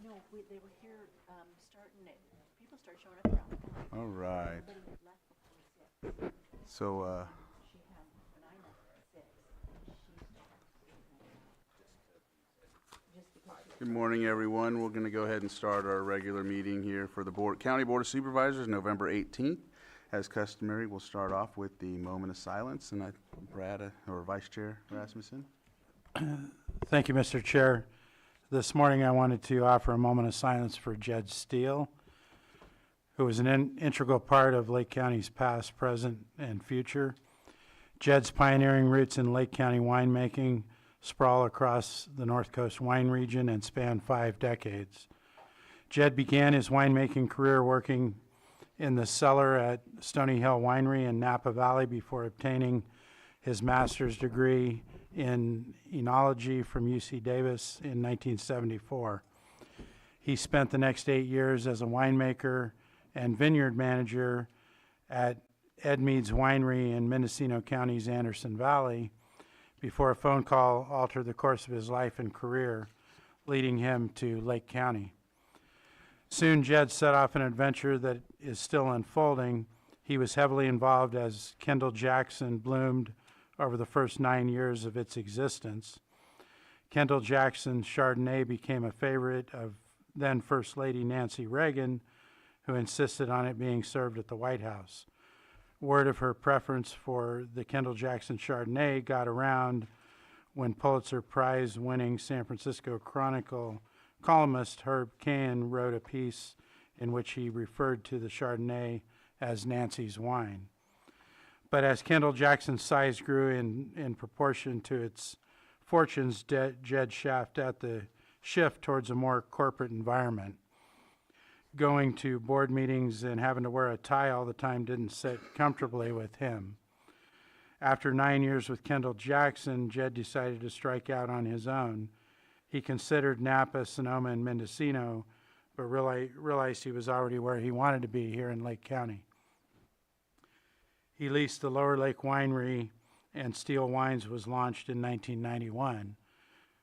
No, they were here, starting it, people started showing up around 5. All right. Everybody had left before 6. So, She had, when I left at 6, she still had to wait just because she. good morning, everyone. We're going to go ahead and start our regular meeting here for the County Board of Supervisors, November 18th. As customary, we'll start off with the moment of silence, and Brad, or Vice Chair Rasmussen. Thank you, Mr. Chair. This morning I wanted to offer a moment of silence for Jed Steele, who was an integral part of Lake County's past, present, and future. Jed's pioneering roots in Lake County winemaking sprawl across the North Coast wine region and span 5 decades. Jed began his winemaking career working in the cellar at Stony Hill Winery in Napa Valley before obtaining his master's degree in enology from UC Davis in 1974. He spent the next 8 years as a winemaker and vineyard manager at Ed Mead's Winery in Mendocino County's Anderson Valley before a phone call altered the course of his life and career, leading him to Lake County. Soon, Jed set off an adventure that is still unfolding. He was heavily involved as Kendall Jackson bloomed over the first 9 years of its existence. Kendall Jackson's Chardonnay became a favorite of then First Lady Nancy Reagan, who insisted on it being served at the White House. Word of her preference for the Kendall Jackson Chardonnay got around when Pulitzer Prize-winning San Francisco Chronicle columnist Herb Cahen wrote a piece in which he referred to the Chardonnay as Nancy's wine. But as Kendall Jackson's size grew in proportion to its fortunes, Jed shaft at the shift towards a more corporate environment. Going to board meetings and having to wear a tie all the time didn't sit comfortably with him. After 9 years with Kendall Jackson, Jed decided to strike out on his own. He considered Napa, Sonoma, and Mendocino, but realized he was already where he wanted to be here in Lake County. He leased the Lower Lake Winery, and Steele Wines was launched in 1991.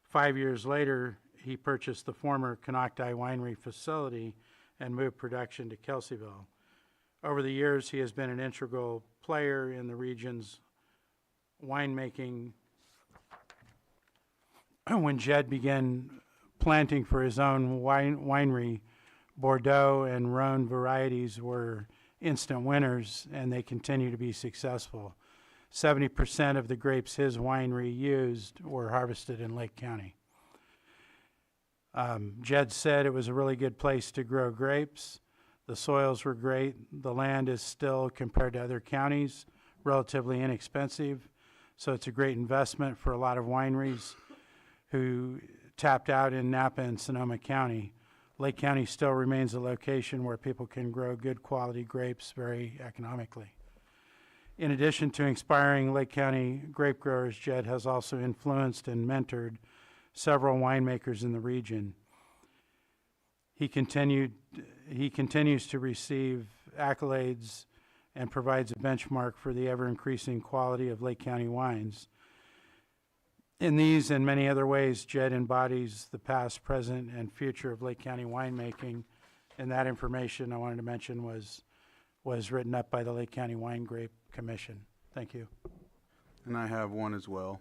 5 years later, he purchased the former Canocti Winery facility and moved production to Kelseyville. Over the years, he has been an integral player in the region's winemaking. When Jed began planting for his own winery, Bordeaux and Rhone varieties were instant winners, and they continue to be successful. 70% of the grapes his winery used were harvested in Lake County. Jed said it was a really good place to grow grapes. The soils were great. The land is still, compared to other counties, relatively inexpensive. So it's a great investment for a lot of wineries who tapped out in Napa and Sonoma County. Lake County still remains a location where people can grow good quality grapes very economically. In addition to inspiring Lake County grape growers, Jed has also influenced and mentored several winemakers in the region. He continues to receive accolades and provides a benchmark for the ever-increasing quality of Lake County wines. In these and many other ways, Jed embodies the past, present, and future of Lake County winemaking, and that information I wanted to mention was written up by the Lake County Wine Grape Commission. Thank you. And I have one as well.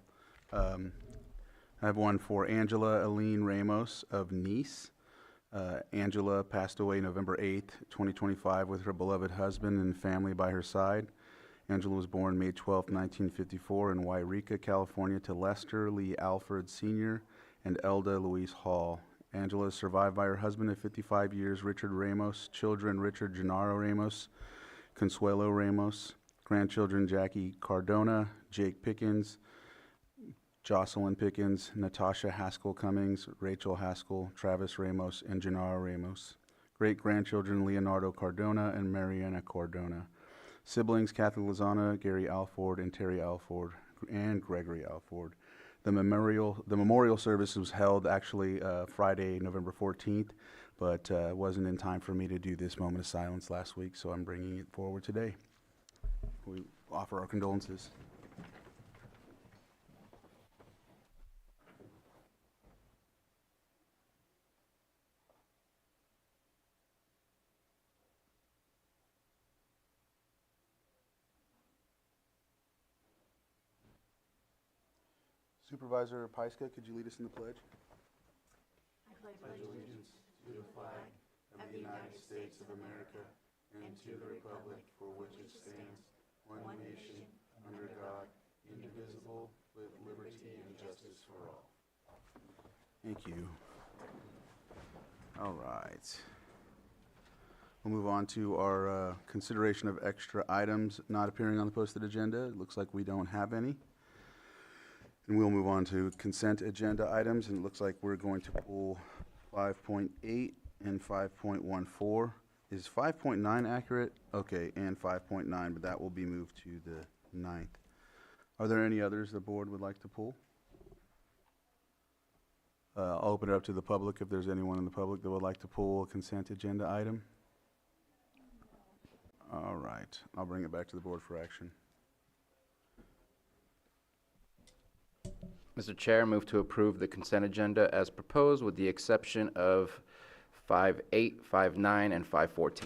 I have one for Angela Aline Ramos of Nice. Angela passed away November 8th, 2025, with her beloved husband and family by her side. Angela was born May 12, 1954 in Wairika, California, to Lester Lee Alford Sr. and Elda Louise Hall. Angela is survived by her husband of 55 years, Richard Ramos, children Richard Gennaro Ramos, Consuelo Ramos, grandchildren Jackie Cardona, Jake Pickens, Jocelyn Pickens, Natasha Haskell Cummings, Rachel Haskell, Travis Ramos, and Gennaro Ramos. Great-grandchildren Leonardo Cardona and Mariana Cardona. Siblings Kathy Lozana, Gary Alford, and Terry Alford, and Gregory Alford. The memorial service was held actually Friday, November 14th, but wasn't in time for me to do this moment of silence last week, so I'm bringing it forward today. We offer our condolences. Supervisor Pyska, could you lead us in the pledge? Thank you. All right. We'll move on to our consideration of extra items not appearing on the posted agenda. It looks like we don't have any. And we'll move on to consent agenda items, and it looks like we're going to pull 5.8 and 5.14. Is 5.9 accurate? Okay, and 5.9, but that will be moved to the 9th. Are there any others the board would like to pull? I'll open it up to the public if there's anyone in the public that would like to pull a consent agenda item. All right, I'll bring it back to the board for action. Mr. Chair, move to approve the consent agenda as proposed with the exception of 5.8, 5.9, and 5.14.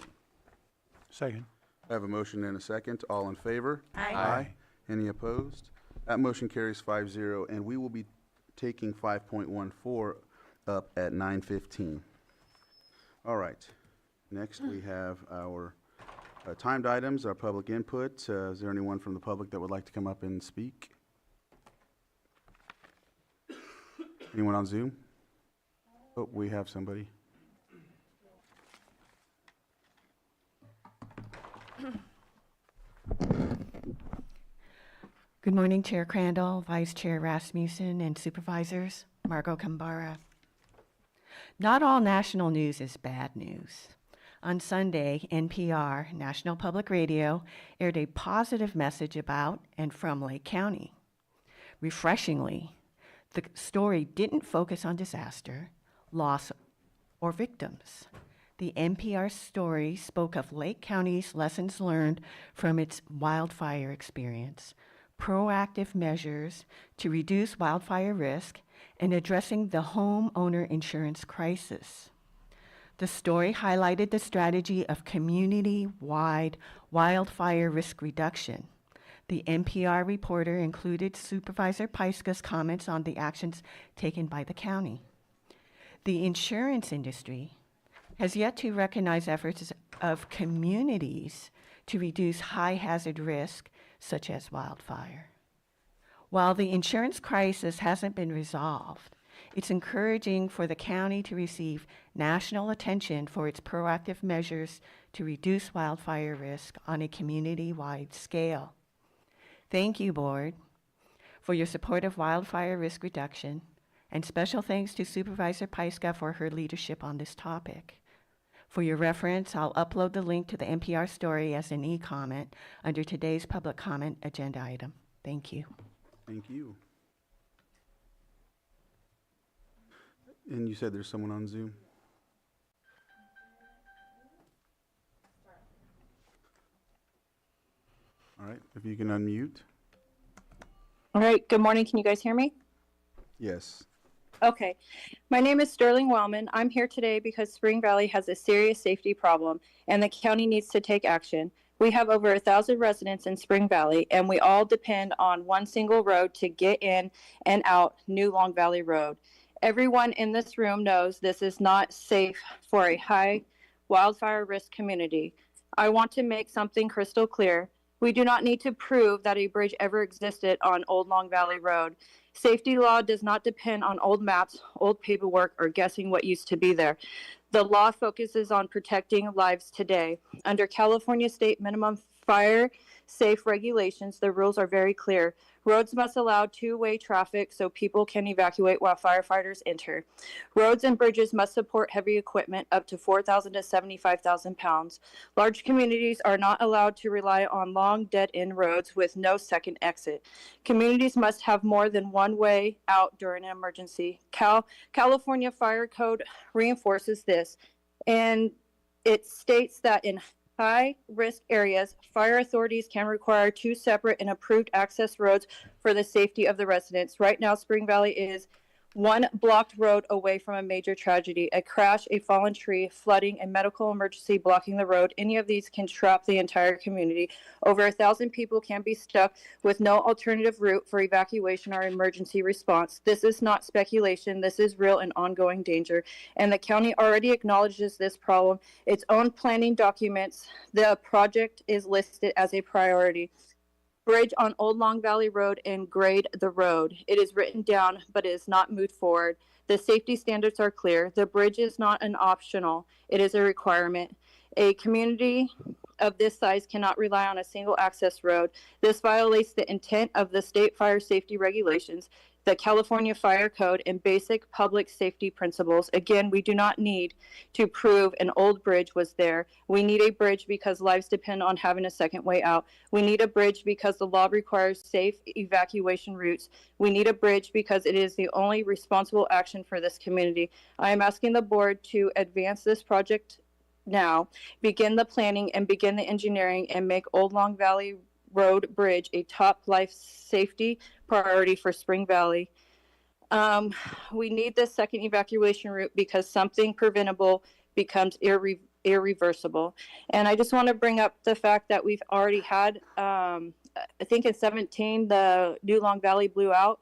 Second. I have a motion and a second. All in favor? Aye. Any opposed? That motion carries 5-0, and we will be taking 5.14 up at 9:15. All right. Next, we have our timed items, our public input. Is there anyone from the public that would like to come up and speak? Anyone on Zoom? Oh, we have somebody. Good morning, Chair Crandall, Vice Chair Rasmussen, and Supervisors. Margot Kambara. Not all national news is bad news. On Sunday, NPR, National Public Radio, aired a positive message about and from Lake County. Refreshingly, the story didn't focus on disaster, loss, or victims. The NPR story spoke of Lake County's lessons learned from its wildfire experience, proactive measures to reduce wildfire risk, and addressing the homeowner insurance crisis. The story highlighted the strategy of community-wide wildfire risk reduction. The NPR reporter included Supervisor Pyska's comments on the actions taken by the county. The insurance industry has yet to recognize efforts of communities to reduce high-hazard risk, such as wildfire. While the insurance crisis hasn't been resolved, it's encouraging for the county to receive national attention for its proactive measures to reduce wildfire risk on a community-wide scale. Thank you, Board, for your support of wildfire risk reduction, and special thanks to Supervisor Pyska for her leadership on this topic. For your reference, I'll upload the link to the NPR story as an e-comment under today's public comment agenda item. Thank you. Thank you. And you said there's someone on Zoom? All right, if you can unmute. All right, good morning. Can you guys hear me? Yes. Okay. My name is Sterling Wellman. I'm here today because Spring Valley has a serious safety problem and the county needs to take action. We have over 1,000 residents in Spring Valley, and we all depend on one single road to get in and out, New Long Valley Road. Everyone in this room knows this is not safe for a high wildfire risk community. I want to make something crystal clear. We do not need to prove that a bridge ever existed on Old Long Valley Road. Safety law does not depend on old maps, old paperwork, or guessing what used to be there. The law focuses on protecting lives today. Under California state minimum fire safe regulations, the rules are very clear. Roads must allow two-way traffic so people can evacuate while firefighters enter. Roads and bridges must support heavy equipment up to 4,000 to 75,000 pounds. Large communities are not allowed to rely on long dead-end roads with no second exit. Communities must have more than one way out during an emergency. California Fire Code reinforces this, and it states that in high-risk areas, fire authorities can require two separate and approved access roads for the safety of the residents. Right now, Spring Valley is one blocked road away from a major tragedy, a crash, a fallen tree, flooding, a medical emergency blocking the road. Any of these can trap the entire community. Over 1,000 people can be stuck with no alternative route for evacuation or emergency response. This is not speculation. This is real and ongoing danger. And the county already acknowledges this problem. Its own planning documents, the project is listed as a priority. Bridge on Old Long Valley Road and grade the road. It is written down, but it is not moved forward. The safety standards are clear. The bridge is not an optional. It is a requirement. A community of this size cannot rely on a single access road. This violates the intent of the state fire safety regulations, the California Fire Code, and basic public safety principles. Again, we do not need to prove an old bridge was there. We need a bridge because lives depend on having a second way out. We need a bridge because the law requires safe evacuation routes. We need a bridge because it is the only responsible action for this community. I am asking the board to advance this project now, begin the planning and begin the engineering, and make Old Long Valley Road Bridge a top life safety priority for Spring Valley. We need this second evacuation route because something preventable becomes irreversible. And I just want to bring up the fact that we've already had, I think in 17, the New Long Valley blew out.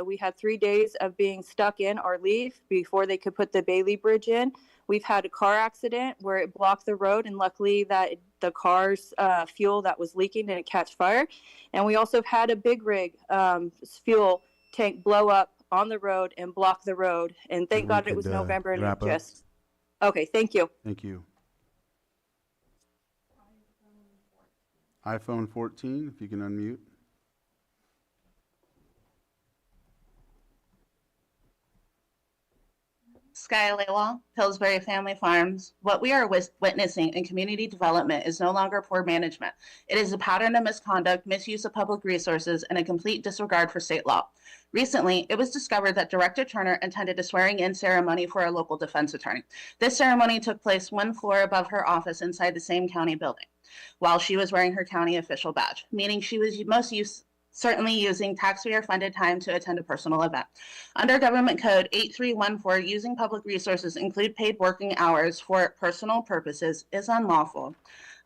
We had 3 days of being stuck in or leave before they could put the Bailey Bridge in. We've had a car accident where it blocked the road, and luckily that the car's fuel that was leaking didn't catch fire. And we also had a big rig fuel tank blow up on the road and block the road. And thank God it was November and it just. Okay, thank you. Thank you. iPhone 14, if you can unmute. Sky Laylaw, Pillsbury Family Farms. What we are witnessing in community development is no longer poor management. It is a pattern of misconduct, misuse of public resources, and a complete disregard for state law. Recently, it was discovered that Director Turner attended a swearing-in ceremony for a local defense attorney. This ceremony took place 1 floor above her office inside the same county building, while she was wearing her county official badge, meaning she was certainly using taxpayer-funded time to attend a personal event. Under Government Code 8314, using public resources, include paid working hours for personal purposes, is unlawful.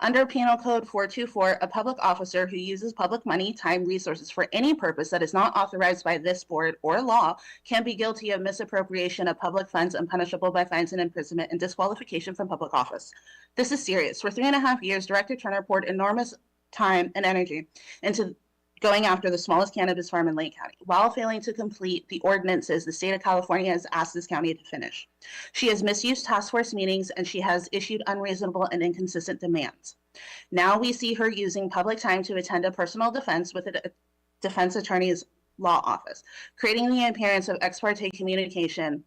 Under Penal Code 424, a public officer who uses public money, time, resources for any purpose that is not authorized by this board or law can be guilty of misappropriation of public funds and punishable by fines and imprisonment and disqualification from public office. This is serious. For 3.5 years, Director Turner poured enormous time and energy into going after the smallest cannabis farm in Lake County, while failing to complete the ordinances the state of California has asked this county to finish. She has misused task force meetings, and she has issued unreasonable and inconsistent demands. Now we see her using public time to attend a personal defense with a defense attorney's law office, creating the appearance of ex parte communication,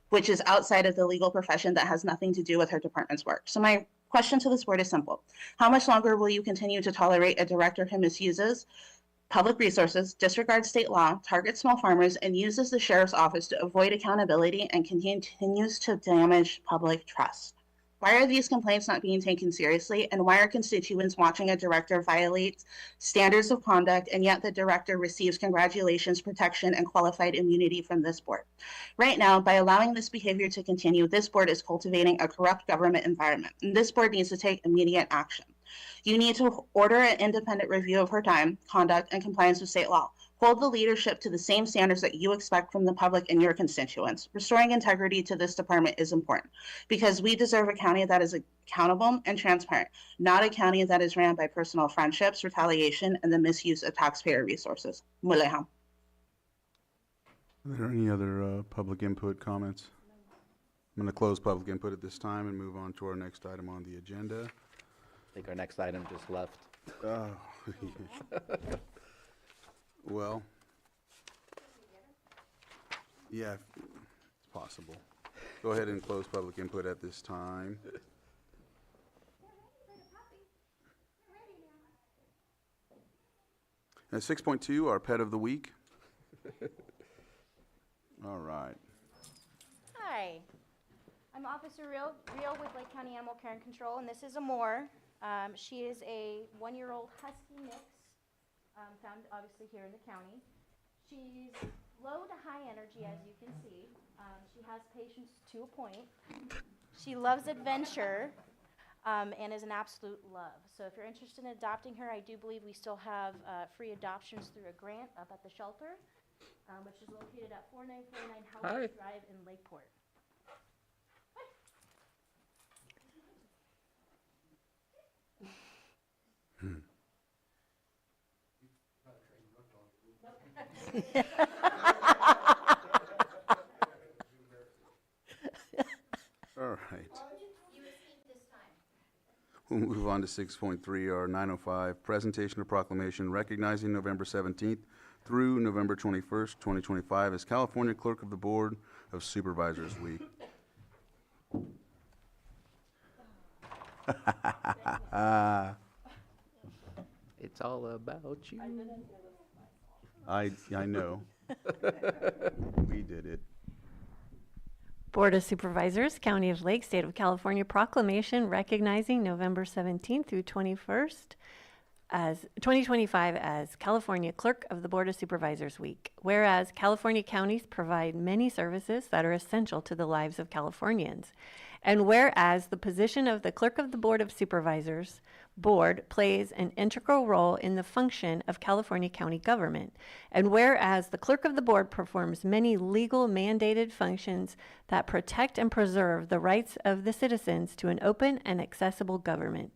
which is outside of the legal profession that has nothing to do with her department's work. So my question to this board is simple. How much longer will you continue to tolerate a director who misuses public resources, disregards state law, targets small farmers, and uses the sheriff's office to avoid accountability and continues to damage public trust? Why are these complaints not being taken seriously, and why are constituents watching a director violate standards of conduct, and yet the director receives congratulations, protection, and qualified immunity from this board? Right now, by allowing this behavior to continue, this board is cultivating a corrupt government environment, and this board needs to take immediate action. You need to order an independent review of her time, conduct, and compliance with state law. Hold the leadership to the same standards that you expect from the public and your constituents. Restoring integrity to this department is important because we deserve a county that is accountable and transparent, not a county that is ran by personal friendships, retaliation, and the misuse of taxpayer resources. Muleha. Are there any other public input comments? I'm going to close public input at this time and move on to our next item on the agenda. I think our next item just left. Well, yeah, it's possible. Go ahead and close public input at this time. And 6.2, our pet of the week. All right. Hi, I'm Officer Rio with Lake County Animal Care and Control, and this is Amore. She is a 1-year-old husky mix, found obviously here in the county. She's low to high energy, as you can see. She has patience to a point. She loves adventure and is an absolute love. So if you're interested in adopting her, I do believe we still have free adoptions through a grant up at the shelter, which is located at 4949 Howard Drive in Lakeport. All right. We'll move on to 6.3, our 905, presentation of proclamation recognizing November 17th through November 21st, 2025 as California Clerk of the Board of Supervisors Week. It's all about you. I know. We did it. Board of Supervisors, County of Lake, State of California proclamation recognizing November 17th through 21st as 2025 as California Clerk of the Board of Supervisors Week. Whereas California counties provide many services that are essential to the lives of Californians. And whereas the position of the Clerk of the Board of Supervisors Board plays an integral role in the function of California county government. And whereas the Clerk of the Board performs many legal mandated functions that protect and preserve the rights of the citizens to an open and accessible government.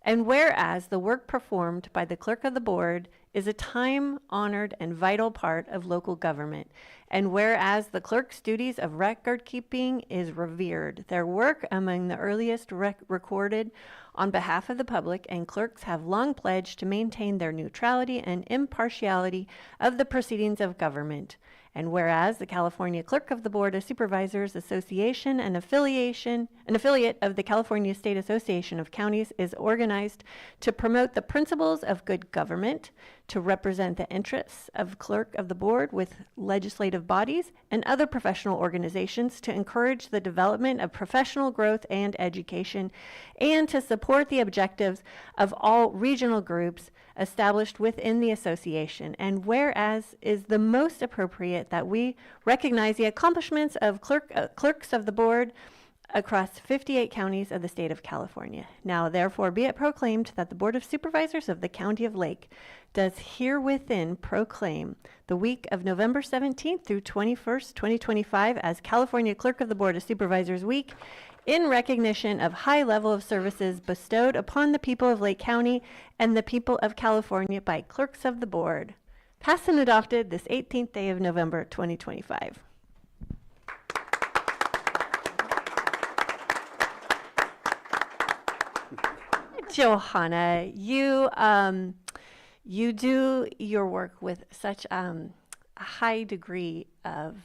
And whereas the work performed by the Clerk of the Board is a time-honored and vital part of local government. And whereas the clerk's duties of record keeping is revered, their work among the earliest recorded on behalf of the public, and clerks have long pledged to maintain their neutrality and impartiality of the proceedings of government. And whereas the California Clerk of the Board of Supervisors Association, an affiliate of the California State Association of Counties, is organized to promote the principles of good government, to represent the interests of Clerk of the Board with legislative bodies and other professional organizations, to encourage the development of professional growth and education, and to support the objectives of all regional groups established within the association. And whereas is the most appropriate that we recognize the accomplishments of clerks of the board across 58 counties of the state of California. Now, therefore, be it proclaimed that the Board of Supervisors of the County of Lake does herewithin proclaim the week of November 17th through 21st, 2025 as California Clerk of the Board of Supervisors Week in recognition of high level of services bestowed upon the people of Lake County and the people of California by clerks of the board. Passed and adopted this 18th day of November, 2025. Johanna, you do your work with such a high degree of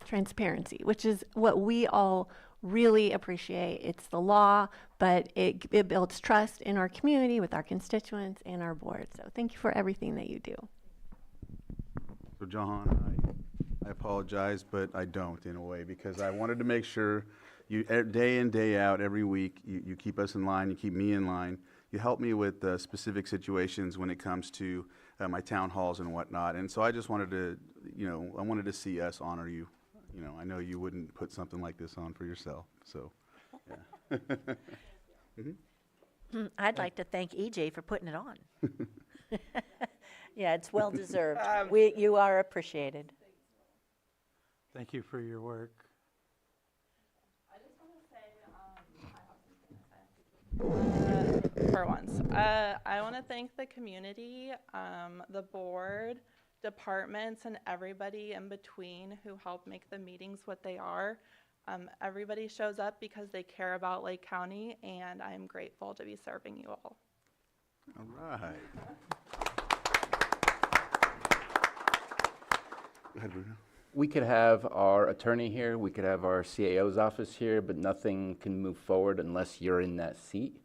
transparency, which is what we all really appreciate. It's the law, but it builds trust in our community with our constituents and our board. So thank you for everything that you do. So John, I apologize, but I don't in a way, because I wanted to make sure you, day in, day out, every week, you keep us in line, you keep me in line. You help me with specific situations when it comes to my town halls and whatnot. And so I just wanted to, I wanted to see us honor you. I know you wouldn't put something like this on for yourself, so, yeah. I'd like to thank EJ for putting it on. Yeah, it's well deserved. You are appreciated. Thank you for your work. For once, I want to thank the community, the board, departments, and everybody in between who help make the meetings what they are. Everybody shows up because they care about Lake County, and I'm grateful to be serving you all. All right. Go ahead, Bruno. We could have our attorney here, we could have our CAO's office here, but nothing can move forward unless you're in that seat.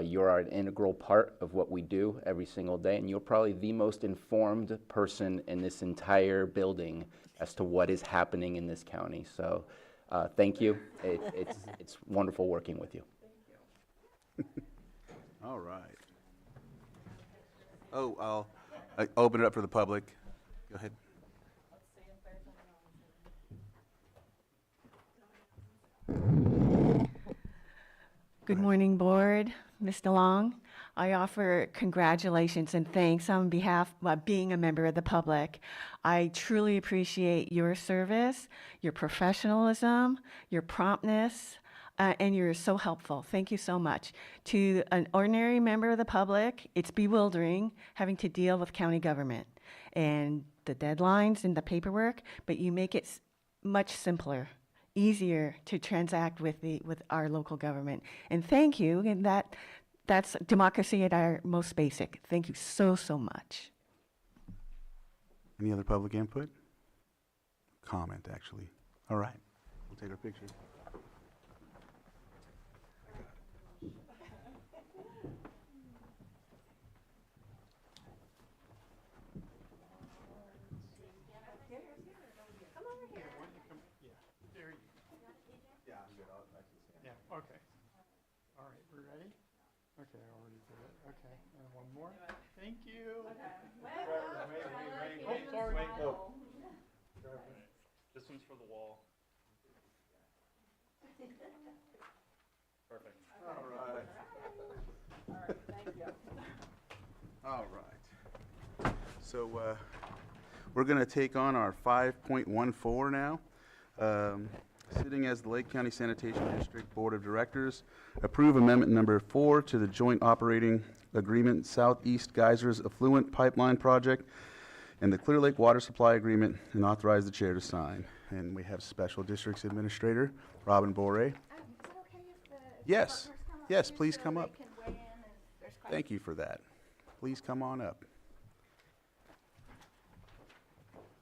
You're an integral part of what we do every single day, and you're probably the most informed person in this entire building as to what is happening in this county. So thank you. It's wonderful working with you. All right. Oh, I'll open it up for the public. Go ahead. Good morning, Board. Ms. DeLong, I offer congratulations and thanks on behalf of being a member of the public. I truly appreciate your service, your professionalism, your promptness, and you're so helpful. Thank you so much. To an ordinary member of the public, it's bewildering having to deal with county government and the deadlines and the paperwork, but you make it much simpler, easier to transact with our local government. And thank you, and that's democracy at our most basic. Thank you so, so much. Any other public input? Comment, actually. All right, we'll take our picture. Yeah, okay. All right, we're ready? Okay, I already did it. Okay, and one more. Thank you. Wait, sorry. This one's for the wall. Perfect. All right. All right. So we're going to take on our 5.14 now. Sitting as the Lake County Sanitation District Board of Directors, approve amendment number 4 to the Joint Operating Agreement Southeast Geysers Affluent Pipeline Project and the Clear Lake Water Supply Agreement, and authorize the chair to sign. And we have Special Districts Administrator Robin Boré. Is it okay if the Yes. partners come up Yes, here please so come they up. can weigh in if there's questions? Thank you for that. Please come on up.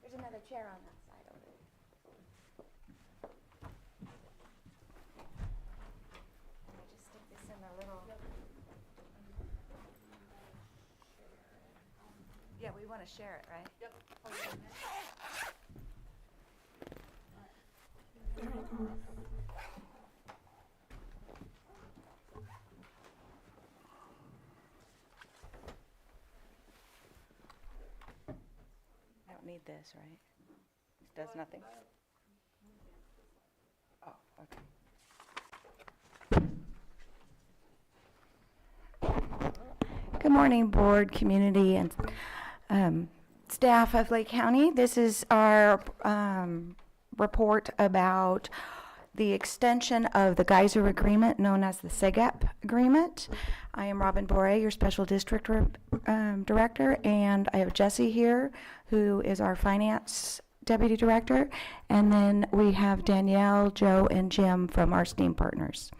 There's another chair on that side over there. Let me just stick this in the little. Yeah, we want to share it, right? Yep. I don't need this, right? It does nothing? Oh, okay. Good morning, board, community, and staff of Lake County. This is our report about the extension of the geyser agreement known as the SEGAP agreement. I am Robin Boré, your special district director, and I have Jesse here, who is our finance deputy director, and then we have Danielle, Joe, and Jim from our STEAM partners.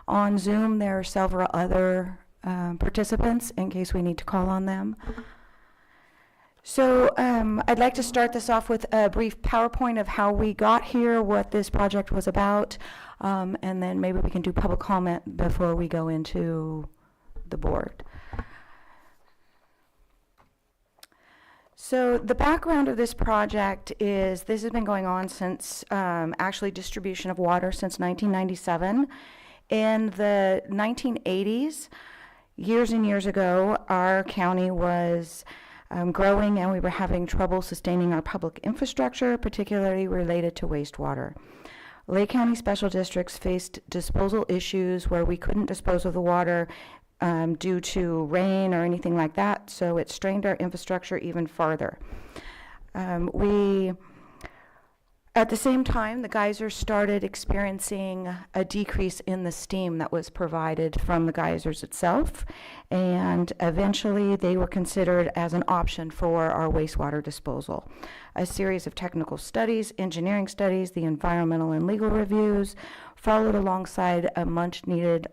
On Zoom, there are several other participants in case we need to call on them. So I'd like to start this off with a brief PowerPoint of how we got here, what this project was about, and then maybe we can do public comment before we go into the board. So the background of this project is this has been going on since actually distribution of water since 1997. In the 1980s, years and years ago, our county was growing and we were having trouble sustaining our public infrastructure, particularly related to wastewater. Lake County special districts faced disposal issues where we couldn't dispose of the water due to rain or anything like that, so it strained our infrastructure even farther. At the same time, the geysers started experiencing a decrease in the steam that was provided from the geysers itself, and eventually they were considered as an option for our wastewater disposal. A series of technical studies, engineering studies, the environmental and legal reviews followed alongside a much-needed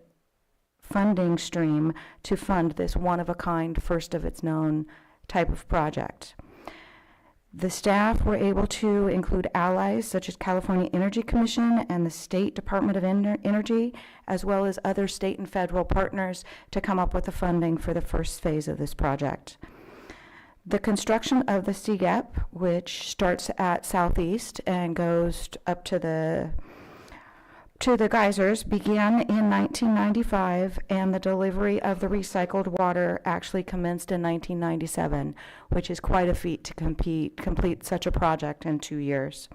funding stream to fund this one-of-a-kind, first-of-its-known type of project. The staff were able to include allies such as California Energy Commission and the State Department of Energy, as well as other state and federal partners to come up with the funding for the first phase of this project. The construction of the SEGAP, which starts at Southeast and goes up to the geysers, began in 1995, and the delivery of the recycled water actually commenced in 1997, which is quite a feat to complete such a project in 2 years.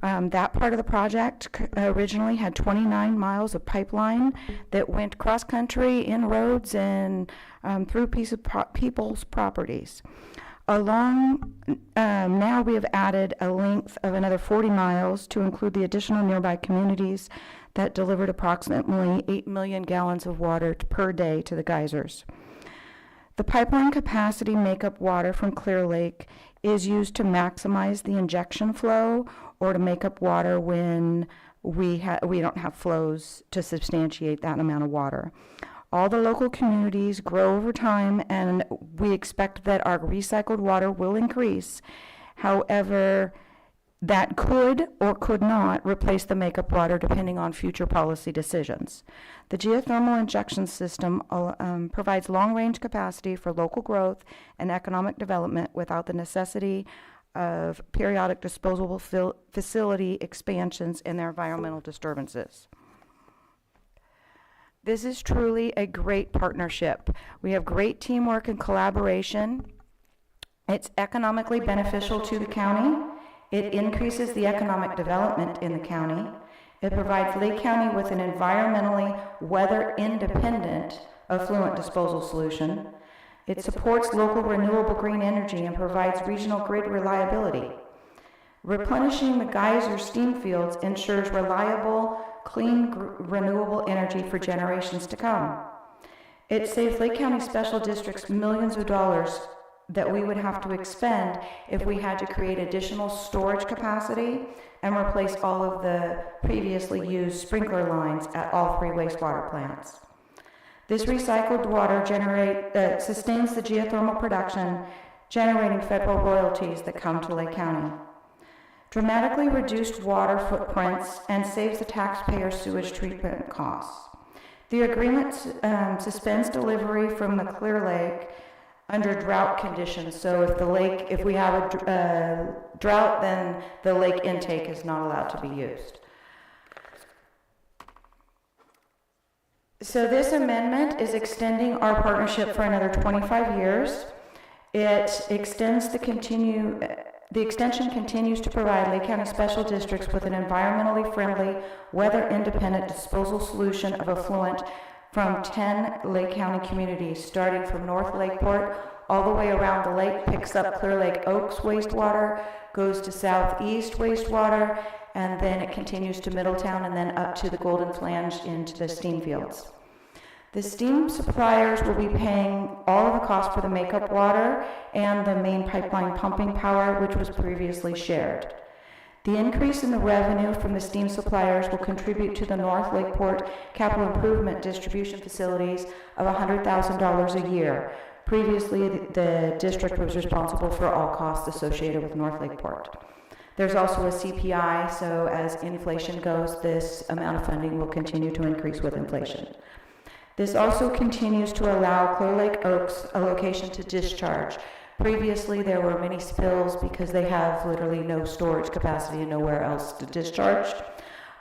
That part of the project originally had 29 miles of pipeline that went cross-country, in roads, and through people's properties. Now we have added a length of another 40 miles to include the additional nearby communities that delivered approximately 8 million gallons of water per day to the geysers. The pipeline capacity makeup water from Clear Lake is used to maximize the injection flow or to make up water when we don't have flows to substantiate that amount of water. All the local communities grow over time, and we expect that our recycled water will increase. However, that could or could not replace the makeup water depending on future policy decisions. The geothermal injection system provides long-range capacity for local growth and economic development without the necessity of periodic disposable facility expansions and their environmental disturbances. This is truly a great partnership. We have great teamwork and collaboration. It's economically beneficial to the county. It increases the economic development in the county. It provides Lake County with an environmentally weather-independent effluent disposal solution. It supports local renewable green energy and provides regional grid reliability. Replenishing the geyser steam fields ensures reliable, clean, renewable energy for generations to come. It saves Lake County Special Districts millions of dollars that we would have to expend if we had to create additional storage capacity and replace all of the previously used sprinkler lines at all 3 wastewater plants. This recycled water sustains the geothermal production, generating federal royalties that come to Lake County. Dramatically reduced water footprints and saves the taxpayer sewage treatment costs. The agreement suspends delivery from the Clear Lake under drought conditions. So if we have a drought, then the lake intake is not allowed to be used. So this amendment is extending our partnership for another 25 years. It extends the extension continues to provide Lake County Special Districts with an environmentally friendly, weather-independent disposal solution of effluent from 10 Lake County communities, starting from North Lakeport all the way around the lake, picks up Clear Lake Oaks wastewater, goes to Southeast wastewater, and then it continues to Middletown and then up to the Golden Flange into the steam fields. The steam suppliers will be paying all of the costs for the makeup water and the main pipeline pumping power, which was previously shared. The increase in the revenue from the steam suppliers will contribute to the North Lakeport Capital Improvement Distribution Facilities of $100,000 a year. Previously, the district was responsible for all costs associated with North Lakeport. There's also a CPI, so as inflation goes, this amount of funding will continue to increase with inflation. This also continues to allow Clear Lake Oaks a location to discharge. Previously, there were many spills because they have literally no storage capacity and nowhere else to discharge.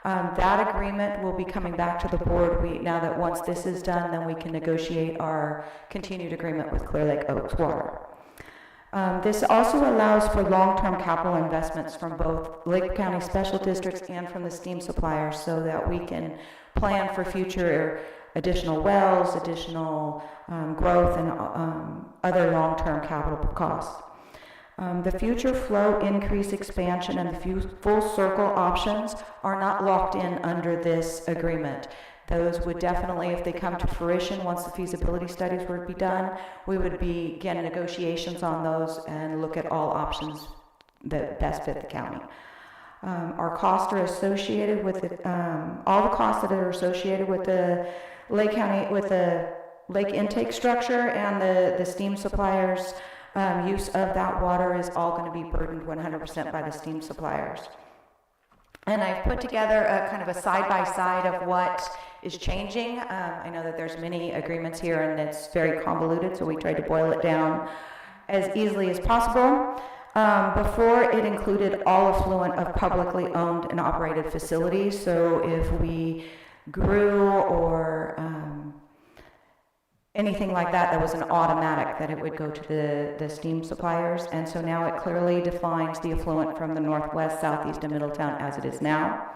That agreement will be coming back to the board. Now that once this is done, then we can negotiate our continued agreement with Clear Lake Oaks Water. This also allows for long-term capital investments from both Lake County Special Districts and from the steam suppliers so that we can plan for future additional wells, additional growth, and other long-term capital costs. The future flow increase expansion and the full circle options are not locked in under this agreement. Those would definitely, if they come to fruition, once the feasibility studies were to be done, we would begin negotiations on those and look at all options that best fit the county. Our costs are associated with all the costs that are associated with the Lake County, with the lake intake structure and the steam suppliers' use of that water is all going to be burdened 100% by the steam suppliers. And I've put together a kind of a side-by-side of what is changing. I know that there's many agreements here and it's very convoluted, so we tried to boil it down as easily as possible. Before, it included all effluent of publicly owned and operated facilities, so if we grew or anything like that was an automatic, that it would go to the steam suppliers. And so now it clearly defines the effluent from the northwest, southeast, and Middletown as it is now.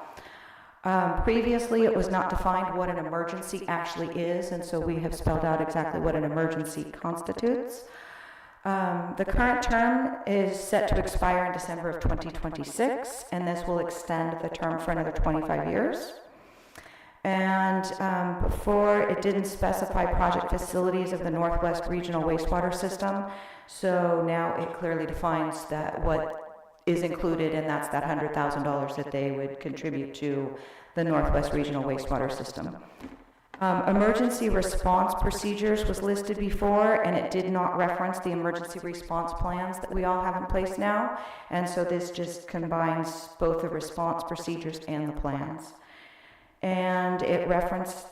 Previously, it was not defined what an emergency actually is, and so we have spelled out exactly what an emergency constitutes. The current term is set to expire in December of 2026, and this will extend the term for another 25 years. And before, it didn't specify project facilities of the Northwest Regional Wastewater System, so now it clearly defines that what is included, and that's that $100,000 that they would contribute to the Northwest Regional Wastewater System. Emergency response procedures was listed before, and it did not reference the emergency response plans that we all have in place now, and so this just combines both the response procedures and the plans. And it referenced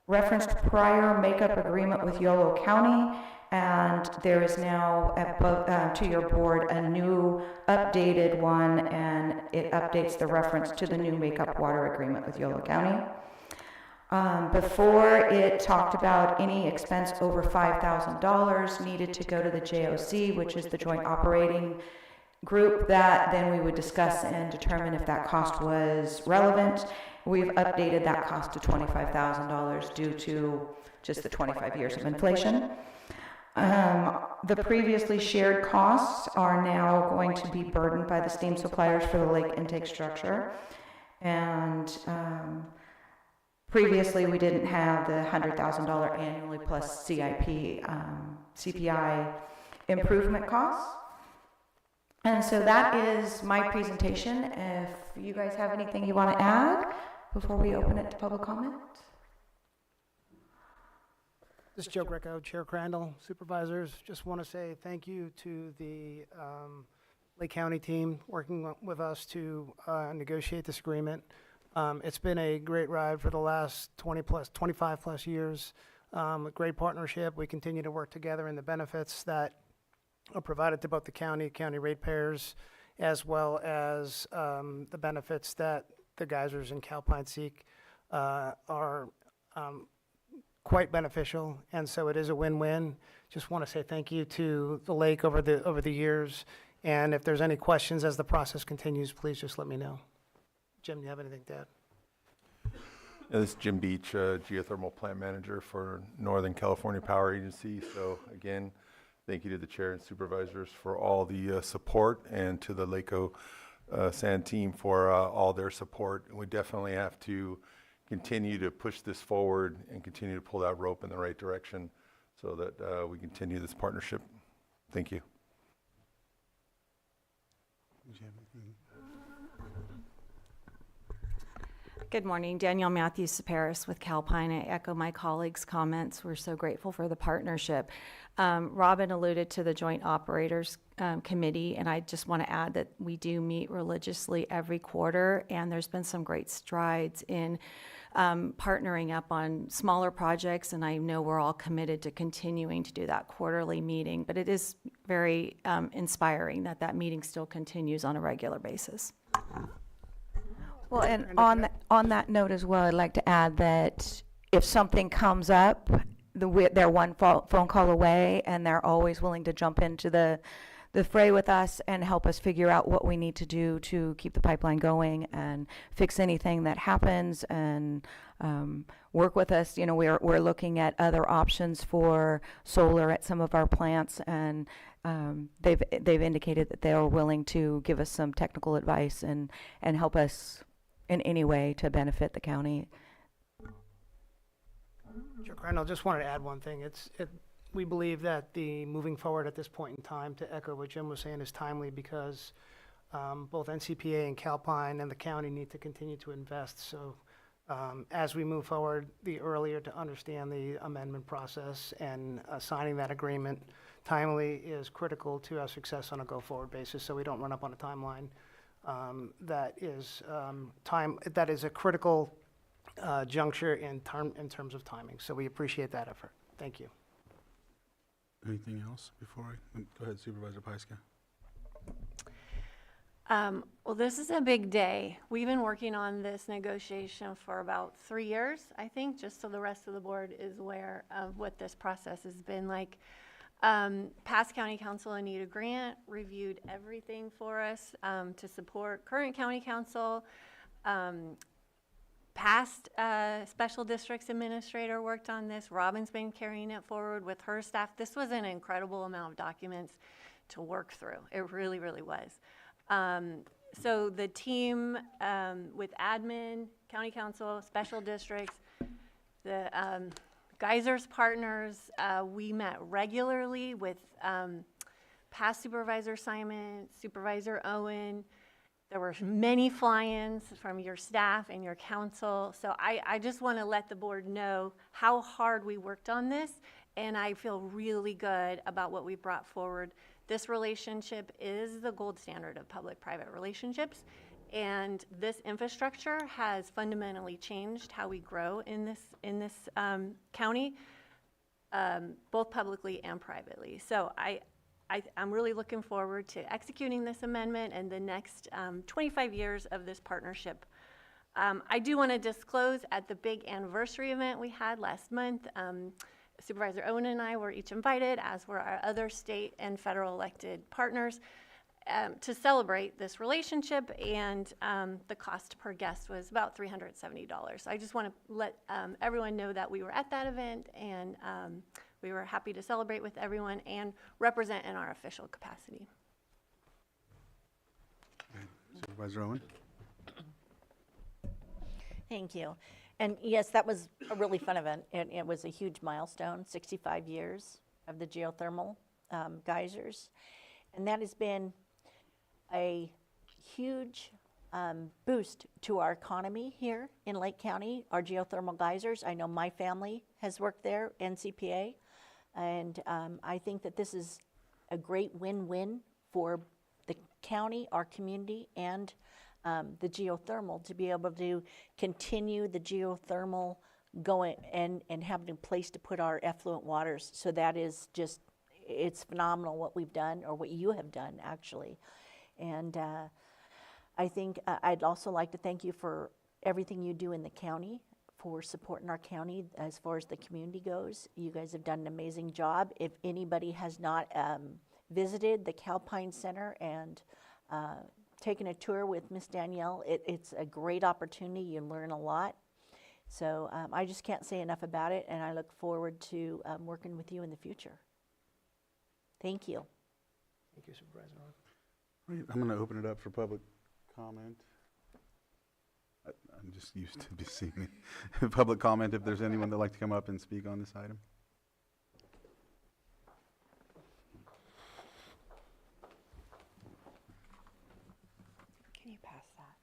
prior makeup agreement with Yolo County, and there is now to your board a new updated one, and it updates the reference to the new makeup water agreement with Yolo County. Before, it talked about any expense over $5,000 needed to go to the JOC, which is the Joint Operating Group, that then we would discuss and determine if that cost was relevant. We've updated that cost to $25,000 due to just the 25 years of inflation. The previously shared costs are now going to be burdened by the steam suppliers for the lake intake structure. And previously, we didn't have the $100,000 annually plus CPI improvement costs. And so that is my presentation. If you guys have anything you want to add before we open it to public comment. This is Joe Greco, Chair Crandall, Supervisors. Just want to say thank you to the Lake County team working with us to negotiate this agreement. It's been a great ride for the last 25 plus years. A great partnership. We continue to work together in the benefits that are provided to both the county ratepayers, as well as the benefits that the geysers and Calpine seek are quite beneficial, and so it is a win-win. Just want to say thank you to the lake over the years, and if there's any questions as the process continues, please just let me know. Jim, do you have anything to add? Yeah, this is Jim Beach, Geothermal Plant Manager for Northern California Power Agency. So again, thank you to the Chair and Supervisors for all the support, and to the LACO SAN team for all their support. And we definitely have to continue to push this forward and continue to pull that rope in the right direction so that we continue this partnership. Thank you. Good morning, Danielle Matthews-Saparis with Calpine. I echo my colleagues' comments. We're so grateful for the partnership. Robin alluded to the Joint Operators Committee, and I just want to add that we do meet religiously every quarter, and there's been some great strides in partnering up on smaller projects, and I know we're all committed to continuing to do that quarterly meeting, but it is very inspiring that that meeting still continues on a regular basis. Well, and on that note as well, I'd like to add that if something comes up, they're one phone call away, and they're always willing to jump into the fray with us and help us figure out what we need to do to keep the pipeline going and fix anything that happens, and work with us. You know, we're looking at other options for solar at some of our plants, and they've indicated that they are willing to give us some technical advice and help us in any way to benefit the county. Chair Crandall, just wanted to add one thing. We believe that the moving forward at this point in time, to echo what Jim was saying, is timely because both NCPA and Calpine and the county need to continue to invest. So as we move forward, the earlier to understand the amendment process and signing that agreement timely is critical to our success on a go-forward basis, so we don't run up on a timeline that is a critical juncture in terms of timing. So we appreciate that effort. Thank you. Anything else before I go ahead, Supervisor Pyska? Well, this is a big day. We've been working on this negotiation for about 3 years, I think, just so the rest of the board is aware of what this process has been like. Past County Council Anita Grant reviewed everything for us to support current County Council. Past Special Districts Administrator worked on this. Robin's been carrying it forward with her staff. This was an incredible amount of documents to work through. It really, really was. So the team with admin, county council, special districts, the Geysers partners, we met regularly with past Supervisor Simon, Supervisor Owen. There were many fly-ins from your staff and your council. So I just want to let the board know how hard we worked on this, and I feel really good about what we brought forward. This relationship is the gold standard of public-private relationships, and this infrastructure has fundamentally changed how we grow in this county, both publicly and privately. So I'm really looking forward to executing this amendment and the next 25 years of this partnership. I do want to disclose at the big anniversary event we had last month, Supervisor Owen and I were each invited, as were our other state and federal elected partners, to celebrate this relationship, and the cost per guest was about $370. So I just want to let everyone know that we were at that event, and we were happy to celebrate with everyone and represent in our official capacity. Supervisor Owen? Thank you. And yes, that was a really fun event. It was a huge milestone, 65 years of the geothermal geysers. And that has been a huge boost to our economy here in Lake County, our geothermal geysers. I know my family has worked there, NCPA, and I think that this is a great win-win for the county, our community, and the geothermal, to be able to continue the geothermal going and having a place to put our effluent waters. So that is just, it's phenomenal what we've done, or what you have done actually. And I think I'd also like to thank you for everything you do in the county, for supporting our county as far as the community goes. You guys have done an amazing job. If anybody has not visited the Calpine Center and taken a tour with Miss Danielle, it's a great opportunity. You learn a lot. So I just can't say enough about it, and I look forward to working with you in the future. Thank you. Thank you, Supervisor. Right, I'm going to open it up for public comment. I'm just used to be seeing public comment if there's anyone that'd like to come up and speak on this item. Can you pass that?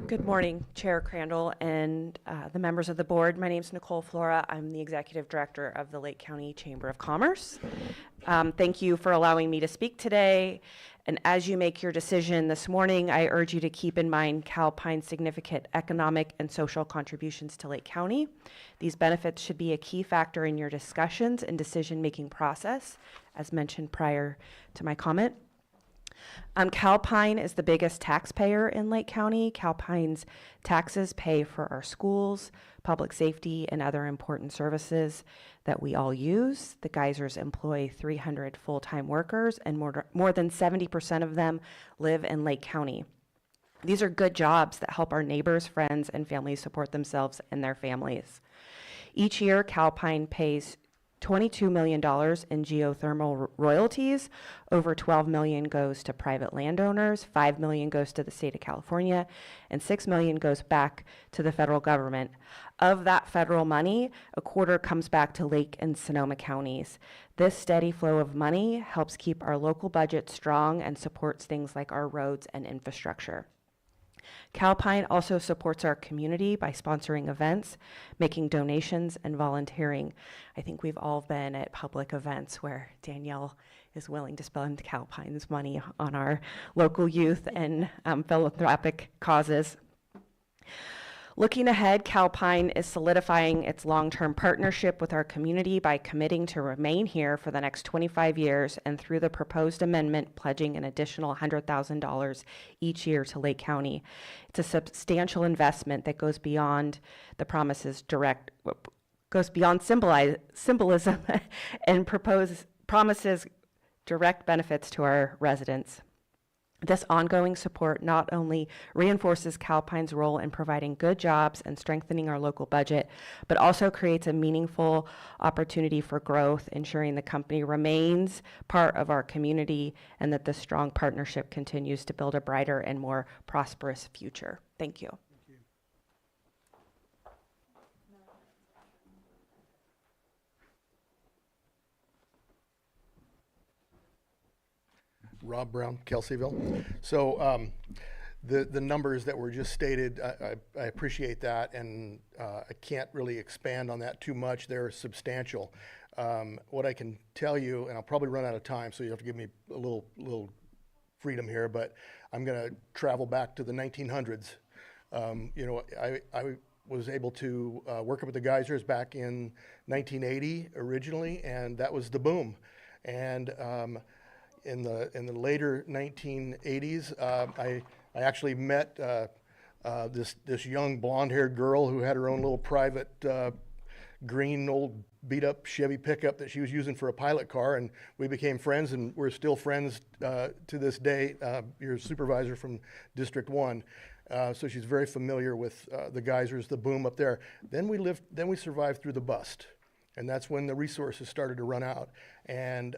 Good morning, Chair Crandall and the members of the board. My name is Nicole Flora. I'm the Executive Director of the Lake County Chamber of Commerce. Thank you for allowing me to speak today. And as you make your decision this morning, I urge you to keep in mind Calpine's significant economic and social contributions to Lake County. These benefits should be a key factor in your discussions and decision-making process, as mentioned prior to my comment. Calpine is the biggest taxpayer in Lake County. Calpine's taxes pay for our schools, public safety, and other important services that we all use. The geysers employ 300 full-time workers, and more than 70% of them live in Lake County. These are good jobs that help our neighbors, friends, and families support themselves and their families. Each year, Calpine pays $22 million in geothermal royalties. Over $12 million goes to private landowners, $5 million goes to the state of California, and $6 million goes back to the federal government. Of that federal money, a quarter comes back to Lake and Sonoma counties. This steady flow of money helps keep our local budget strong and supports things like our roads and infrastructure. Calpine also supports our community by sponsoring events, making donations, and volunteering. I think we've all been at public events where Danielle is willing to spend Calpine's money on our local youth and philanthropic causes. Looking ahead, Calpine is solidifying its long-term partnership with our community by committing to remain here for the next 25 years and through the proposed amendment pledging an additional $100,000 each year to Lake County. It's a substantial investment that goes beyond the goes beyond symbolism and promises direct benefits to our residents. This ongoing support not only reinforces Calpine's role in providing good jobs and strengthening our local budget, but also creates a meaningful opportunity for growth, ensuring the company remains part of our community and that this strong partnership continues to build a brighter and more prosperous future. Thank you. Rob Brown, Kelseyville. So the numbers that were just stated, I appreciate that, and I can't really expand on that too much. They're substantial. What I can tell you, and I'll probably run out of time, so you have to give me a little freedom here, but I'm going to travel back to the 1900s. You know, I was able to work up at the geysers back in 1980 originally, and that was the boom. And in the later 1980s, I actually met this young blonde-haired girl who had her own little private green old beat-up Chevy pickup that she was using for a pilot car, and we became friends, and we're still friends to this day. Your supervisor from District 1. So she's very familiar with the geysers, the boom up there. Then we survived through the bust. And that's when the resources started to run out. And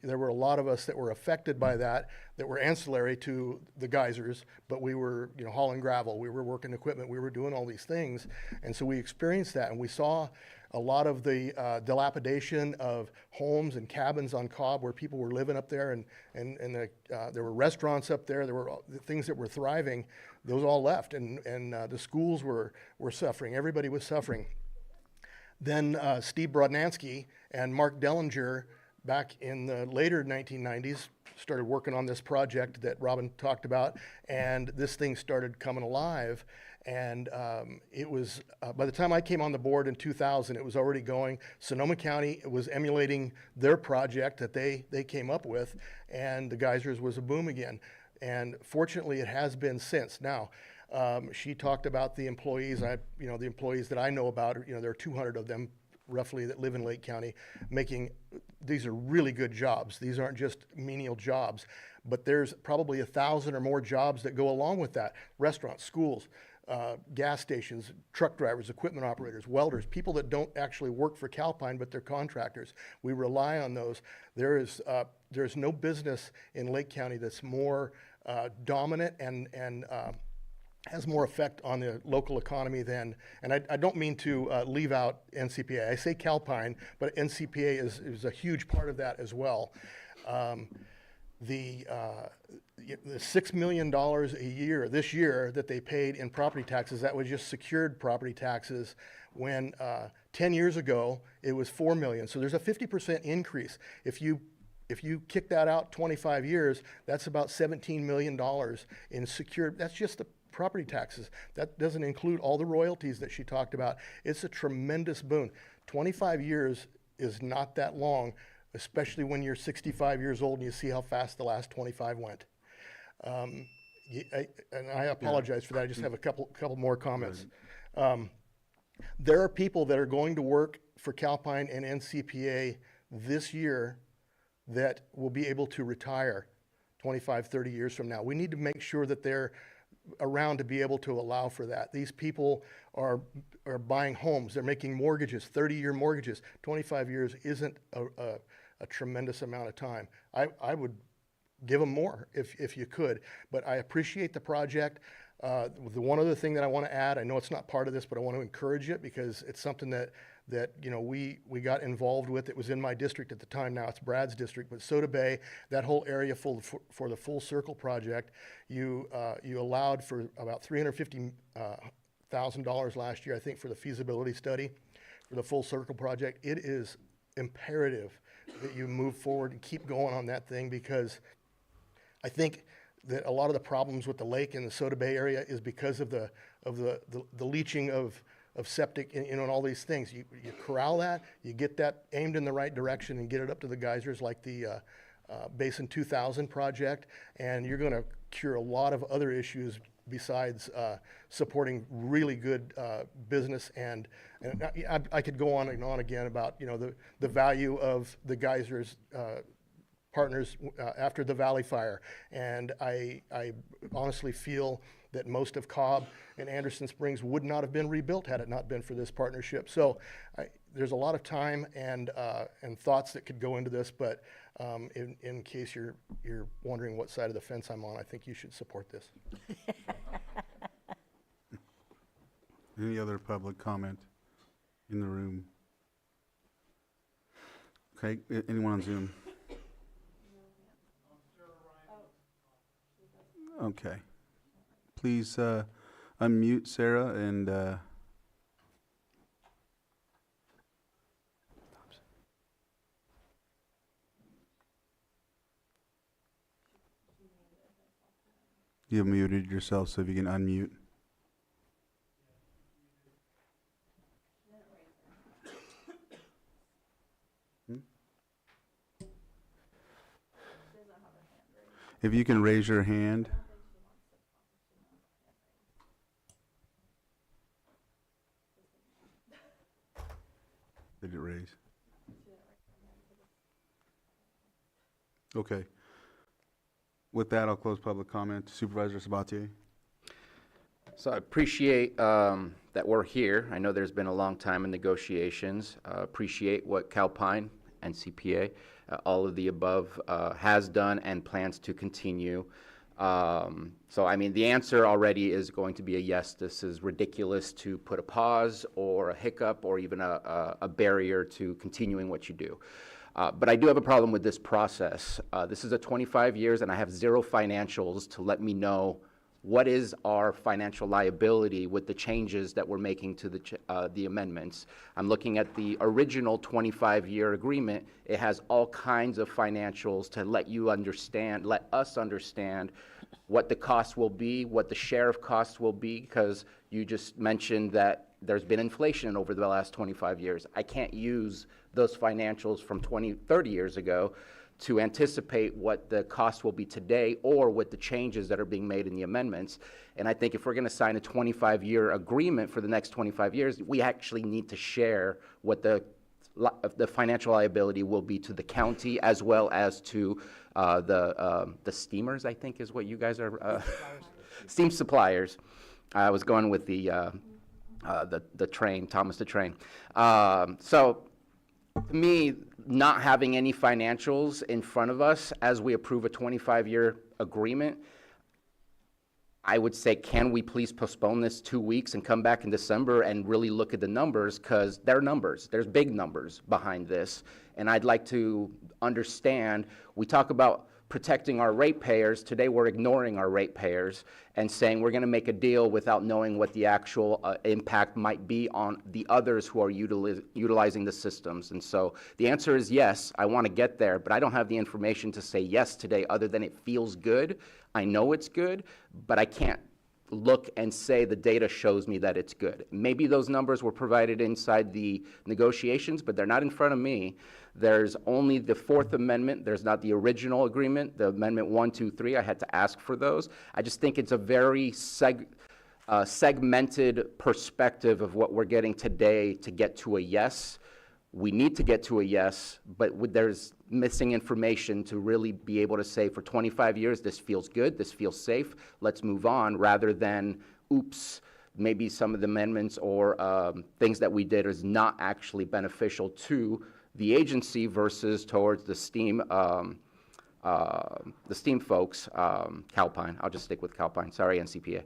there were a lot of us that were affected by that were ancillary to the geysers, but we were, you know, hauling gravel, we were working equipment, we were doing all these things. And so we experienced that, and we saw a lot of the dilapidation of homes and cabins on Cobb where people were living up there, and there were restaurants up there, there were the things that were thriving, those all left, and the schools were suffering, everybody was suffering. Then Steve Brodnansky and Mark Dellinger, back in the later 1990s, started working on this project that Robin talked about, and this thing started coming alive. And it was, by the time I came on the board in 2000, it was already going. Sonoma County was emulating their project that they came up with, and the geysers was a boom again. And fortunately, it has been since. Now, she talked about the employees. The employees that I know about, there are 200 of them roughly that live in Lake County, these are really good jobs. These aren't just menial jobs, but there's probably 1,000 or more jobs that go along with that. Restaurants, schools, gas stations, truck drivers, equipment operators, welders, people that don't actually work for Calpine, but they're contractors. We rely on those. There's no business in Lake County that's more dominant and has more effect on the local economy than, and I don't mean to leave out NCPA. I say Calpine, but NCPA is a huge part of that as well. The $6 million a year, this year, that they paid in property taxes, that was just secured property taxes, when 10 years ago, it was $4 million. So there's a 50% increase. If you kick that out 25 years, that's about $17 million in secured, that's just the property taxes. That doesn't include all the royalties that she talked about. It's a tremendous boon. 25 years is not that long, especially when you're 65 years old and you see how fast the last 25 went. And I apologize for that. I just have a couple more comments. There are people that are going to work for Calpine and NCPA this year that will be able to retire 25, 30 years from now. We need to make sure that they're around to be able to allow for that. These people are buying homes. They're making mortgages, 30-year mortgages. 25 years isn't a tremendous amount of time. I would give them more if you could, but I appreciate the project. The one other thing that I want to add, I know it's not part of this, but I want to encourage it because it's something that we got involved with. It was in my district at the time. Now it's Brad's district, but Soda Bay, that whole area for the Full Circle project, you allowed for about $350,000 last year, I think, for the feasibility study for the Full Circle project. It is imperative that you move forward and keep going on that thing, because I think that a lot of the problems with the lake in the Soda Bay area is because of the the leaching of septic, and, and all these things. You corral that, you get that aimed in the right direction and get it up to the geysers like the Basin 2000 project, and you're going to cure a lot of other issues besides supporting really good business. And I could go on and on again about, you know, the value of the geysers partners after the Valley Fire. And I honestly feel that most of Cobb and Anderson Springs would not have been rebuilt had it not been for this partnership. So there's a lot of time and thoughts that could go into this, but in case you're wondering what side of the fence I'm on, I think you should support this. Any other public comment in the room? Okay, anyone on Zoom? Okay. Please unmute Sarah and you have muted yourself, so if you can unmute. If you can raise your hand. Did it raise? Okay. With that, I'll close public comment. Supervisor Sabatier. So I appreciate that we're here. I know there's been a long time in negotiations. Appreciate what Calpine and CPA, all of the above, has done and plans to continue. So, I mean, the answer already is going to be a yes. This is ridiculous to put a pause or a hiccup or even a barrier to continuing what you do. But I do have a problem with this process. This is a 25 years, and I have zero financials to let me know what is our financial liability with the changes that we're making to the amendments. I'm looking at the original 25-year agreement. It has all kinds of financials to let us understand what the cost will be, what the share of costs will be, because you just mentioned that there's been inflation over the last 25 years. I can't use those financials from 20, 30 years ago to anticipate what the cost will be today or with the changes that are being made in the amendments. And I think if we're going to sign a 25-year agreement for the next 25 years, we actually need to share what the financial liability will be to the county as well as to the steamers, I think is what you guys are, steam suppliers. I was going with the train, Thomas the Train. So to me, not having any financials in front of us as we approve a 25-year agreement, I would say, can we please postpone this 2 weeks and come back in December and really look at the numbers, because they're numbers. There's big numbers behind this. And I'd like to understand, we talk about protecting our ratepayers. Today we're ignoring our ratepayers and saying we're going to make a deal without knowing what the actual impact might be on the others who are utilizing the systems. And so the answer is yes, I want to get there, but I don't have the information to say yes today other than it feels good. I know it's good, but I can't look and say the data shows me that it's good. Maybe those numbers were provided inside the negotiations, but they're not in front of me. There's only the Fourth Amendment. There's not the original agreement, the Amendment 1, 2, 3. I had to ask for those. I just think it's a very segmented perspective of what we're getting today to get to a yes. We need to get to a yes, but there's missing information to really be able to say for 25 years, this feels good, this feels safe, let's move on, rather than, oops, maybe some of the amendments or things that we did is not actually beneficial to the agency versus towards the steam folks, Calpine. I'll just stick with Calpine, sorry, NCPA.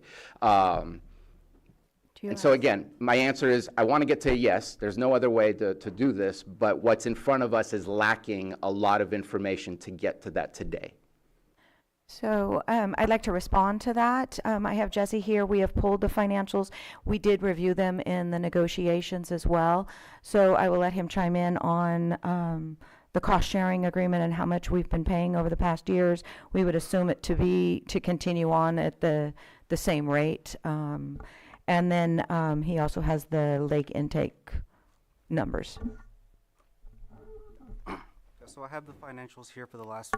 And so again, my answer is I want to get to a yes. There's no other way to do this, but what's in front of us is lacking a lot of information to get to that today. So I'd like to respond to that. I have Jesse here. We have pulled the financials. We did review them in the negotiations as well. So I will let him chime in on the cost sharing agreement and how much we've been paying over the past years. We would assume it to continue on at the same rate. And then he also has the lake intake numbers. So I have the financials here for the last,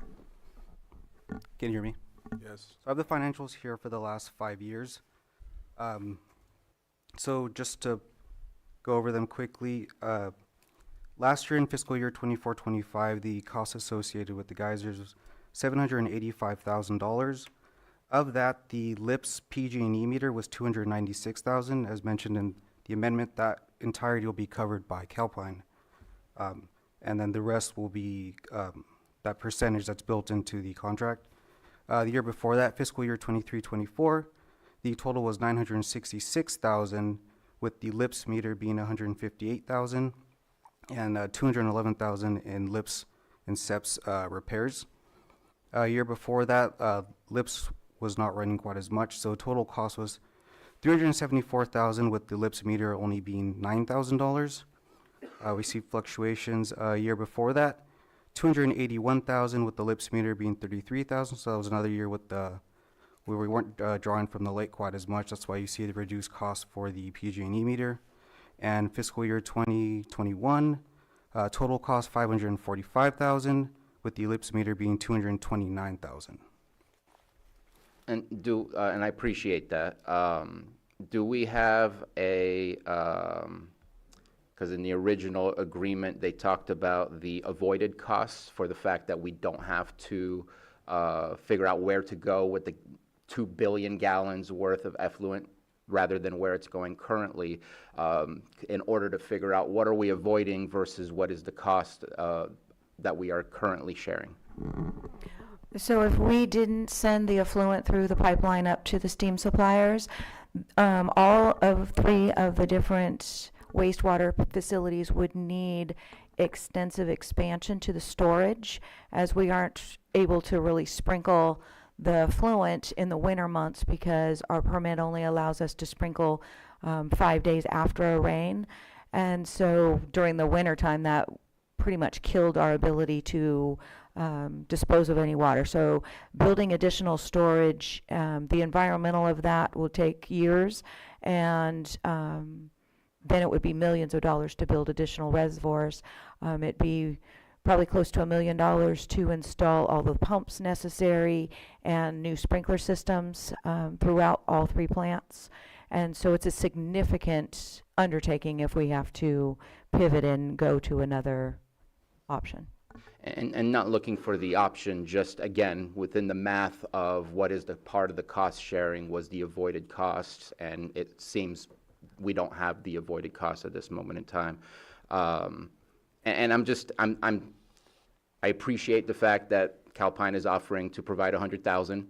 can you hear me? Yes. So I have the financials here for the last 5 years. So just to go over them quickly, last year in fiscal year 24-25, the cost associated with the geysers was $785,000. Of that, the LIPS PG&E meter was $296,000. As mentioned in the amendment, that entirety will be covered by Calpine. And then the rest will be that percentage that's built into the contract. The year before that, fiscal year 23-24, the total was $966,000, with the LIPS meter being $158,000 and $211,000 in LIPS and SEPS repairs. A year before that, LIPS was not running quite as much, so total cost was $374,000, with the LIPS meter only being $9,000. We see fluctuations a year before that, $281,000, with the LIPS meter being $33,000. So that was another year with the where we weren't drawing from the lake quite as much. That's why you see the reduced cost for the PG&E meter. And fiscal year 2021, total cost $545,000, with the LIPS meter being $229,000. And and I appreciate that. Do we have a, because in the original agreement, they talked about the avoided costs for the fact that we don't have to figure out where to go with the 2 billion gallons worth of effluent rather than where it's going currently, in order to figure out what are we avoiding versus what is the cost that we are currently sharing. So if we didn't send the effluent through the pipeline up to the steam suppliers, all of 3 of the different wastewater facilities would need extensive expansion to the storage, as we aren't able to really sprinkle the effluent in the winter months because our permit only allows us to sprinkle 5 days after a rain. And so during the winter time, that pretty much killed our ability to dispose of any water. So building additional storage, the environmental of that will take years, and then it would be millions of dollars to build additional reservoirs. It'd be probably close to $1 million to install all the pumps necessary and new sprinkler systems throughout all 3 plants. And so it's a significant undertaking if we have to pivot and go to another option. And not looking for the option, just again, within the math of what is the part of the cost sharing was the avoided costs, and it seems we don't have the avoided costs at this moment in time. And I appreciate the fact that Calpine is offering to provide $100,000.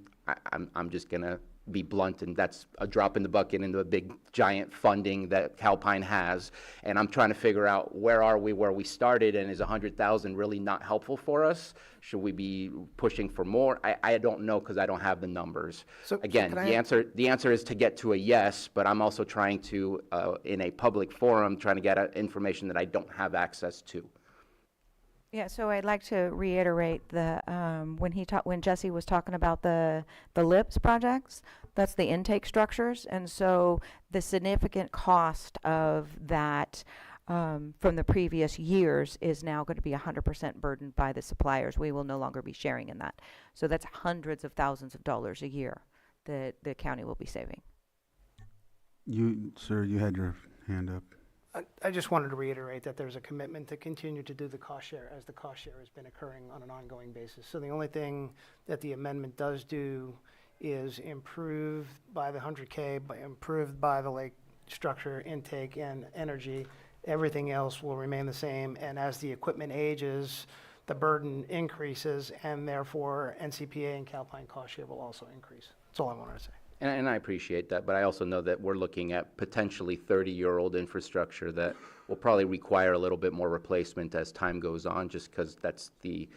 I'm just gonna be blunt, and that's a drop in the bucket into a big giant funding that Calpine has. And I'm trying to figure out where are we where we started, and is $100,000 really not helpful for us? Should we be pushing for more? I don't know, because I don't have the numbers. So Again, the answer is to get to a yes, but I'm also trying to, in a public forum, trying to get information that I don't have access to. Yeah, so I'd like to reiterate the when Jesse was talking about the LIPS projects, that's the intake structures, and so the significant cost of that from the previous years is now going to be 100% burdened by the suppliers. We will no longer be sharing in that. So that's hundreds of thousands of dollars a year that the county will be saving. Sir, you had your hand up. I just wanted to reiterate that there's a commitment to continue to do the cost share, as the cost share has been occurring on an ongoing basis. So the only thing that the amendment does do is improve by the 100K, improved by the lake structure, intake, and energy. Everything else will remain the same, and as the equipment ages, the burden increases, and therefore NCPA and Calpine cost share will also increase. That's all I wanted to say. And I appreciate that, but I also know that we're looking at potentially 30-year-old infrastructure that will probably require a little bit more replacement as time goes on, just because that's the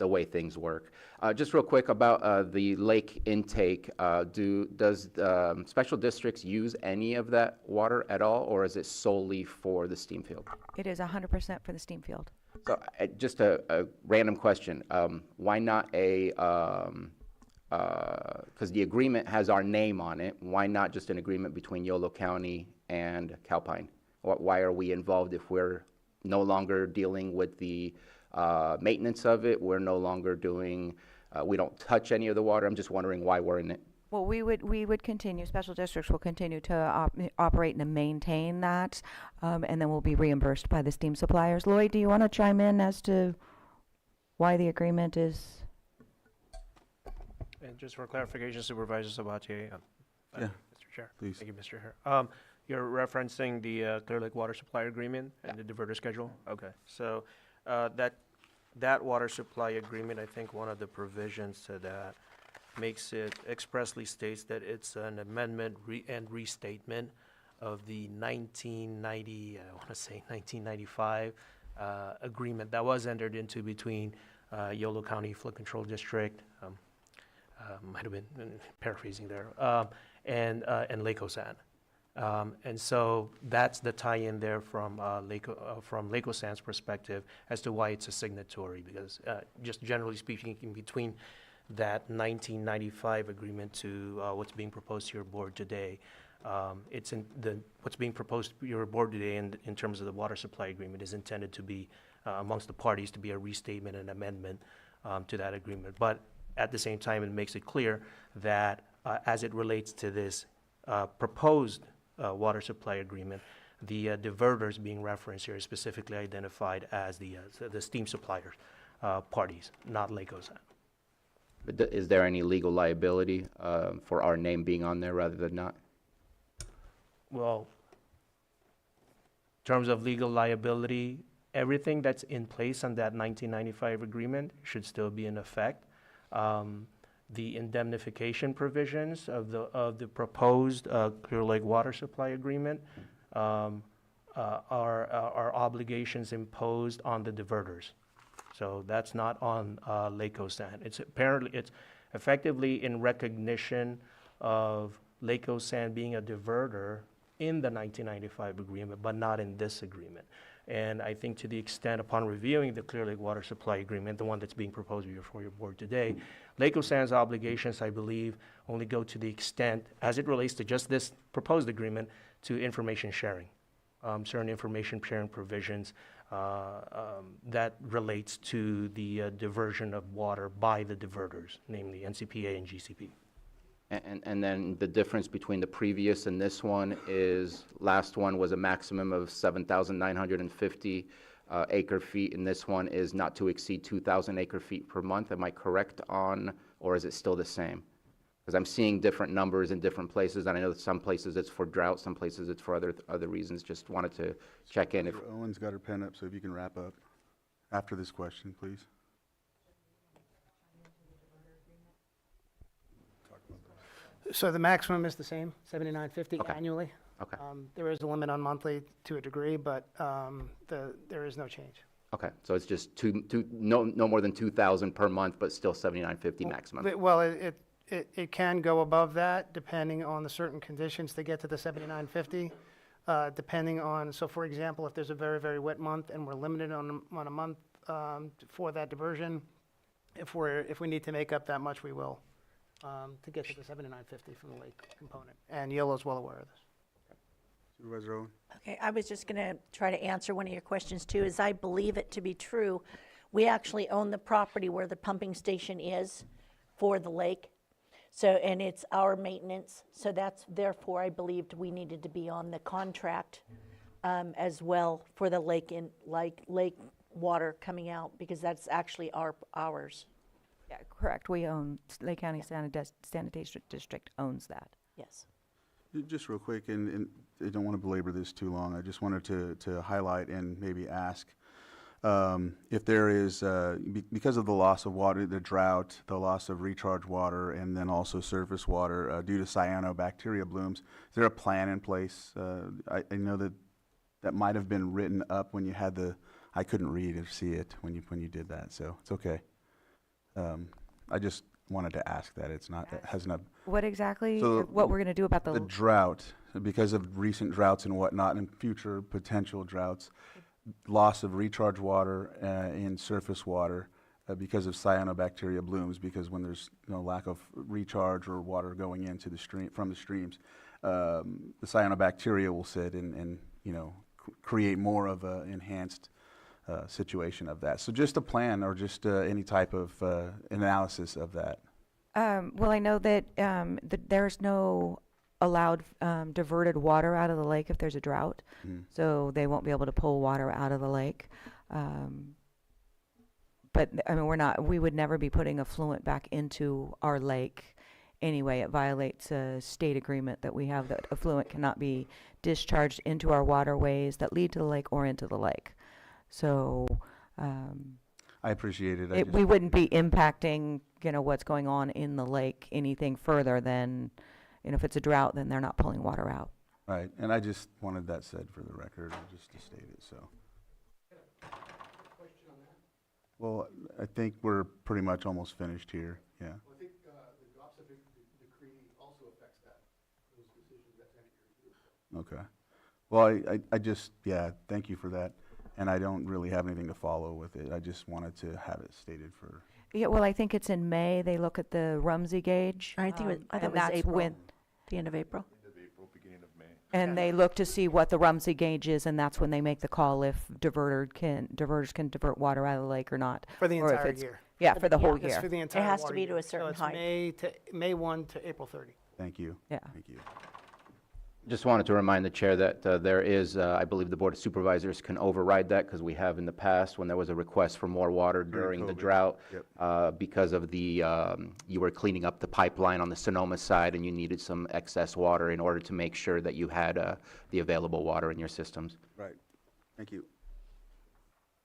way things work. Just real quick about the lake intake, does special districts use any of that water at all, or is it solely for the steam field? It is 100% for the steam field. So just a random question, why not a because the agreement has our name on it, why not just an agreement between Yolo County and Calpine? Why are we involved if we're no longer dealing with the maintenance of it? We're no longer doing, we don't touch any of the water. I'm just wondering why we're in it. Well, we would continue, special districts will continue to operate and maintain that, and then we'll be reimbursed by the steam suppliers. Lloyd, do you want to chime in as to why the agreement is? And just for clarification, Supervisor Sabatier, Yeah, Mr. Chair. please. Thank you, Mr. Chair. You're referencing the Clear Lake Water Supply Agreement and the diverter schedule? Okay, so that water supply agreement, I think one of the provisions to that makes it expressly states that it's an amendment and restatement of the 1990, I want to say 1995 agreement that was entered into between Yolo County Flood Control District, might have been paraphrasing there, and Lake Osan. And so that's the tie-in there from Lake Osan's perspective as to why it's a signatory, because just generally speaking, in between that 1995 agreement to what's being proposed to your board today, it's in what's being proposed to your board today in terms of the water supply agreement is intended to be amongst the parties to be a restatement and amendment to that agreement. But at the same time, it makes it clear that as it relates to this proposed water supply agreement, the diverters being referenced here is specifically identified as the steam suppliers parties, not Lake Osan. But is there any legal liability for our name being on there rather than not? Well, in terms of legal liability, everything that's in place on that 1995 agreement should still be in effect. The indemnification provisions of the proposed Clear Lake Water Supply Agreement are obligations imposed on the diverters. So that's not on Lake Osan. It's effectively in recognition of Lake Osan being a diverter in the 1995 agreement, but not in this agreement. And I think to the extent upon reviewing the Clear Lake Water Supply Agreement, the one that's being proposed before your board today, Lake Osan's obligations, I believe, only go to the extent, as it relates to just this proposed agreement, to information sharing. Certain information sharing provisions that relates to the diversion of water by the diverters, namely NCPA and GCP. And then the difference between the previous and this one is, last one was a maximum of 7,950 acre feet, and this one is not to exceed 2,000 acre feet per month. Am I correct on, or is it still the same? Because I'm seeing different numbers in different places, and I know that some places it's for drought, some places it's for other reasons. Just wanted to check in. Owen's got her pen up, so if you can wrap up after this question, please. So the maximum is the same, 7950 Okay. annually. Okay. There is a limit on monthly to a degree, but there is no change. Okay, so it's just no more than 2,000 per month, but still 7,950 maximum. Well, it can go above that depending on the certain conditions to get to the 7950. Depending on, so for example, if there's a very, very wet month and we're limited on a month for that diversion, if we need to make up that much, we will, to get to the 7950 from the lake component. And Yolo's well aware of this. Supervisor Owen? Okay, I was just going to try to answer one of your questions too, as I believe it to be true. We actually own the property where the pumping station is for the lake. So, and it's our maintenance. So that's, therefore, I believed we needed to be on the contract as well for the lake lake water coming out, because that's actually ours. Yeah, correct. We own, Lake County Sanitation District owns that. Yes. Just real quick, and I don't want to belabor this too long. I just wanted to highlight and maybe ask if there is, because of the loss of water, the drought, the loss of recharge water, and then also surface water due to cyanobacteria blooms, is there a plan in place? I know that might have been written up when you had I couldn't read or see it when you did that, so it's okay. I just wanted to ask that. It's not, it has not. What exactly, So what we're going to do about the drought, because of recent droughts and whatnot, and future potential droughts, loss of recharge water in surface water, because of cyanobacteria blooms, because when there's lack of recharge or water going into the stream from the streams, the cyanobacteria will sit and create more of an enhanced situation of that. So just a plan or just any type of analysis of that. Well, I know that there's no allowed diverted water out of the lake if there's a drought, so they won't be able to pull water out of the lake. But I mean, we would never be putting effluent back into our lake anyway. It violates a state agreement that we have that effluent cannot be discharged into our waterways that lead to the lake or into the lake. So I appreciate it. we wouldn't be impacting, what's going on in the lake anything further than, if it's a drought, then they're not pulling water out. Right, and I just wanted that said for the record, just to state it, so. Well, I think we're pretty much almost finished here, yeah. Well, I think the adoption decree also affects those decisions at the end of your year. Okay. Well, I just, thank you for that. And I don't really have anything to follow with it. I just wanted to have it stated for. Yeah, well, I think it's in May. They look at the Rumsey gauge. I think I thought and it was that's April, when, the end of April. End of April, beginning of May. and they look to see what the Rumsey gauge is, and that's when they make the call if diverters can divert water out of the lake or not. For the or if entire it's- year. Yeah, for the whole Just year. for the entire has to water be to year. a certain So it's height. May 1 to April 30. Thank you. Yeah. Thank you. Just wanted to remind the chair that there is, I believe the Board of Supervisors can override that because we have in the past when there was a request for more water during the COVID. drought Yep. because of the, you were cleaning up the pipeline on the Sonoma side and you needed some excess water in order to make sure that you had the available water in your systems. Right. Thank you.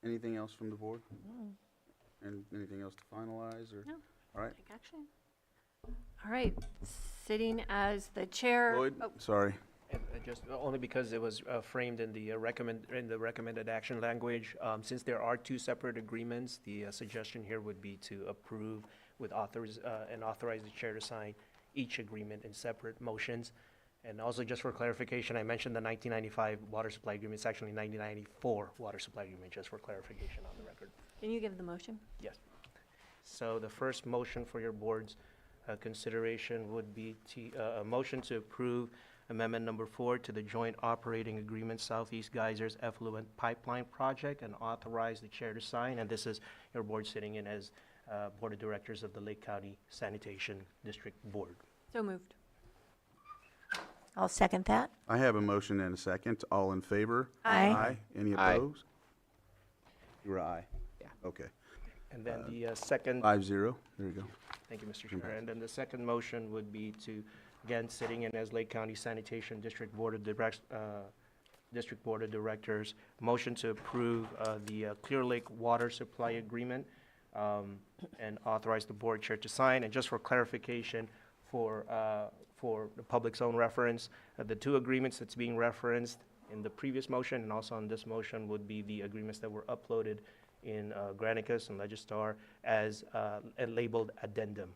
Anything else from the board? And anything else to finalize or? No. All right. Take action. All right, sitting as the chair. Lloyd, Oh, sorry. And just only because it was framed in the recommended action language, since there are two separate agreements, the suggestion here would be to approve with authors and authorize the chair to sign each agreement in separate motions. And also, just for clarification, I mentioned the 1995 water supply agreement. It's actually 1994 water supply agreement, just for clarification on the record. Can you give the motion? Yes. So the first motion for your board's consideration would be a motion to approve Amendment number 4 to the Joint Operating Agreement Southeast Geysers Effluent Pipeline Project and authorize the chair to sign. And this is your board sitting in as Board of Directors of the Lake County Sanitation District Board. So moved. I'll second that. I have a motion and a second. All in favor? Aye. Aye. Any Aye. opposed? You were aye? Yeah. Okay. And then the second. 5-0. There you go. Thank you, Mr. Chair. And then the second motion would be to, again, sitting in as Lake County Sanitation District Board of Directors, motion to approve the Clear Lake Water Supply Agreement and authorize the board chair to sign. And just for clarification, for the public's own reference, the two agreements that's being referenced in the previous motion and also on this motion would be the agreements that were uploaded in Granicus and Legistar as and labeled addendum,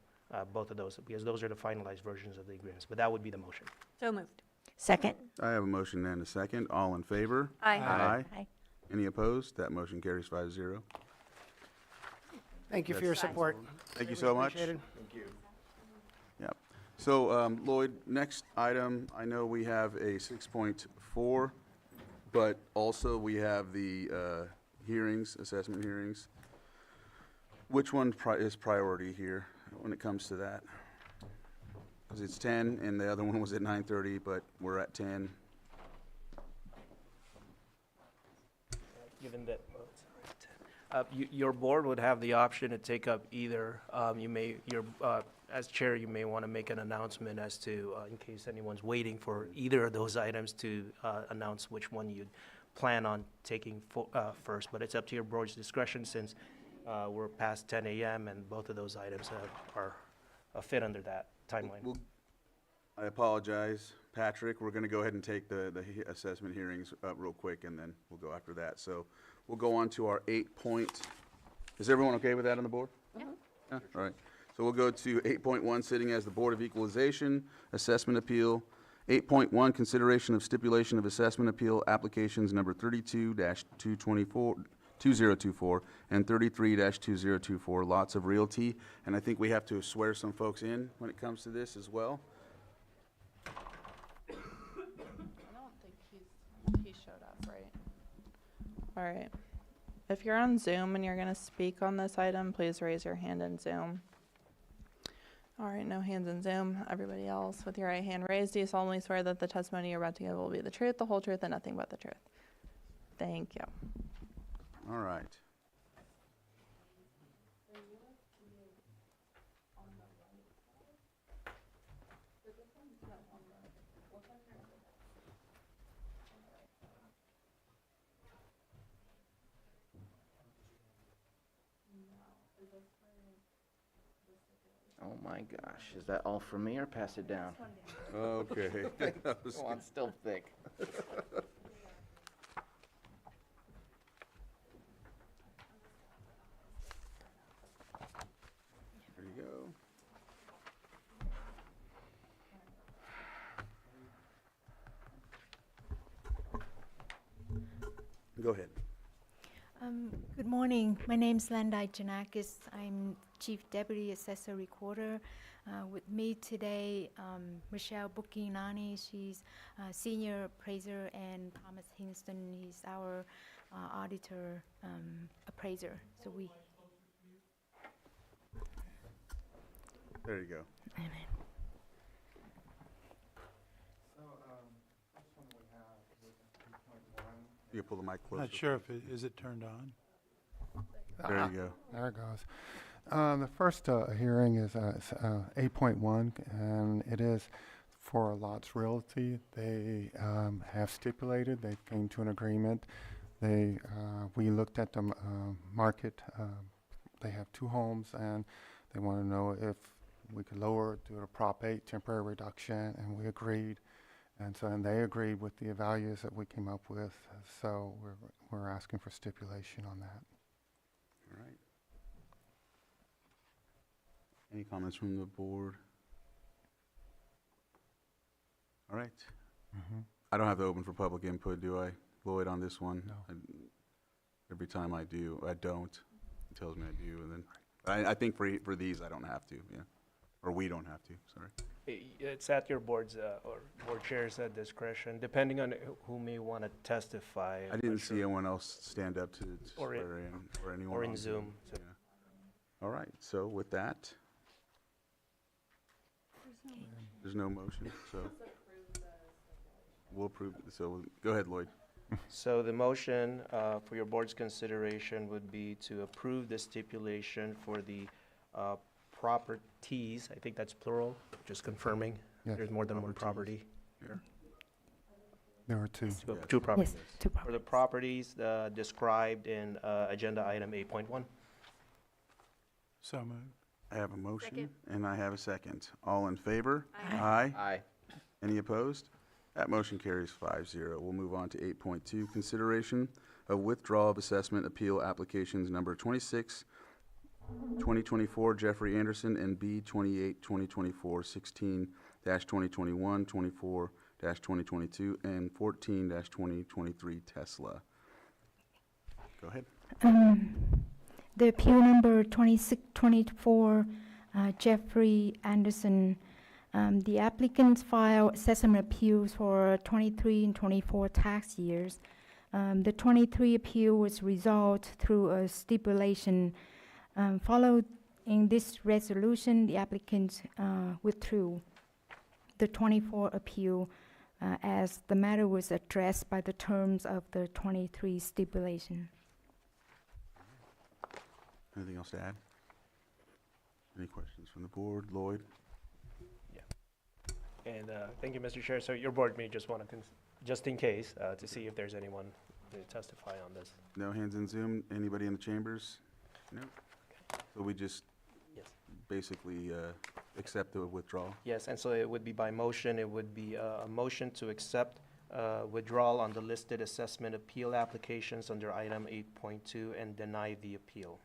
both of those, because those are the finalized versions of the agreements. But that would be the motion. So moved. Second. I have a motion and a second. All in favor? Aye. Aye. Aye. Any opposed? That motion carries 5-0. Thank you for your support. Thank you Greatly so much. appreciated. Yep. So, Lloyd, next item, I know we have a 6.4, but also we have the hearings, assessment hearings. Which one is priority here when it comes to that? Because it's 10 and the other one was at 9:30, but we're at 10. Given that, your board would have the option to take up either. As chair, you may want to make an announcement as to, in case anyone's waiting for either of those items, to announce which one you'd plan on taking first. But it's up to your board's discretion since we're past 10 a.m. and both of those items are fit under that timeline. I apologize, Patrick. We're going to go ahead and take the assessment hearings real quick, and then we'll go after that. So we'll go on to our 8-point. Is everyone okay with that on the board? Yeah. Yeah, all right. So we'll go to 8.1, sitting as the Board of Equalization, Assessment Appeal. 8.1, consideration of stipulation of assessment appeal, applications number 32-224, 2024 and 33-2024 lots of realty. And I think we have to swear some folks in when it comes to this as well. I don't think he showed up, right? All right. If you're on Zoom and you're going to speak on this item, please raise your hand in Zoom. All right, no hands in Zoom. Everybody else with your right hand raised, do you solemnly swear that the testimony you're about to give will be the truth, the whole truth, and nothing but the truth? Thank you. All right. Oh my gosh, is that all for me or pass it down? Okay. Oh, I'm still thick. There you go. Go ahead. Good morning. My name is Landai Janakis. I'm Chief Deputy Assessor Recorder. With me today, Michelle Buckinani. She's Senior Appraiser, and Thomas Hinston. He's our Auditor Appraiser. So we. There you go. Amen. You pull the mic closer. Not sure if is it turned on? There you go. There it goes. The first hearing is 8.1, and it is for Lots Realty. They have stipulated, they came to an agreement. We looked at the market. They have 2 homes, and they want to know if we could lower it to a Prop 8 temporary reduction, and we agreed. And they agreed with the values that we came up with. So we're asking for stipulation on that. All right. Any comments from the board? All right. I don't have to open for public input, do I, Lloyd, on this one? No. Every time I do, I don't. It tells me I do, and then, I think for these, I don't have to, yeah. Or we don't have to, sorry. It's at your board's, or board chair's discretion, depending on who may want to testify. I didn't see anyone else stand up to Or swear in, or anyone or in on Zoom, so. Yeah. All right, so with that, there's no motion, so. We'll approve, so go ahead, Lloyd. So the motion for your board's consideration would be to approve the stipulation for the properties, I think that's plural, just confirming. Yes. There's more than one property here. There are 2. So 2 properties. Yes, 2 For the properties described in agenda item 8.1. So moved. I have a motion, Second. and I have a second. All in favor? Aye. Aye. Any opposed? That motion carries 5-0. We'll move on to 8.2, consideration of withdrawal of assessment appeal applications number 26, 2024 Jeffrey Anderson, and B 28, 2024, 16-2021, 24-2022, and 14-2023 Tesla. Go ahead. The appeal number 2624, Jeffrey Anderson. The applicants filed assessment appeals for 23 and 24 tax years. The 23 appeal was resolved through a stipulation. Following this resolution, the applicants withdrew the 24 appeal as the matter was addressed by the terms of the 23 stipulation. Anything else to add? Any questions from the board? Lloyd? And thank you, Mr. Chair. So your board may just want to, just in case, to see if there's anyone to testify on this. No hands in Zoom? Anybody in the chambers? No? So we just Yes. basically accept the withdrawal? Yes, and so it would be by motion, it would be a motion to accept withdrawal on the listed assessment appeal applications under item 8.2 and deny the appeal.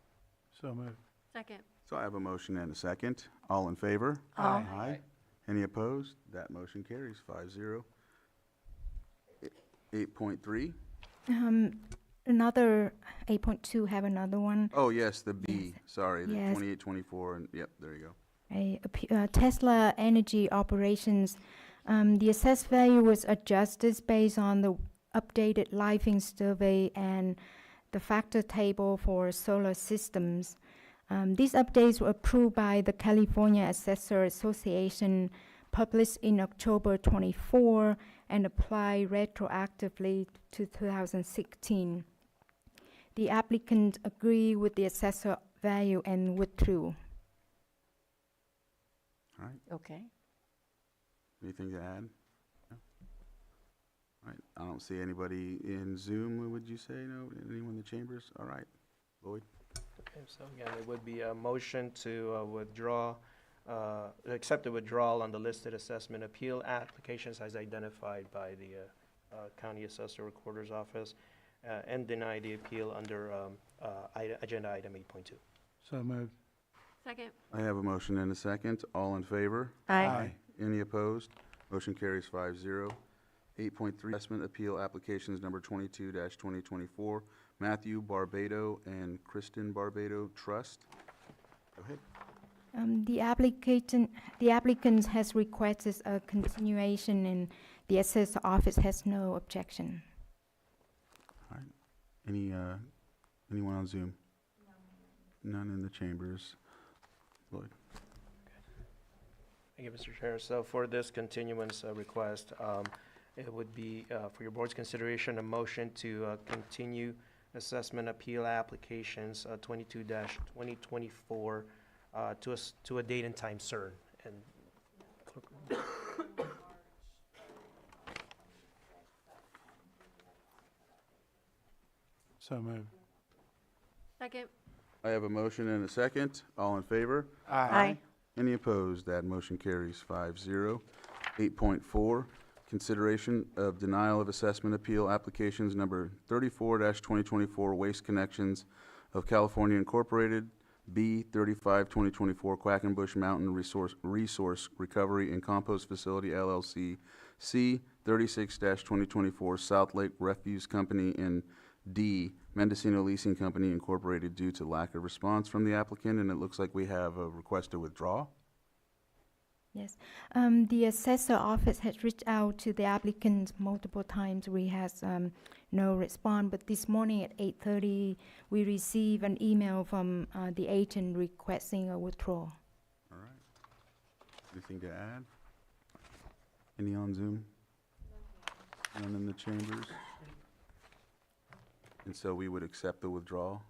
So moved. Second. So I have a motion and a second. All in favor? Aye. Aye. Any opposed? That motion carries 5-0. 8.3, another 8.2 have another one. Oh, yes, the B, sorry, the Yes. 2824, and, yep, there you go. Tesla Energy Operations. The assessed value was adjusted based on the updated living survey and the factor table for solar systems. These updates were approved by the California Assessor Association, published in October 24, and apply retroactively to 2016. The applicant agreed with the assessor value and withdrew. All right, Okay. anything to add? No? All right, I don't see anybody in Zoom, would you say? No, anyone in the chambers? All right, Lloyd? Okay, so again, it would be a motion to withdraw, accept the withdrawal on the listed assessment appeal applications as identified by the County Assessor Recorder's Office, and deny the appeal under agenda item 8.2. So moved. Second. I have a motion and a second. All in favor? Aye. Any opposed? Motion carries 5-0. 8.3, assessment appeal applications number 22-2024, Matthew Barbado and Kristen Barbado Trust. Go ahead. The applicant has requested a continuation, and the assessor office has no objection. All right. Any, anyone on Zoom? None in the chambers. Lloyd? Thank you, Mr. Chair. So for this continuance request, it would be for your board's consideration a motion to continue assessment appeal applications 22-2024 to a date and time certain. And So moved. Second. I have a motion and a second. All in favor? Aye. Any opposed? That motion carries 5-0. 8.4, consideration of denial of assessment appeal applications number 34-2024 Waste Connections of California Incorporated, B 35-2024 Quackenbush Mountain Resource Recovery and Compost Facility LLC, C 36-2024 South Lake Refuse Company, and D Mendocino Leasing Company Incorporated due to lack of response from the applicant, and it looks like we have a request to withdraw. Yes. The assessor office has reached out to the applicant multiple times. We has no response, but this morning at 8:30, we received an email from the agent requesting a withdrawal. All right. Anything to add? Any on Zoom? None in the chambers? And so we would accept the withdrawal?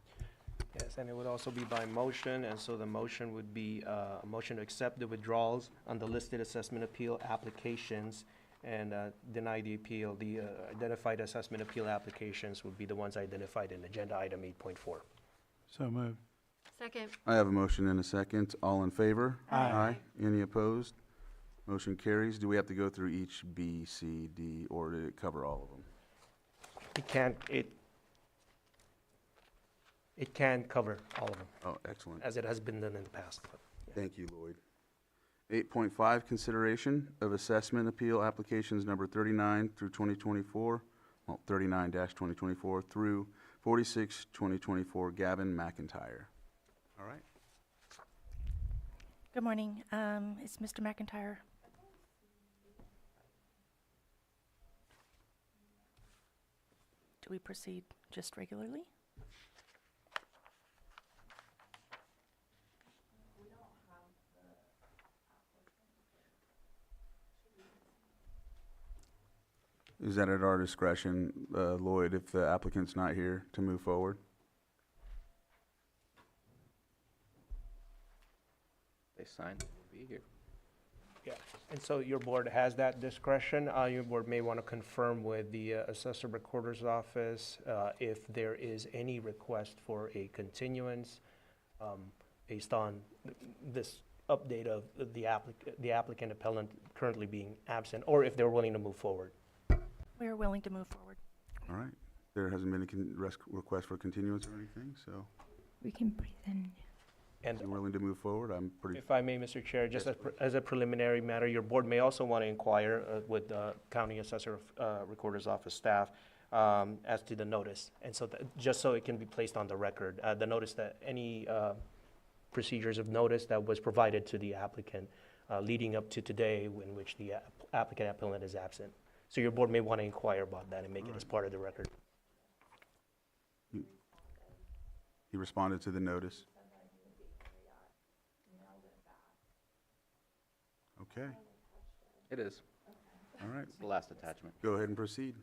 yes, and it would also be by motion, and so the motion would be a motion to accept the withdrawals on the listed assessment appeal applications and deny the appeal. The identified assessment appeal applications would be the ones identified in agenda item 8.4. So moved. Second. I have a motion and a second. All in favor? Aye. Any opposed? Motion carries. Do we have to go through each B, C, D, or did it cover all of them? It can cover all of them, Oh, excellent. as it has been done in the past. But, yeah. Thank you, Lloyd. 8.5, consideration of assessment appeal applications number 39 through 2024, well, 39-2024 through 46-2024, Gavin McIntyre. All right. Good morning. Is Mr. McIntyre? Do we proceed just regularly? Is that at our discretion, Lloyd, if the applicant's not here to move forward? They signed, they'll be here. Yeah, and so your board has that discretion. Your board may want to confirm with the Assessor Recorder's Office if there is any request for a continuance based on this update of the applicant appellant currently being absent, or if they're willing to move forward. We are willing to move forward. All right. There hasn't been a request for continuance or anything, so We can present. And you're willing to move forward? I'm pretty, if I may, Mr. Chair, just as a preliminary matter, your board may also want to inquire with the County Assessor Recorder's Office staff as to the notice. And so, just so it can be placed on the record, the notice that any procedures of notice that was provided to the applicant leading up to today in which the applicant is absent. So your board may want to inquire about that and make it as part of the record. He responded to the notice. Okay, It is. all right. It's the last attachment. Go ahead and proceed.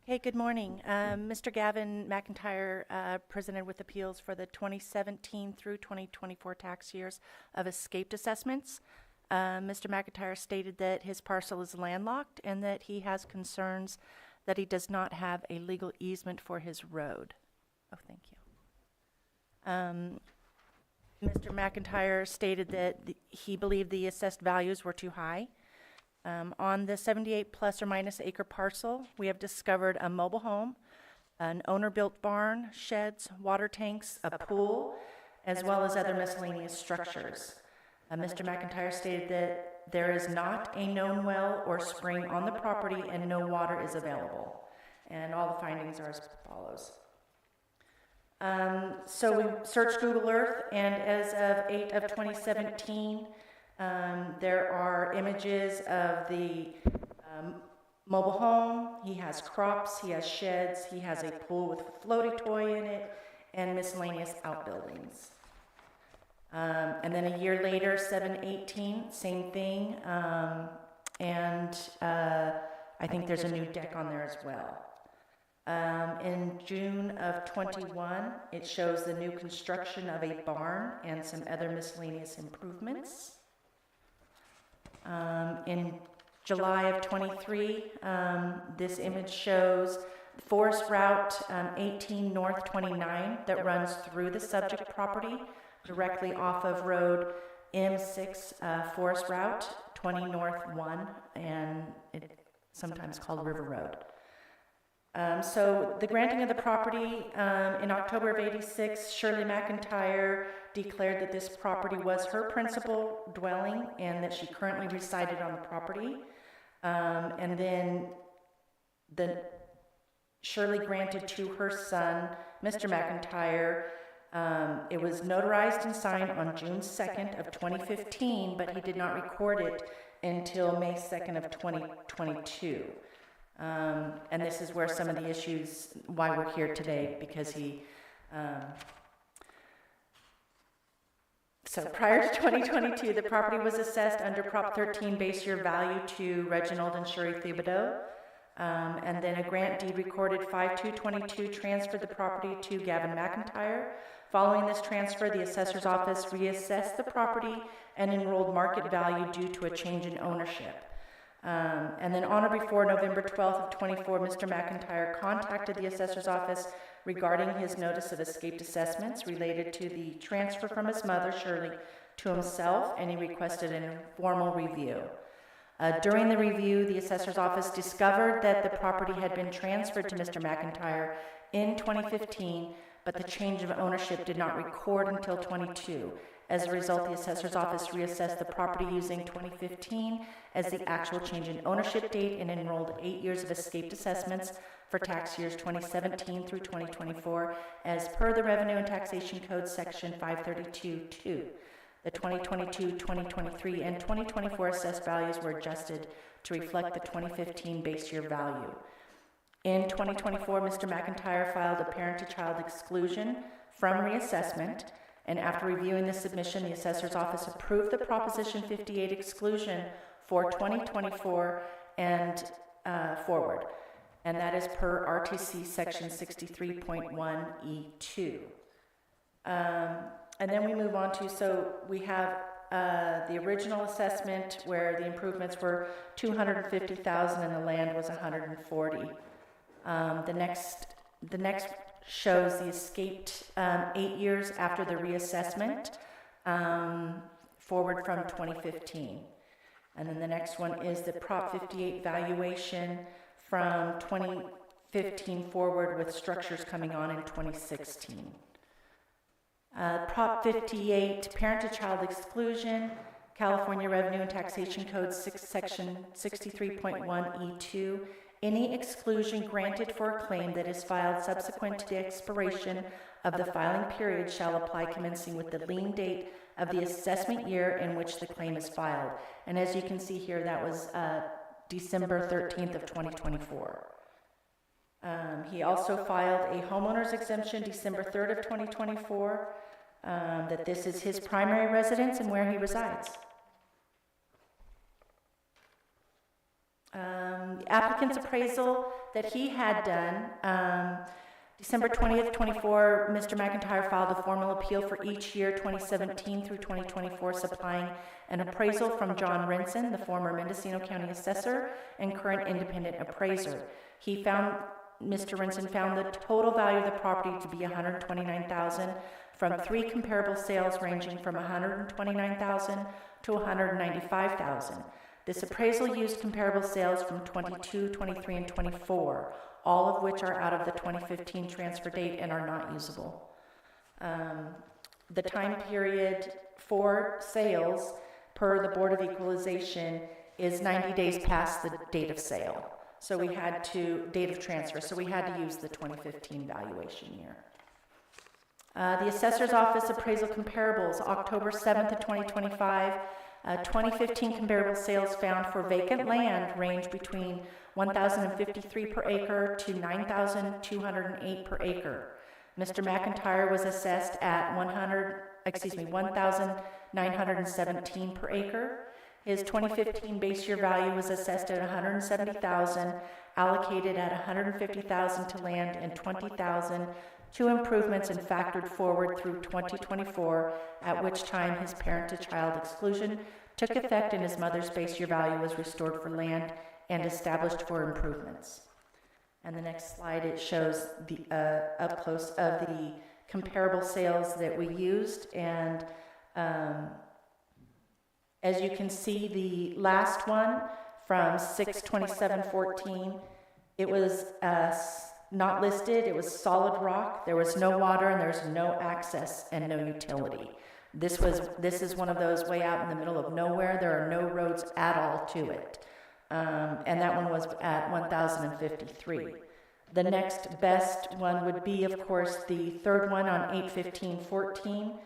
Okay, good morning. Mr. Gavin McIntyre presented with appeals for the 2017 through 2024 tax years of escaped assessments. Mr. McIntyre stated that his parcel is landlocked and that he has concerns that he does not have a legal easement for his road. Oh, thank you. Mr. McIntyre stated that he believed the assessed values were too high. On the 78 plus or minus acre parcel, we have discovered a mobile home, an owner-built barn, sheds, water tanks, a pool, as well as other miscellaneous structures. Mr. McIntyre stated that there is not a known well or spring on the property and no water is available. And all the findings are as follows. So we searched Google Earth, and as of 8 of 2017, there are images of the mobile home. He has crops, he has sheds, he has a pool with a floaty toy in it, and miscellaneous outbuildings. And then a year later, 7/18, same thing, and I think there's a new deck on there as well. In June of 21, it shows the new construction of a barn and some other miscellaneous improvements. In July of 23, this image shows Forest Route 18 North 29 that runs through the subject property directly off of Road M6 Forest Route 20 North 1, and it's sometimes called River Road. So the granting of the property, in October of '86, Shirley McIntyre declared that this property was her principal dwelling and that she currently resided on the property. And then Shirley granted to her son, Mr. McIntyre, it was notarized and signed on June 2nd of 2015, but he did not record it until May 2nd of 2022. And this is where some of the issues, why we're here today, because he, so prior to 2022, the property was assessed under Prop 13 base year value to Reginald and Sherry Thibodeau. And then a grant deed recorded 5/2/22 transferred the property to Gavin McIntyre. Following this transfer, the assessor's office reassessed the property and enrolled market value due to a change in ownership. And then on or before November 12th of 24, Mr. McIntyre contacted the assessor's office regarding his notice of escaped assessments related to the transfer from his mother, Shirley, to himself, and he requested an informal review. During the review, the assessor's office discovered that the property had been transferred to Mr. McIntyre in 2015, but the change of ownership did not record until 22. As a result, the assessor's office reassessed the property using 2015 as the actual change in ownership date and enrolled 8 years of escaped assessments for tax years 2017 through 2024 as per the Revenue and Taxation Code Section 532-2. The 2022, 2023, and 2024 assessed values were adjusted to reflect the 2015 base year value. In 2024, Mr. McIntyre filed a parent-to-child exclusion from reassessment, and after reviewing the submission, the assessor's office approved the Proposition 58 exclusion for 2024 and forward, and that is per RTC Section 63.1E2. And then we move on to, so we have the original assessment where the improvements were $250,000 and the land was $140,000. The next shows the escaped 8 years after the reassessment, forward from 2015. And then the next one is the Prop 58 valuation from 2015 forward with structures coming on in 2016. Prop 58, parent-to-child exclusion, California Revenue and Taxation Code Section 63.1E2, Any exclusion granted for a claim that is filed subsequent to the expiration of the filing period shall apply commencing with the lien date of the assessment year in which the claim is filed. And as you can see here, that was December 13th of 2024. He also filed a homeowner's exemption December 3rd of 2024, that this is his primary residence and where he resides. The applicant's appraisal that he had done, December 20th, 24, Mr. McIntyre filed a formal appeal for each year 2017 through 2024, supplying an appraisal from John Rinson, the former Mendocino County assessor and current independent appraiser. Mr. Rinson found the total value of the property to be $129,000 from 3 comparable sales ranging from $129,000 to $195,000. This appraisal used comparable sales from 22, 23, and 24, all of which are out of the 2015 transfer date and are not usable. The time period for sales per the Board of Equalization is 90 days past the date of sale. So we had to, date of transfer, so we had to use the 2015 valuation year. The Assessor's Office appraisal comparables, October 7th of 2025, 2015 comparable sales found for vacant land range between $1,053 per acre to $9,208 per acre. Mr. McIntyre was assessed at $1,917 per acre. His 2015 base year value was assessed at $170,000, allocated at $150,000 to land and $20,000 to improvements, and factored forward through 2024, at which time his parent-to-child exclusion took effect and his mother's base year value was restored for land and established for improvements. And the next slide, it shows the up close of the comparable sales that we used. And as you can see, the last one from 6/27/14, it was not listed. It was solid rock. There was no water, and there's no access and no utility. This is one of those way out in the middle of nowhere. There are no roads at all to it. And that one was at 1,053. The next best one would be, of course, the third one on 8/15/14.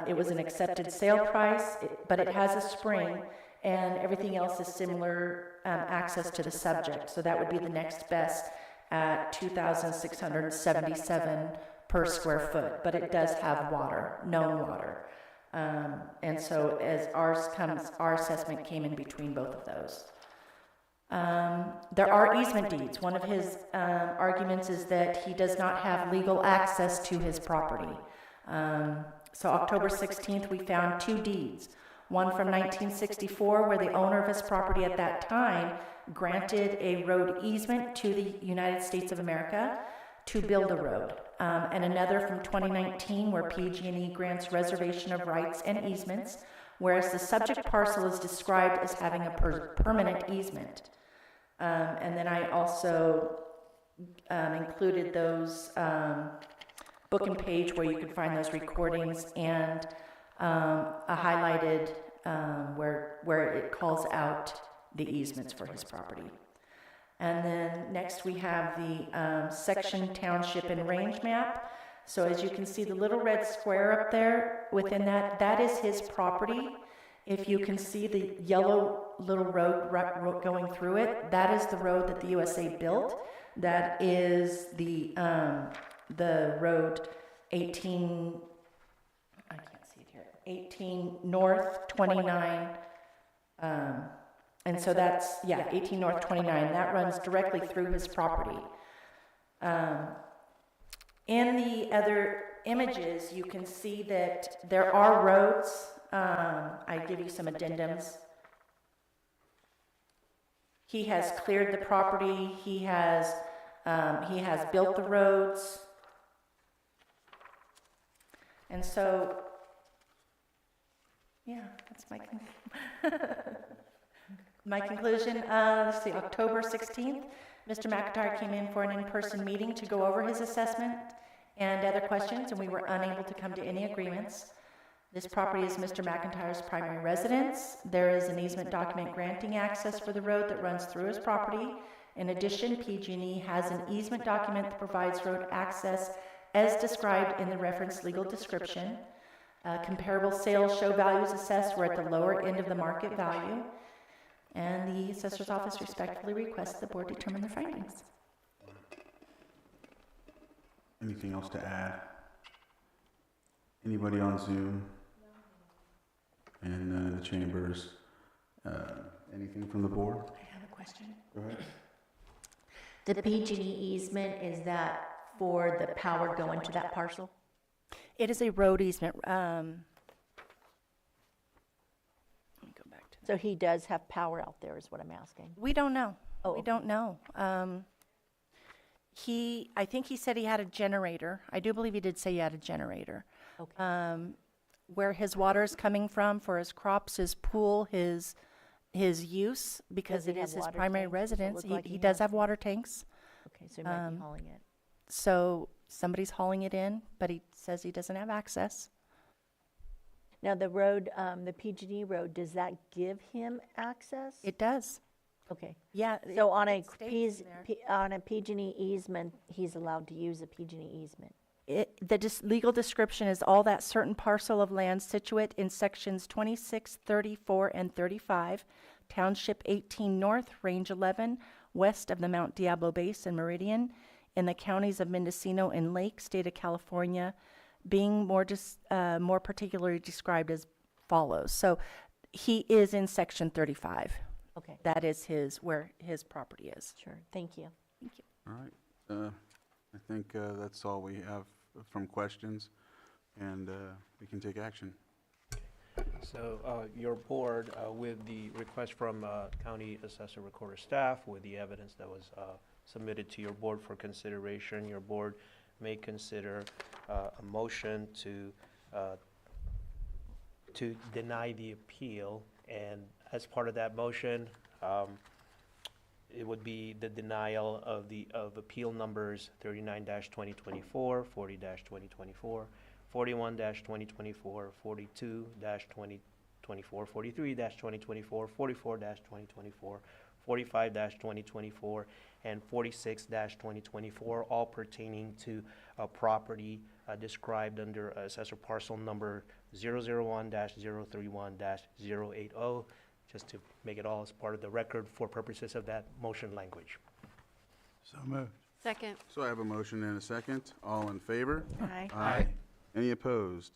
It was an accepted sale price, but it has a spring, and everything else is similar access to the subject. So that would be the next best at $2,677 per square foot, but it does have water, known water. And so as ours comes, our assessment came in between both of those. There are easement deeds. One of his arguments is that he does not have legal access to his property. So October 16th, we found 2 deeds. One from 1964, where the owner of his property at that time granted a road easement to the United States of America to build a road. And another from 2019, where PG&E grants reservation of rights and easements, whereas the subject parcel is described as having a permanent easement. And then I also included those book and page where you could find those recordings, and a highlighted where it calls out the easements for his property. And then next we have the section, township, and range map. So as you can see, the little red square up there, within that is his property. If you can see the yellow little road going through it, that is the road that the USA built. That is the road 18, I can't see it here, 18 North 29, and so that's, 18 North 29, that runs directly through his property. In the other images, you can see that there are roads. I give you some addendums. He has cleared the property. He has built the roads. And so, that's my conclusion. Let's see, October 16th, Mr. McIntyre came in for an in-person meeting to go over his assessment and other questions, and we were unable to come to any agreements. This property is Mr. McIntyre's primary residence. There is an easement document granting access for the road that runs through his property, In addition, PG&E has an easement document that provides road access as described in the referenced legal description. Comparable sales show values assessed were at the lower end of the market value, and the assessor's office respectfully requests the board determine their findings. Anything else to add? Anybody on Zoom? And none in the chambers? Anything from the board? I have a question. Go ahead. The PG&E easement, is that for the power going to that parcel? It is a road easement. Let me go back to. So he does have power out there, is what I'm asking. We don't know. Oh, We okay. don't know. I think he said he had a generator. I do believe he did say he had a generator. Okay. Where his water is coming from for his crops, his pool, his use, because Does he it is have his water primary tanks? Does it residence. look like He he does has have them? water tanks. Okay, so he might be hauling it. So somebody's hauling it in, but he says he doesn't have access. Now, the road, the PG&E road, does that give him access? It does. Okay. Yeah. So on a it states in there. on a PG&E easement, he's allowed to use a PG&E easement. The legal description is all that certain parcel of land situate in sections 26, 34, and 35, Township 18 North, Range 11, west of the Mount Diablo Base and Meridian, in the counties of Mendocino and Lake, State of California, being more particularly described as follows. So he is in section 35. Okay. That is where his property is. Sure. Thank you. Thank you. All right. I think that's all we have from questions, and we can take action. So your board, with the request from County Assessor Recorder staff, with the evidence that was submitted to your board for consideration, your board may consider a motion to deny the appeal. And as part of that motion, it would be the denial of appeal numbers 39-2024, 40-2024, 41-2024, 42-2024, 43-2024, 44-2024, 45-2024, and 46-2024, all pertaining to a property described under Assessor Parcel Number 001-031-080, just to make it all as part of the record for purposes of that motion language. So moved. Second. So I have a motion and a second. All in favor? Aye. Aye. Any opposed?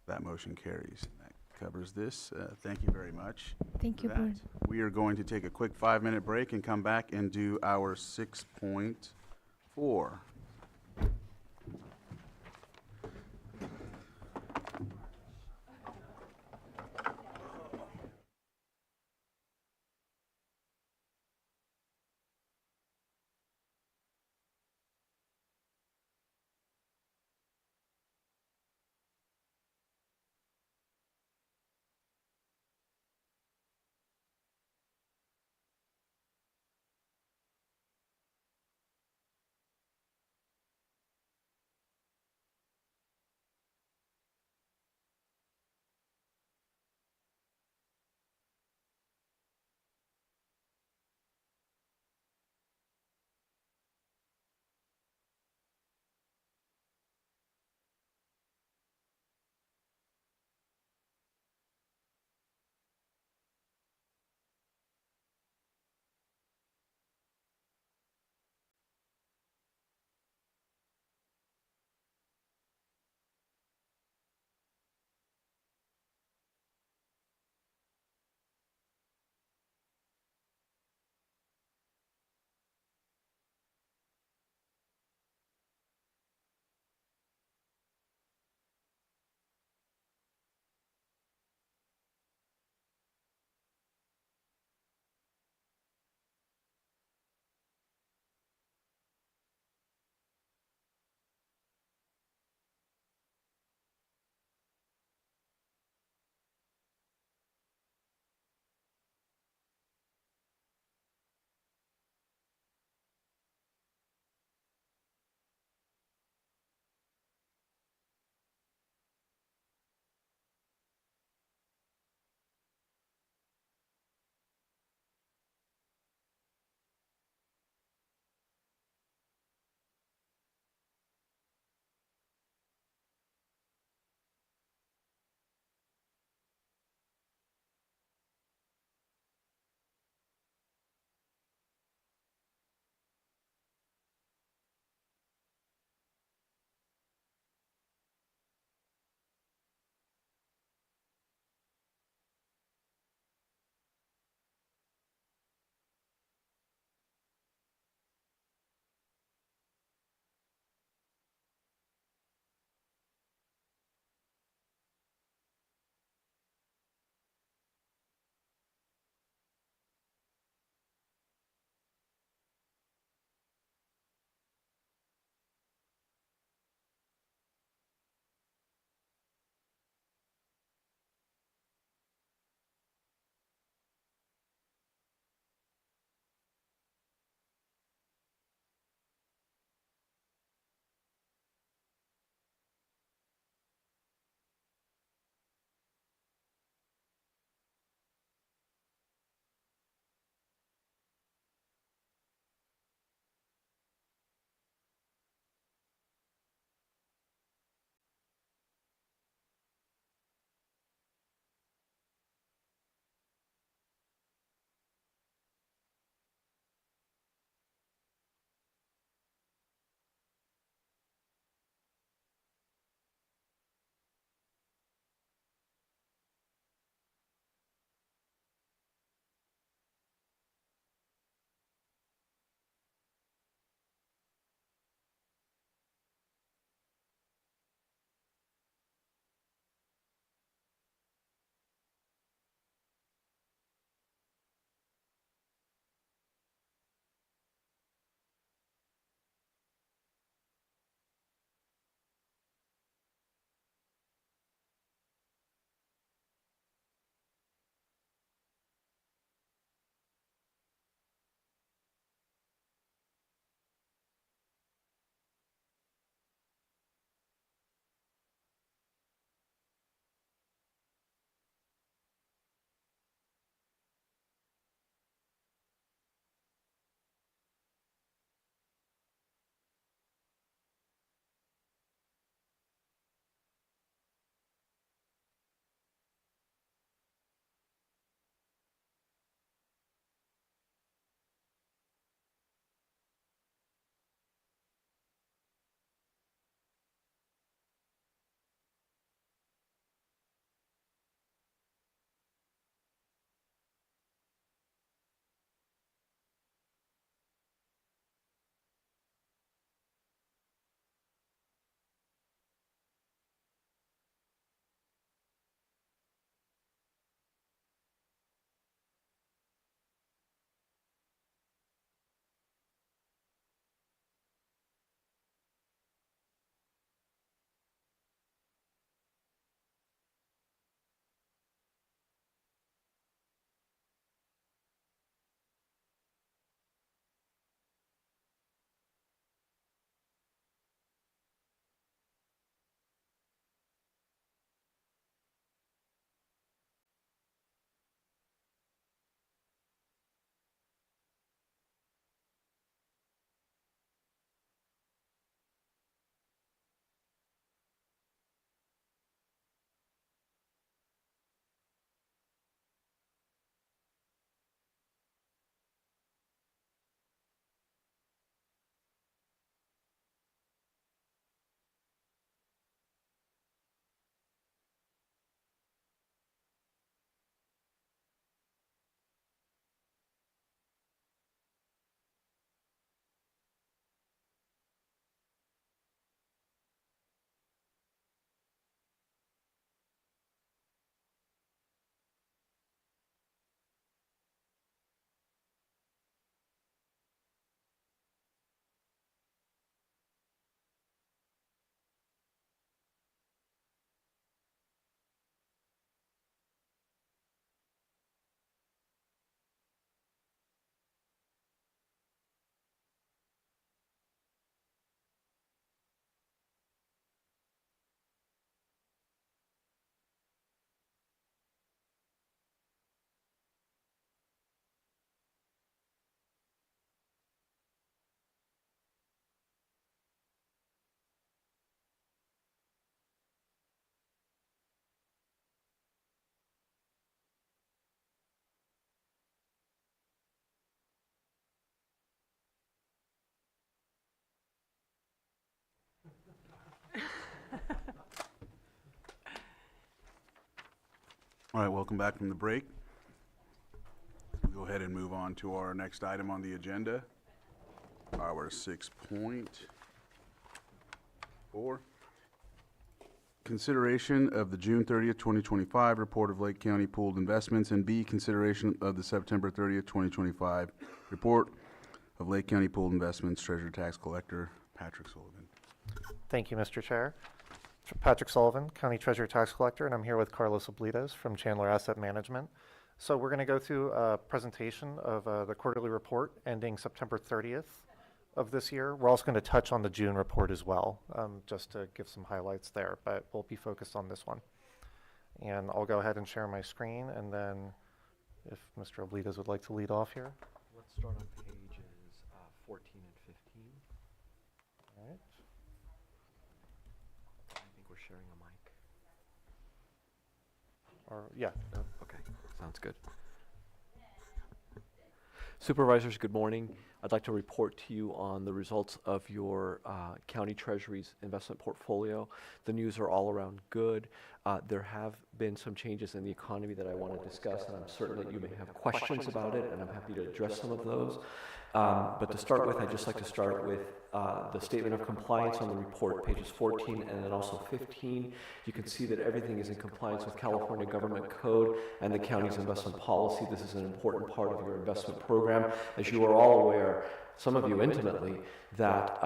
That motion carries. That covers this. Thank you very much. Thank for you, that. Board. We are going to take a quick 5-minute break and come back and do our 6.4. All right, welcome back from the break. We'll go ahead and move on to our next item on the agenda. Our 6.4. Consideration of the June 30th, 2025 report of Lake County pooled investments, and B, consideration of the September 30th, 2025 report of Lake County pooled investments. Treasurer Tax Collector Patrick Sullivan. Thank you, Mr. Chair. Patrick Sullivan, County Treasurer Tax Collector, and I'm here with Carlos Oblitas from Chandler Asset Management. So we're going to go through a presentation of the quarterly report ending September 30th of this year. We're also going to touch on the June report as well, just to give some highlights there, but we'll be focused on this one. And I'll go ahead and share my screen, and then if Mr. Oblitas would like to lead off here. Let's start on pages 14 and 15. All right. I think we're sharing a mic. Or, yeah. Okay, sounds good. Supervisors, good morning. I'd like to report to you on the results of your county treasury's investment portfolio. The news are all around good. There have been some changes in the economy that I want to discuss, and I'm certain that you may have questions about it, and I'm happy to address some of those. But to start with, I'd just like to start with the statement of compliance on the report, pages 14 and then also 15. You can see that everything is in compliance with California Government Code and the county's investment policy. This is an important part of your investment program. As you are all aware, some of you intimately, that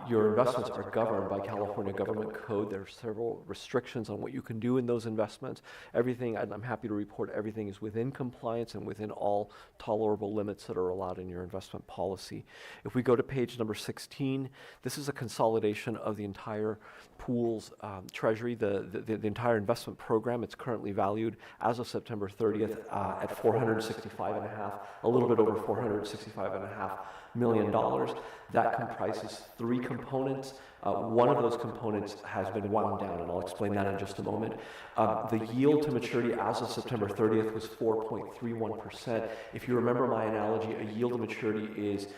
your investments are governed by California Government Code. There are several restrictions on what you can do in those investments. Everything, I'm happy to report, everything is within compliance and within all tolerable limits that are allowed in your investment policy. If we go to page number 16, this is a consolidation of the entire pool's treasury, the entire investment program. It's currently valued as of September 30th at $465.5, a little bit over $465.5 million. That comprises three components. One of those components has been wound down, and I'll explain that in just a moment. The yield to maturity as of September 30th was 4.31%. If you remember my analogy, a yield to maturity is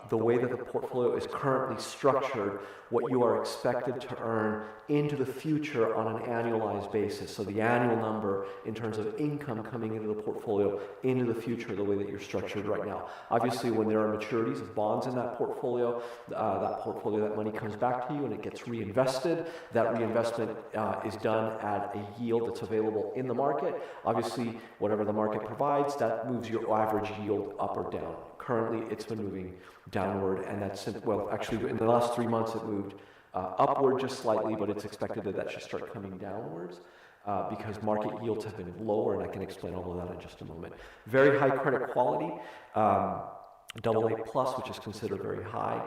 the way that the portfolio is currently structured, what you are expected to earn into the future on an annualized basis. So the annual number in terms of income coming into the portfolio into the future, the way that you're structured right now. Obviously, when there are maturities of bonds in that portfolio, that money comes back to you and it gets reinvested. That reinvestment is done at a yield that's available in the market. Obviously, whatever the market provides, that moves your average yield up or down. Currently, it's been moving downward, and that's, well, actually, in the last 3 months, it moved upward just slightly, but it's expected that that should start coming downwards because market yields have been lower, and I can explain all of that in just a moment. Very high credit quality, AA+, which is considered very high.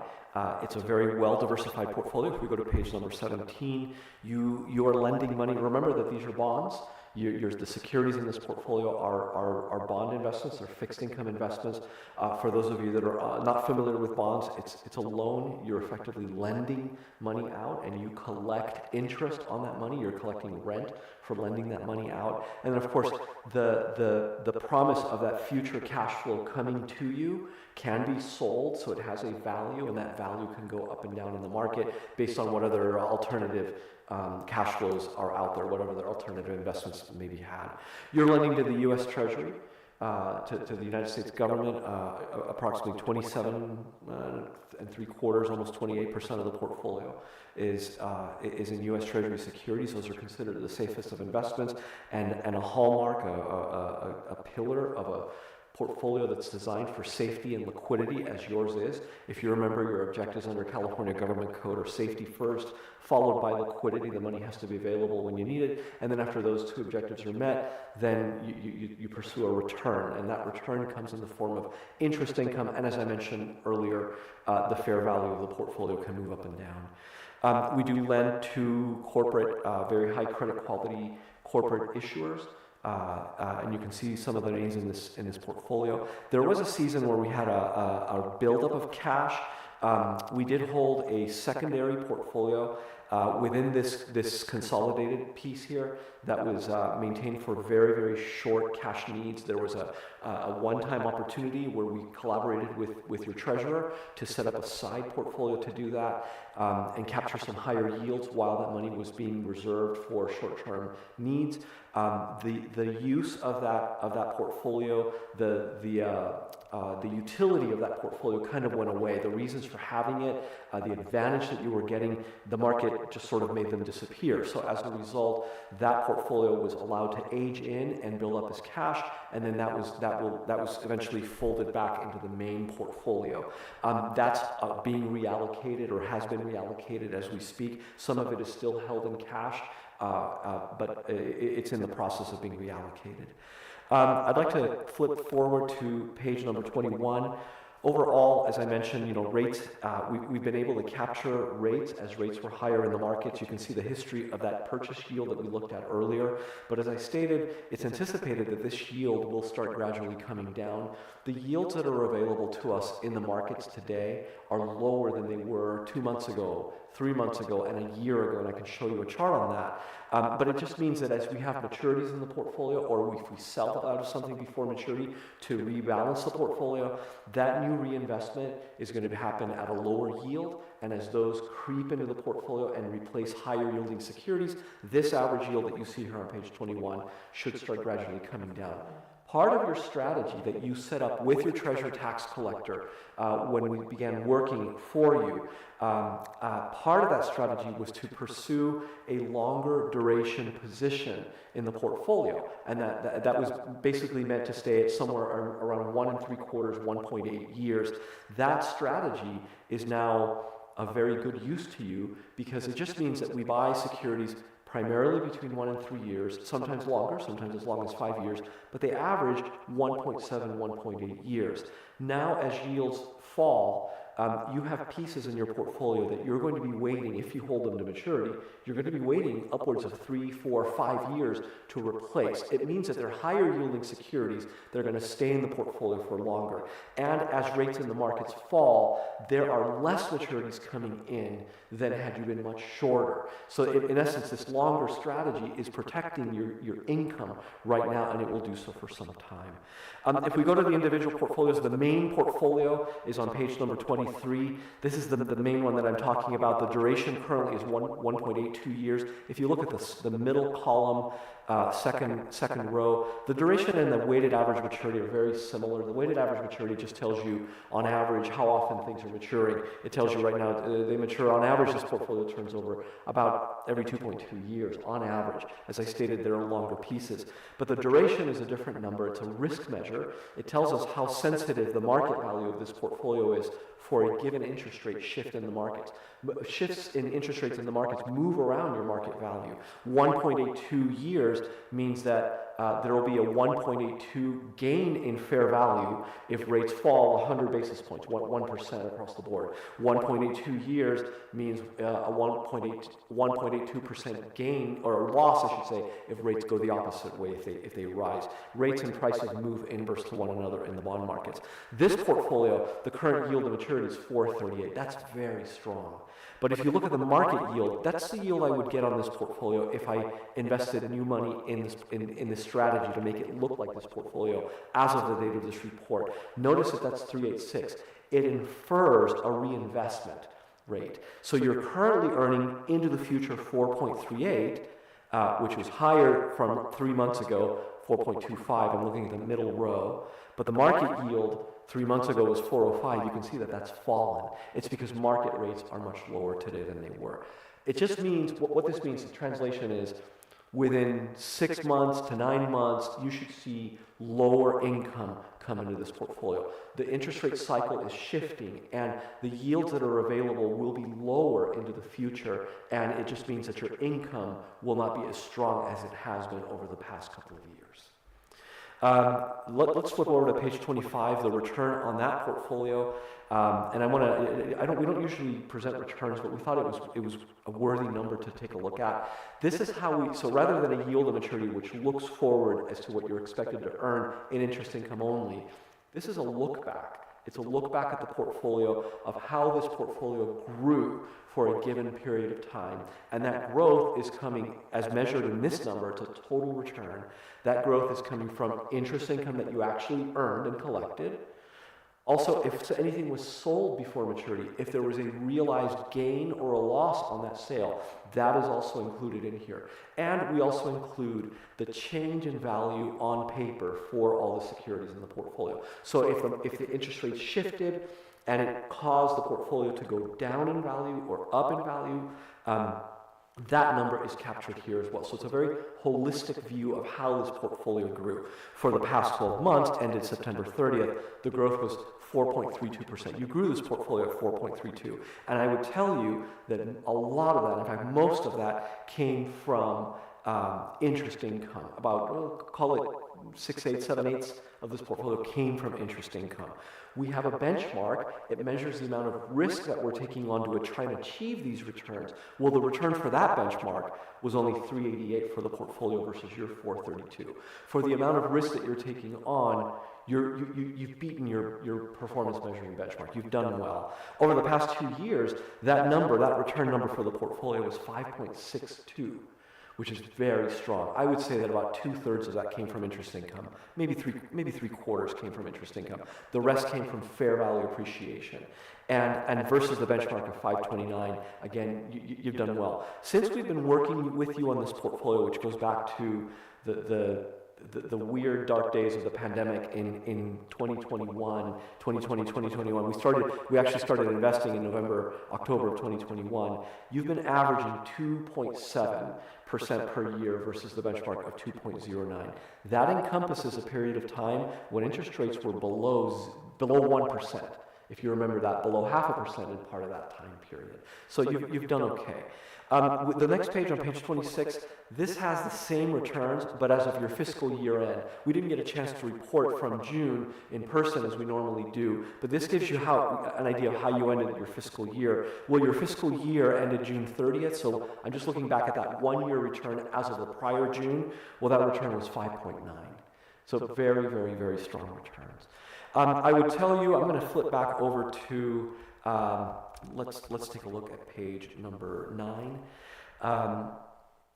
It's a very well-diversified portfolio. If we go to page number 17, you are lending money. Remember that these are bonds. The securities in this portfolio are bond investments, they're fixed income investments. For those of you that are not familiar with bonds, it's a loan. You're effectively lending money out and you collect interest on that money. You're collecting rent for lending that money out. And then of course, the promise of that future cash flow coming to you can be sold, so it has a value, and that value can go up and down in the market based on what other alternative cash flows are out there, whatever their alternative investments may be had. You're lending to the U.S. Treasury, to the United States government, approximately 27.75, almost 28% of the portfolio is in U.S. Treasury securities. Those are considered the safest of investments, and a hallmark, a pillar of a portfolio that's designed for safety and liquidity, as yours is. If you remember, your objectives under California Government Code are safety first, followed by liquidity. The money has to be available when you need it, and then after those two objectives are met, then you pursue a return, and that return comes in the form of interest income, and as I mentioned earlier, the fair value of the portfolio can move up and down. We do lend to corporate, very high credit quality corporate issuers. And you can see some of the names in this portfolio. There was a season where we had a buildup of cash. We did hold a secondary portfolio Within this consolidated piece here that was maintained for very, very short cash needs, there was a one-time opportunity where we collaborated with your treasurer to set up a side portfolio to do that and capture some higher yields while that money was being reserved for short-term needs. The use of that portfolio, the utility of that portfolio kind of went away. The reasons for having it, the advantage that you were getting, the market just sort of made them disappear. So as a result, that portfolio was allowed to age in and build up as cash, and then that was eventually folded back into the main portfolio. That's being reallocated or has been reallocated as we speak. Some of it is still held in cash, but it's in the process of being reallocated. I'd like to flip forward to page number 21. Overall, as I mentioned, rates, we've been able to capture rates as rates were higher in the markets. You can see the history of that purchase yield that we looked at earlier. But as I stated, it's anticipated that this yield will start gradually coming down. The yields that are available to us in the markets today are lower than they were 2 months ago, 3 months ago, and a year ago, and I can show you a chart on that. But it just means that as we have maturities in the portfolio, or if we sell out of something before maturity to rebalance the portfolio, that new reinvestment is going to happen at a lower yield. And as those creep into the portfolio and replace higher yielding securities, this average yield that you see here on page 21 should start gradually coming down. Part of your strategy that you set up with your treasurer tax collector when we began working for you, part of that strategy was to pursue a longer duration position in the portfolio. And that was basically meant to stay at somewhere around 1 3/4, 1.8 years. That strategy is now of very good use to you because it just means that we buy securities primarily between 1 and 3 years, sometimes longer, sometimes as long as 5 years, but they average 1.7, 1.8 years. Now, as yields fall, you have pieces in your portfolio that you're going to be waiting, if you hold them to maturity, you're going to be waiting upwards of 3, 4, 5 years to replace. It means that they're higher yielding securities that are going to stay in the portfolio for longer. And as rates in the markets fall, there are less maturities coming in than had you been much shorter. So in essence, this longer strategy is protecting your income right now, and it will do so for some time. If we go to the individual portfolios, the main portfolio is on page number 23. This is the main one that I'm talking about. The duration currently is 1.82 years. If you look at the middle column, second row, the duration and the weighted average maturity are very similar. The weighted average maturity just tells you on average how often things are maturing. It tells you right now they mature on average, this portfolio turns over about every 2.2 years on average. As I stated, there are longer pieces. But the duration is a different number. It's a risk measure. It tells us how sensitive the market value of this portfolio is for a given interest rate shift in the markets. Shifts in interest rates in the markets move around your market value. 1.82 years means that there will be a 1.82 gain in fair value if rates fall 100 basis points, 1% across the board. 1.82 years means a 1.82% gain, or loss, I should say, if rates go the opposite way, if they rise. Rates and prices move inverse to one another in the bond markets. This portfolio, the current yield to maturity is 4.38. That's very strong. But if you look at the market yield, that's the yield I would get on this portfolio if I invested new money in this strategy to make it look like this portfolio as of the date of this report. Notice that that's 3.86. It infers a reinvestment rate. So you're currently earning into the future 4.38, which was higher from 3 months ago, 4.25. I'm looking at the middle row. But the market yield 3 months ago was 4.05. You can see that that's fallen. It's because market rates are much lower today than they were. It just means, what this means, the translation is, within 6 months to 9 months, you should see lower income come into this portfolio. The interest rate cycle is shifting, and the yields that are available will be lower into the future, and it just means that your income will not be as strong as it has been over the past couple of years. Let's flip over to page 25, the return on that portfolio. And we don't usually present returns, but we thought it was a worthy number to take a look at. This is how so rather than a yield to maturity, which looks forward as to what you're expected to earn in interest income only, this is a look back It's a look back at the portfolio of how this portfolio grew for a given period of time. And that growth is coming, as measured in this number, it's a total return. That growth is coming from interest income that you actually earned and collected. Also, if anything was sold before maturity, if there was a realized gain or a loss on that sale, that is also included in here. And we also include the change in value on paper for all the securities in the portfolio. So if the interest rate shifted and it caused the portfolio to go down in value or up in value, that number is captured here as well. So it's a very holistic view of how this portfolio grew. For the past 12 months, ended September 30th, the growth was 4.32%. You grew this portfolio at 4.32. And I would tell you that a lot of that, in fact, most of that came from interest income. About, well, call it 6/8, 7/8 of this portfolio came from interest income. We have a benchmark. It measures the amount of risk that we're taking on to try and achieve these returns. Well, the return for that benchmark was only 388 for the portfolio versus your 432. For the amount of risk that you're taking on, you've beaten your performance measuring benchmark. You've done well. Over the past 2 years, that number, that return number for the portfolio was 5.62. Which is very strong. I would say that about 2/3 of that came from interest income. Maybe 3/4 came from interest income. The rest came from fair value appreciation. And versus the benchmark of 529, again, you've done well. Since we've been working with you on this portfolio, which goes back to the weird dark days of the pandemic in 2021, 2021, we actually started investing in October of 2021. You've been averaging 2.7% per year versus the benchmark of 2.09. That encompasses a period of time when interest rates were below 1%. If you remember that, below 0.5% in part of that time period. So you've done okay. The next page, on page 26, this has the same returns, but as of your fiscal year end. We didn't get a chance to report from June in person as we normally do, but this gives you an idea of how you ended your fiscal year. Well, your fiscal year ended June 30th, so I'm just looking back at that 1-year return as of the prior June. Well, that return was 5.9. So very, very, very strong returns. I would tell you, I'm going to flip back over to, let's take a look at page number 9.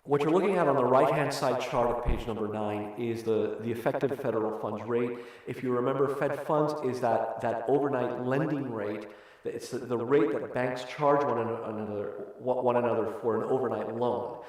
What you're looking at on the right-hand side chart of page number 9 is the effective federal funds rate. If you remember, Fed funds is that overnight lending rate. It's the rate that banks charge one another for an overnight loan.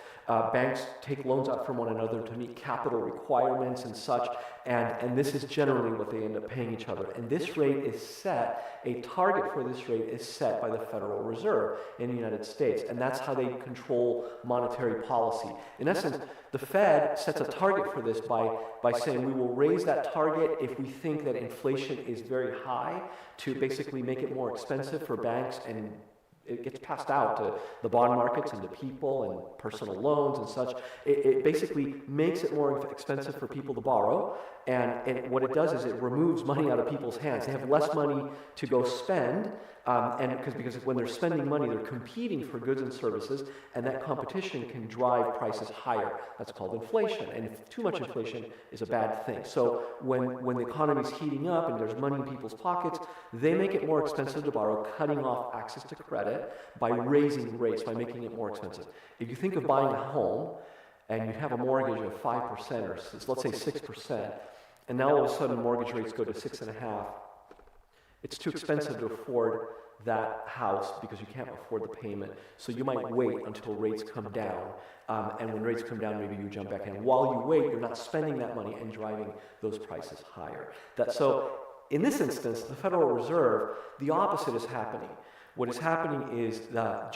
Banks take loans out from one another to meet capital requirements and such, and this is generally what they end up paying each other. And this rate is set, a target for this rate is set by the Federal Reserve in the United States, and that's how they control monetary policy. In essence, the Fed sets a target for this by saying we will raise that target if we think that inflation is very high, to basically make it more expensive for banks, and it gets passed out to the bond markets and to people and personal loans and such. It basically makes it more expensive for people to borrow, and what it does is it removes money out of people's hands. They have less money to go spend, because when they're spending money, they're competing for goods and services, and that competition can drive prices higher. That's called inflation, and too much inflation is a bad thing. So when the economy's heating up and there's money in people's pockets, they make it more expensive to borrow, cutting off access to credit by raising rates, by making it more expensive. If you think of buying a home, and you have a mortgage of 5%, or let's say 6%, and now all of a sudden mortgage rates go to 6.5%, it's too expensive to afford that house because you can't afford the payment. So you might wait until rates come down, and when rates come down, maybe you jump back in. While you wait, you're not spending that money and driving those prices higher. So in this instance, the Federal Reserve, the opposite is happening. What is happening is the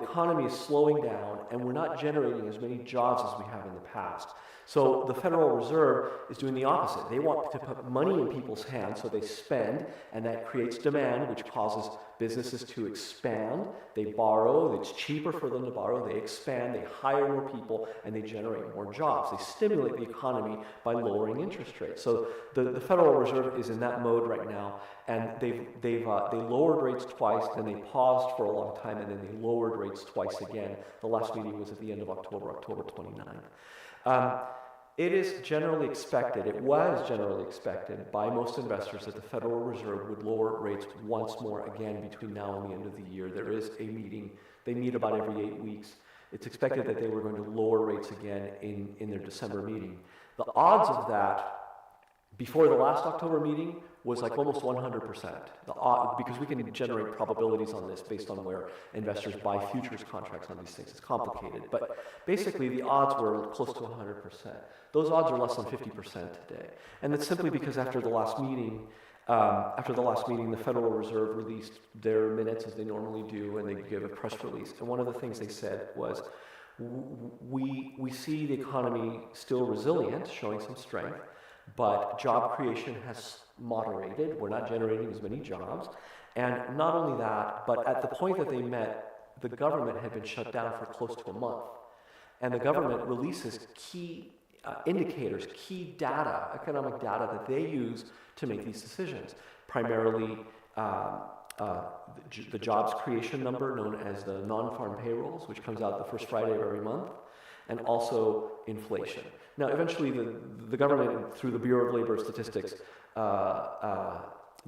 economy is slowing down, and we're not generating as many jobs as we have in the past. So the Federal Reserve is doing the opposite. They want to put money in people's hands, so they spend, and that creates demand, which causes businesses to expand. They borrow, it's cheaper for them to borrow, they expand, they hire more people, and they generate more jobs. They stimulate the economy by lowering interest rates. So the Federal Reserve is in that mode right now, and they lowered rates twice, then they paused for a long time, and then they lowered rates twice again. The last meeting was at the end of October 29th. It is generally expected, it was generally expected by most investors that the Federal Reserve would lower rates once more again between now and the end of the year. There is a meeting, they meet about every 8 weeks. It's expected that they were going to lower rates again in their December meeting. The odds of that before the last October meeting was like almost 100%. Because we can generate probabilities on this based on where investors buy futures contracts on these things. It's complicated, but basically the odds were close to 100%. Those odds are less than 50% today. And that's simply because after the last meeting, the Federal Reserve released their minutes as they normally do, and they give a press release. And one of the things they said was, we see the economy still resilient, showing some strength, but job creation has moderated. We're not generating as many jobs. And not only that, but at the point that they met, the government had been shut down for close to a month. And the government releases key indicators, key data, economic data that they use to make these decisions. Primarily the jobs creation number known as the non-farm payrolls, which comes out the first Friday of every month, and also inflation. Now, eventually, the government, through the Bureau of Labor Statistics,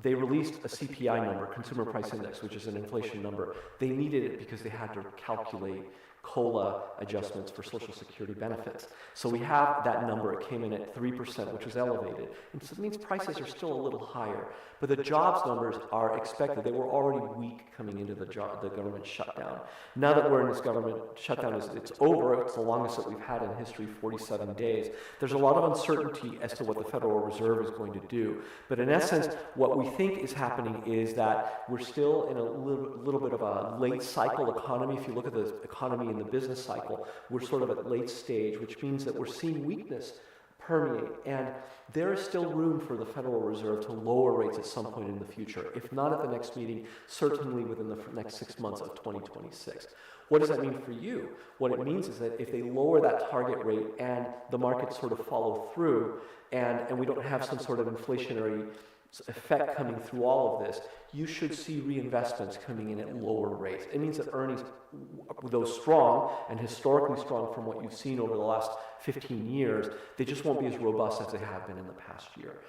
they released a CPI number, Consumer Price Index, which is an inflation number. They needed it because they had to calculate COLA adjustments for Social Security benefits. So we have that number. It came in at 3%, which was elevated. And so it means prices are still a little higher. But the jobs numbers are expected. They were already weak coming into the government shutdown. Now that we're in this government shutdown, it's over. It's the longest that we've had in history, 47 days. There's a lot of uncertainty as to what the Federal Reserve is going to do. But in essence, what we think is happening is that we're still in a little bit of a late cycle economy. If you look at the economy in the business cycle, we're sort of at late stage, which means that we're seeing weakness permeate. And there is still room for the Federal Reserve to lower rates at some point in the future. If not at the next meeting, certainly within the next 6 months of 2026. What does that mean for you? What it means is that if they lower that target rate and the markets sort of follow through, and we don't have some sort of inflationary effect coming through all of this, you should see reinvestments coming in at lower rates. It means that earnings, though strong and historically strong from what you've seen over the last 15 years, they just won't be as robust as they have been in the past year.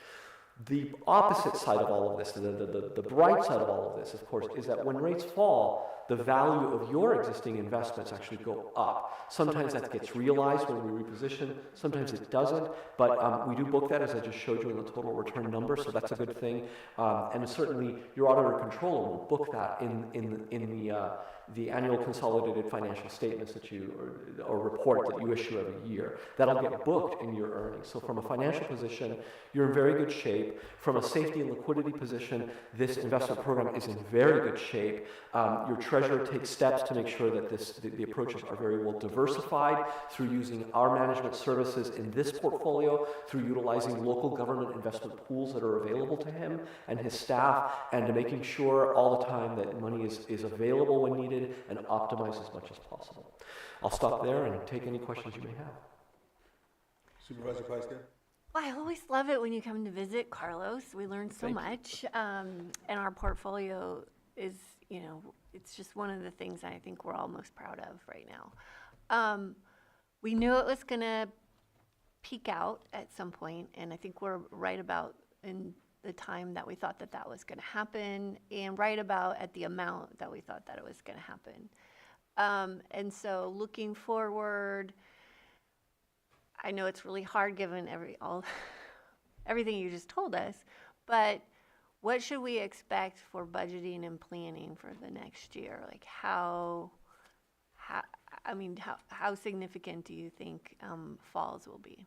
The opposite side of all of this, the bright side of all of this, of course, is that when rates fall, the value of your existing investments actually go up. Sometimes that gets realized when we reposition, sometimes it doesn't, but we do book that, as I just showed you in the total return number, so that's a good thing. And certainly your auditor controller will book that in the annual consolidated financial statements that you, or report that you issue every year. That'll get booked in your earnings. So from a financial position, you're in very good shape. From a safety and liquidity position, this investment program is in very good shape. Your treasurer takes steps to make sure that the approaches are very well diversified through using our management services in this portfolio, through utilizing local government investment pools that are available to him and his staff, and to making sure all the time that money is available when needed and optimized as much as possible. I'll stop there and take any questions you may have. Supervisor Pyska? Well, I always love it when you come to visit, Carlos. We learn so much. And our portfolio is, it's just one of the things I think we're all most proud of right now. We knew it was going to peak out at some point, and I think we're right about in the time that we thought that was going to happen, and right about at the amount that we thought that it was going to happen. And so looking forward, I know it's really hard given everything you just told us, but what should we expect for budgeting and planning for the next year? Like how significant do you think falls will be?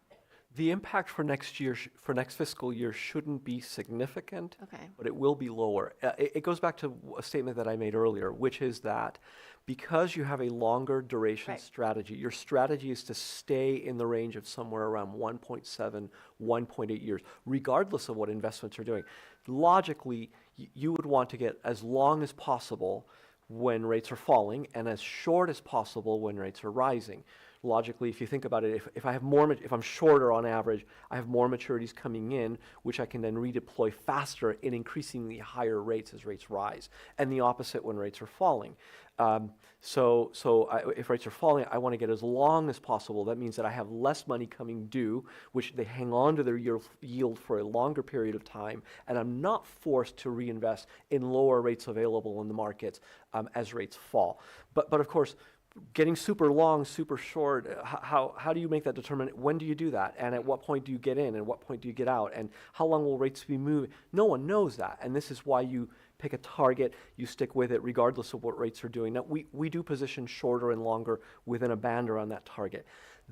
The impact for next year, for next fiscal year, shouldn't be significant, okay, but it will be lower. It goes back to a statement that I made earlier, which is that because you have a longer duration strategy, your strategy is to stay in the range of somewhere around 1.7, 1.8 years, regardless of what investments are doing. Logically, you would want to get as long as possible when rates are falling and as short as possible when rates are rising. Logically, if you think about it, if I'm shorter on average, I have more maturities coming in, which I can then redeploy faster in increasingly higher rates as rates rise, and the opposite when rates are falling. If rates are falling, I want to get as long as possible. That means that I have less money coming due, which they hang on to their yield for a longer period of time, and I'm not forced to reinvest in lower rates available in the markets as rates fall. But of course, getting super long, super short, how do you make that determination? When do you do that? And at what point do you get in? And what point do you get out? And how long will rates be moving? No one knows that. And this is why you pick a target, you stick with it regardless of what rates are doing. Now, we do position shorter and longer within a band around that target.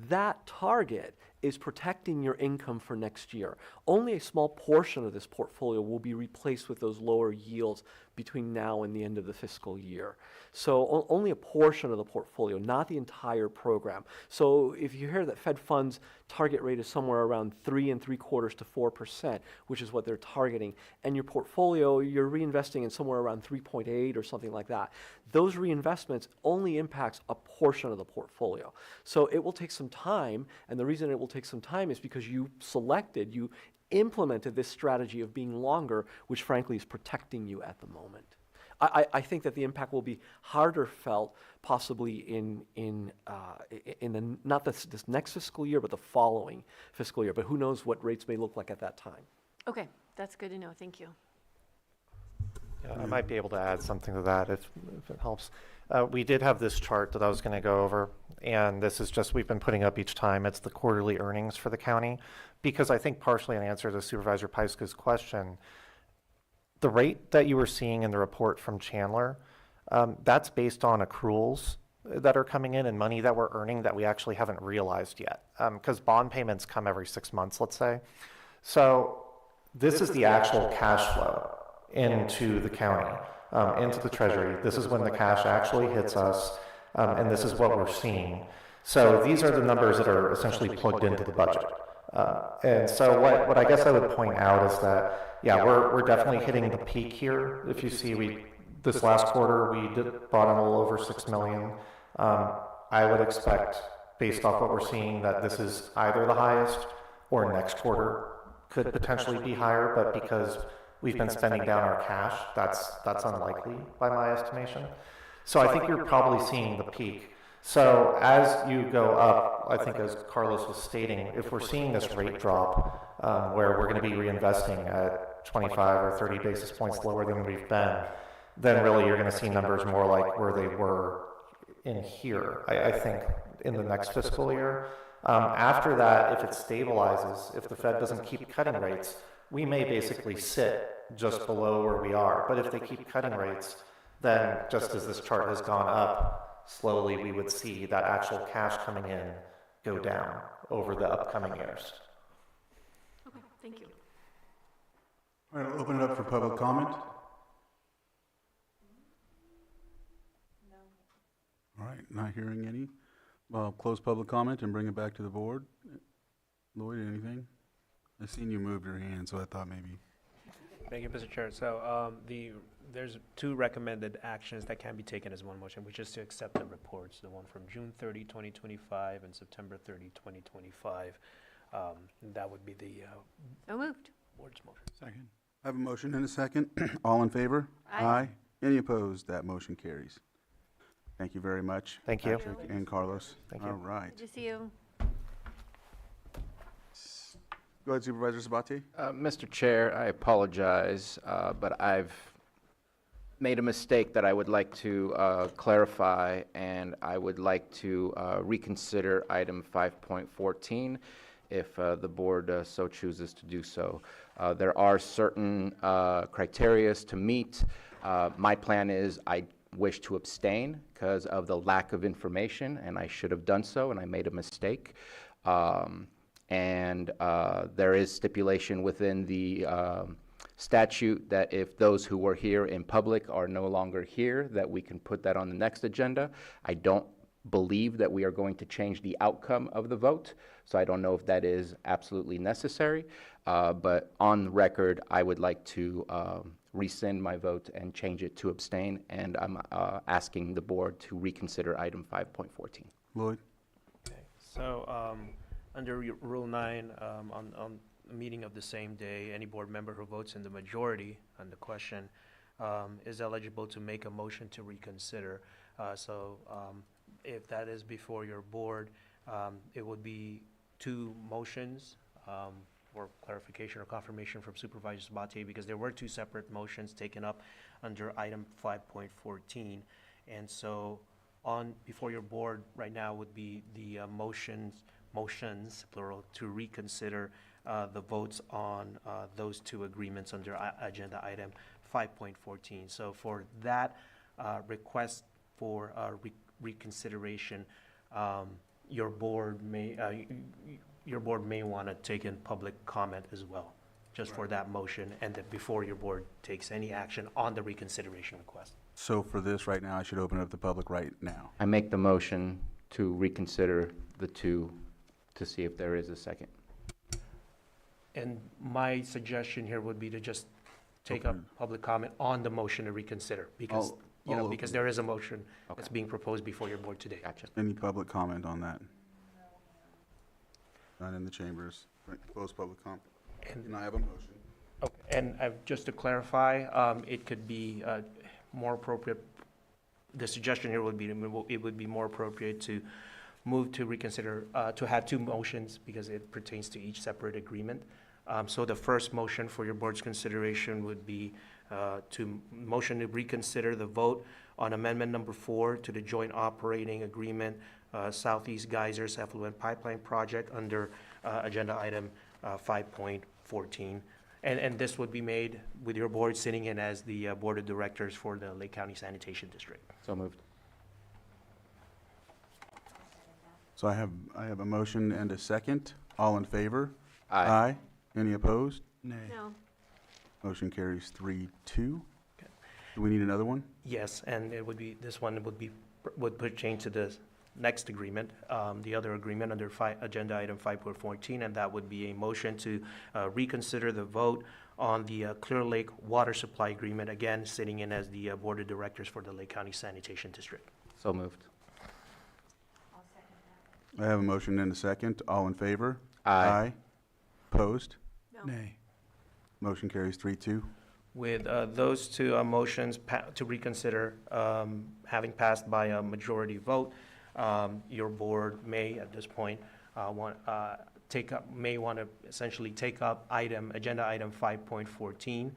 That target is protecting your income for next year. Only a small portion of this portfolio will be replaced with those lower yields between now and the end of the fiscal year. So only a portion of the portfolio, not the entire program. So if you hear that Fed funds target rate is somewhere around 3 3/4 to 4%, which is what they're targeting, and your portfolio, you're reinvesting in somewhere around 3.8 or something like that, those reinvestments only impacts a portion of the portfolio. So it will take some time, and the reason it will take some time is because you implemented this strategy of being longer, which frankly is protecting you at the moment. I think that the impact will be harder felt possibly in the, not this next fiscal year, but the following fiscal year. But who knows what rates may look like at that time. Okay, that's good to know. Thank you. Yeah, I might be able to add something to that if it helps. We did have this chart that I was going to go over, and this is just we've been putting up each time. It's the quarterly earnings for the county, because I think partially in answer to Supervisor Pyska's question, the rate that you were seeing in the report from Chandler, that's based on accruals that are coming in and money that we're earning that we actually haven't realized yet, because bond payments come every 6 months, let's say. So this is the actual cash flow into the county, into the treasury. This is when the cash actually hits us, and this is what we're seeing. So these are the numbers that are essentially plugged into the budget. And so what I guess I would point out is that, yeah, we're definitely hitting the peak here. If you see, this last quarter, we brought in a little over $6 million. I would expect, based off what we're seeing, that this is either the highest or next quarter could potentially be higher, but because we've been spending down our cash, that's unlikely by my estimation. So I think you're probably seeing the peak. So as you go up, I think as Carlos was stating, if we're seeing this rate drop where we're going to be reinvesting at 25 or 30 basis points lower than we've been, then really you're going to see numbers more like where they were in here, I think, in the next fiscal year. After that, if it stabilizes, if the Fed doesn't keep cutting rates, we may basically sit just below where we are. But if they keep cutting rates, then just as this chart has gone up, slowly we would see that actual cash coming in go down over the upcoming years. Okay, thank you. All right, I'll open it up for public comment. All right, not hearing any. I'll close public comment and bring it back to the board. Lloyd, anything? I seen you move your hand, so I thought maybe. Thank you, Mr. Chair. So there's 2 recommended actions that can be taken as one motion, which is to accept the reports, the one from June 30, 2025 and September 30, 2025. That would be the So moved. board's motion. Second. I have a motion and a second. All in favor? Aye. Any opposed? That motion carries. Thank you very much. Thank you. Patrick and Carlos. Thank you. All right. Good to see you. Go ahead, Supervisor Sabatier. Mr. Chair, I apologize, but I've made a mistake that I would like to clarify, and I would like to reconsider item 5.14 if the board so chooses to do so. There are certain criteria to meet. My plan is I wish to abstain because of the lack of information, and I should have done so, and I made a mistake. And there is stipulation within the statute that if those who were here in public are no longer here, that we can put that on the next agenda. I don't believe that we are going to change the outcome of the vote, so I don't know if that is absolutely necessary. But on record, I would like to rescind my vote and change it to abstain, and I'm asking the board to reconsider item 5.14. Lloyd? Okay. So under Rule 9, on a meeting of the same day, any board member who votes in the majority on the question is eligible to make a motion to reconsider. If that is before your board, it would be two motions for clarification or confirmation from Supervisor Sabatier, because there were two separate motions taken up under item 5.14. And so before your board right now would be the motions, plural, to reconsider the votes on those two agreements under agenda item 5.14. So for that request for reconsideration, your board may want to take in public comment as well, just for that motion, and that before your board takes any action on the reconsideration request. So for this right now, I should open it up to public right now. I make the motion to reconsider the two to see if there is a second. And my suggestion here would be to just take up public comment on the motion to reconsider, because, because there is a motion that's being proposed before your board today. Gotcha. Any public comment on that? Not in the chambers. Right, close public comment. And I have a motion. Okay, and just to clarify, it could be more appropriate, the suggestion here would be, it would be more appropriate to move to reconsider, to have two motions, because it pertains to each separate agreement. So the first motion for your board's consideration would be to motion to reconsider the vote on amendment number 4 to the joint operating agreement, Southeast Geysers Effluent Pipeline Project under agenda item 5.14. And this would be made with your board sitting in as the board of directors for the Lake County Sanitation District. So moved. So I have a motion and a second. All in favor? Aye. Any opposed? Nay. No. Motion carries 3-2. Do we need another one? Yes, and it would be, this one would pertain to the next agreement, the other agreement under agenda item 5.14, and that would be a motion to reconsider the vote on the Clear Lake Water Supply Agreement, again, sitting in as the board of directors for the Lake County Sanitation District. So moved. I have a motion and a second. All in favor? Aye. Opposed? No. Nay. Motion carries 3-2. With those two motions to reconsider having passed by a majority vote, your board may, at this point, want to essentially take up agenda item 5.14.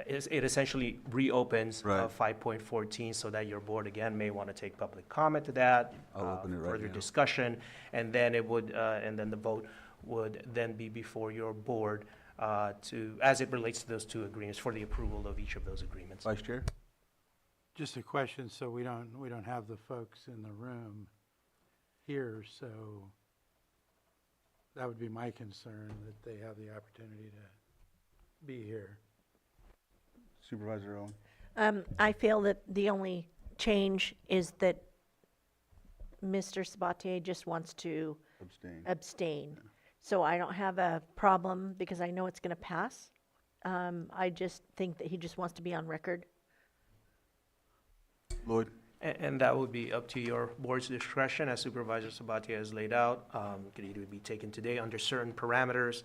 It essentially reopens Right. 5.14, so that your board again may want to take public comment to that, I'll open it right further now. discussion, and then the vote would then be before your board as it relates to those two agreements, for the approval of each of those agreements. Vice Chair? Just a question, so we don't have the folks in the room here, so that would be my concern, that they have the opportunity to be here. Supervisor Owen? I feel that the only change is that Mr. Sabatier just wants to abstain. So I don't have a problem, because I know it's going to pass. I just think that he just wants to be on record. Lloyd? And that would be up to your board's discretion, as Supervisor Sabatier has laid out. It could either be taken today under certain parameters,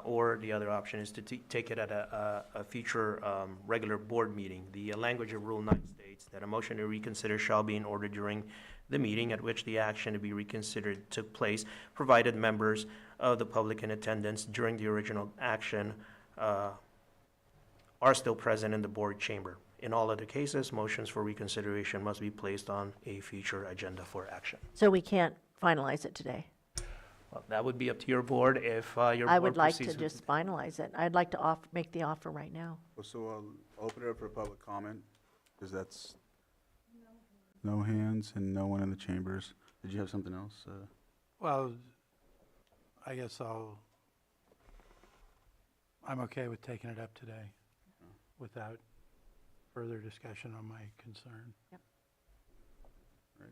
or the other option is to take it at a future regular board meeting. The language of Rule 9 states that a motion to reconsider shall be in order during the meeting at which the action to be reconsidered took place, provided members of the public in attendance during the original action are still present in the board chamber. In all other cases, motions for reconsideration must be placed on a future agenda for action. So we can't finalize it today. Well, that would be up to your board if your board I would like to proceeds with just finalize it. I'd like to make the offer right now. So I'll open it up for public comment, because that's no hands and no one in the chambers. Did you have something else? Well, I guess I'm okay with taking it up today without further discussion on my concern. Yep. Right.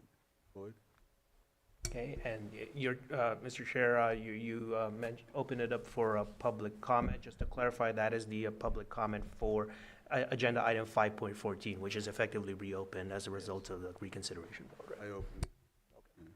Lloyd? Okay, and Mr. Chair, you open it up for a public comment. Just to clarify, that is the public comment for agenda item 5.14, which is effectively reopened as a result of the reconsideration vote. I opened. Okay.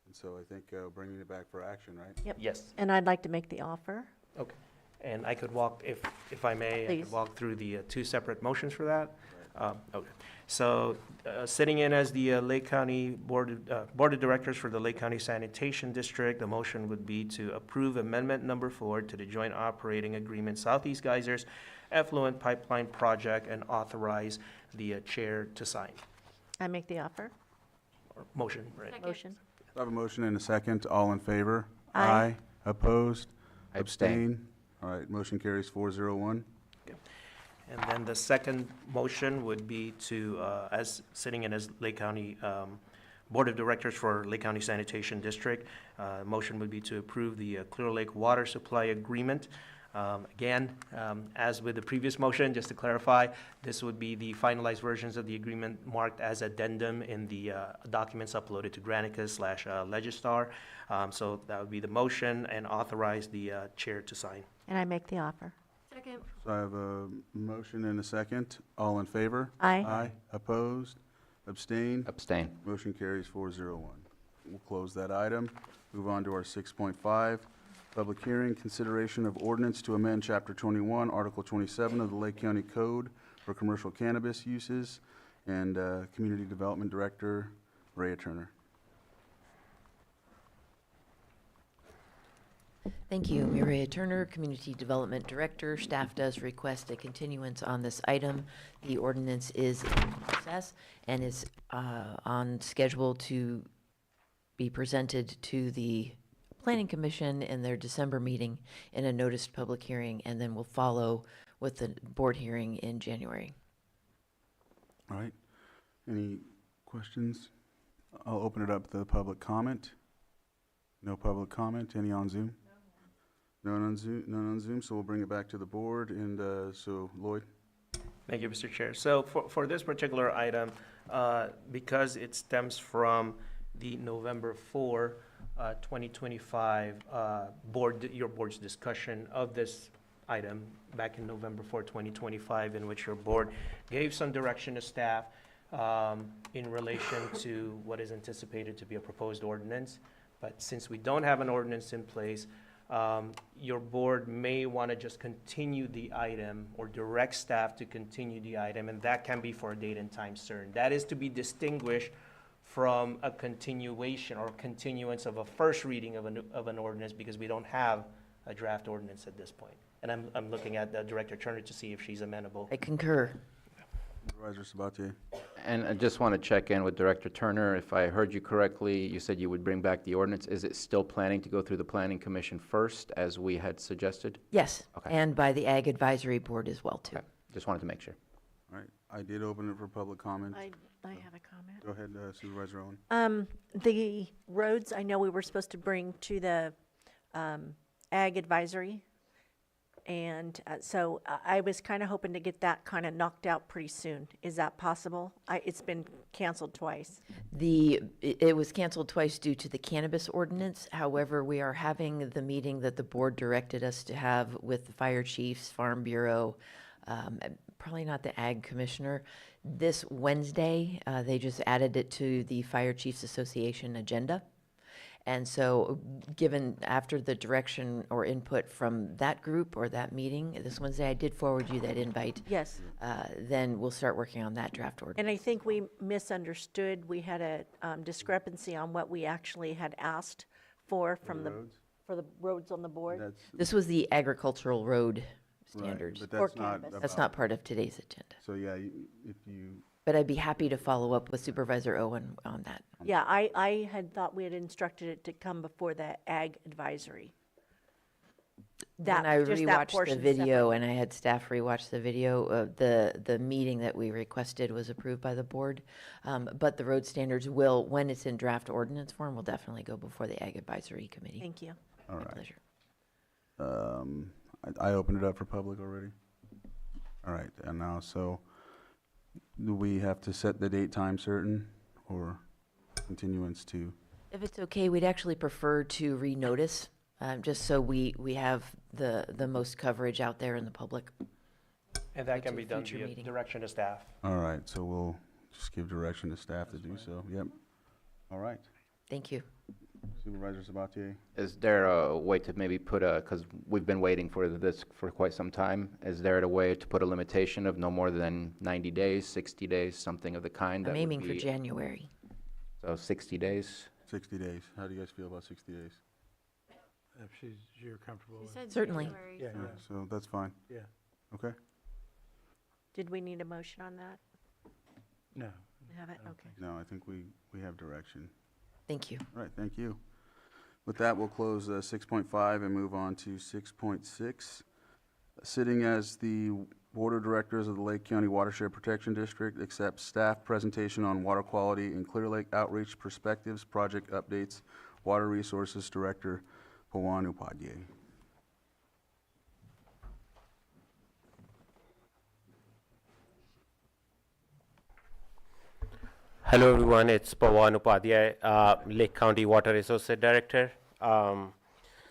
And so I think bringing it back for action, right? Yep. Yes. And I'd like to make the offer. Okay. And I could walk, if I may, I Please. could walk through the two separate motions for that. Okay. So, sitting in as the Lake County Board of Directors for the Lake County Sanitation District, the motion would be to approve amendment number 4 to the Joint Operating Agreement Southeast Geysers Effluent Pipeline Project and authorize the chair to sign. I make the offer. Or motion, right? Motion. I have a motion and a second. All in favor? Aye. Opposed? I abstain. All right, motion carries 401. And then the second motion would be to, as sitting in as Lake County Board of Directors for Lake County Sanitation District, motion would be to approve the Clear Lake Water Supply Agreement. Again, as with the previous motion, just to clarify, this would be the finalized versions of the agreement marked as addendum in the documents uploaded to Granicus/Legistar. So that would be the motion, and authorize the chair to sign. And I make the offer. Second. So I have a motion and a second. All in favor? Aye. Aye. Opposed? Abstain? Abstain. Motion carries 401. We'll close that item. Move on to our 6.5, public hearing, consideration of ordinance to amend Chapter 21, Article 27 of the Lake County Code for commercial cannabis uses, and Community Development Director, Rhea Turner. Thank you. Mireya Turner, Community Development Director. Staff does request a continuance on this item. The ordinance is in process and is on schedule to be presented to the Planning Commission in their December meeting in a noticed public hearing, and then we'll follow with the board hearing in January. All right. Any questions? I'll open it up to the public comment. No public comment. Any on Zoom? None on Zoom. None on Zoom. So we'll bring it back to the board. And so Lloyd. Thank you, Mr. Chair. So for this particular item, because it stems from the November 4, 2025 your board's discussion of this item back in November 4, 2025, in which your board gave some direction to staff in relation to what is anticipated to be a proposed ordinance. But since we don't have an ordinance in place, your board may want to just continue the item or direct staff to continue the item, and that can be for a date and time certain. That is to be distinguished from a continuation or continuance of a first reading of an ordinance, because we don't have a draft ordinance at this point. And I'm looking at Director Turner to see if she's amenable. I concur. Supervisor Sabatier. And I just want to check in with Director Turner. If I heard you correctly, you said you would bring back the ordinance. Is it still planning to go through the Planning Commission first, as we had suggested? Yes, Okay. and by the Ag Advisory Board as well, too. Okay. Just wanted to make sure. All right. I did open it for public comment. I have a comment. Go ahead, Supervisor Owen. The roads, I know we were supposed to bring to the Ag Advisory, and so I was kind of hoping to get that kind of knocked out pretty soon. Is that possible? It's been canceled twice. It was canceled twice due to the cannabis ordinance. However, we are having the meeting that the board directed us to have with the fire chiefs, Farm Bureau, probably not the Ag Commissioner. This Wednesday, they just added it to the Fire Chiefs Association agenda. And so, given after the direction or input from that group or that meeting this Wednesday, I did forward you that invite. Yes. Then we'll start working on that draft ordinance. And I think we misunderstood. We had a discrepancy on what we actually had asked for from for the roads on the board. This was the agricultural road standards. But that's not That's not part of today's agenda. So yeah, if you. But I'd be happy to follow up with Supervisor Owen on that. Yeah, I had thought we had instructed it to come before the Ag Advisory. When I rewatched the video, and I had staff rewatch the video, the meeting that we requested was approved by the board. But the road standards will, when it's in draft ordinance form, will definitely go before the Ag Advisory Committee. Thank you. All right. Pleasure. I opened it up for public already. All right, and now, so do we have to set the date, time certain, or continuance to? If it's okay, we'd actually prefer to renotice, just so we have the most coverage out there in the public. And that can be done future via meeting. direction to staff. All right, so we'll just give direction to staff to do so. Yep. All right. Thank you. Supervisor Sabatier? Is there a way to maybe put a, because we've been waiting for this for quite some time, is there a way to put a limitation of no more than 90 days, 60 days, something of the kind? I'm that would aiming for be- January. So 60 days? 60 days. How do you guys feel about 60 days? If you're comfortable with it. Certainly. Yeah, All right, so that's fine. yeah. Okay. Did we need a motion on that? No. Have it? Okay. No, I think we have direction. Thank you. All right, thank you. With that, we'll close 6.5 and move on to 6.6. Sitting as the Board of Directors of the Lake County Watershed Protection District accepts staff presentation on water quality in Clear Lake Outreach Perspectives, Project Updates, Water Resources Director pt1 Upadhyay. Hello everyone, it's pt1 Upadhyay, Lake County Water Resources Director.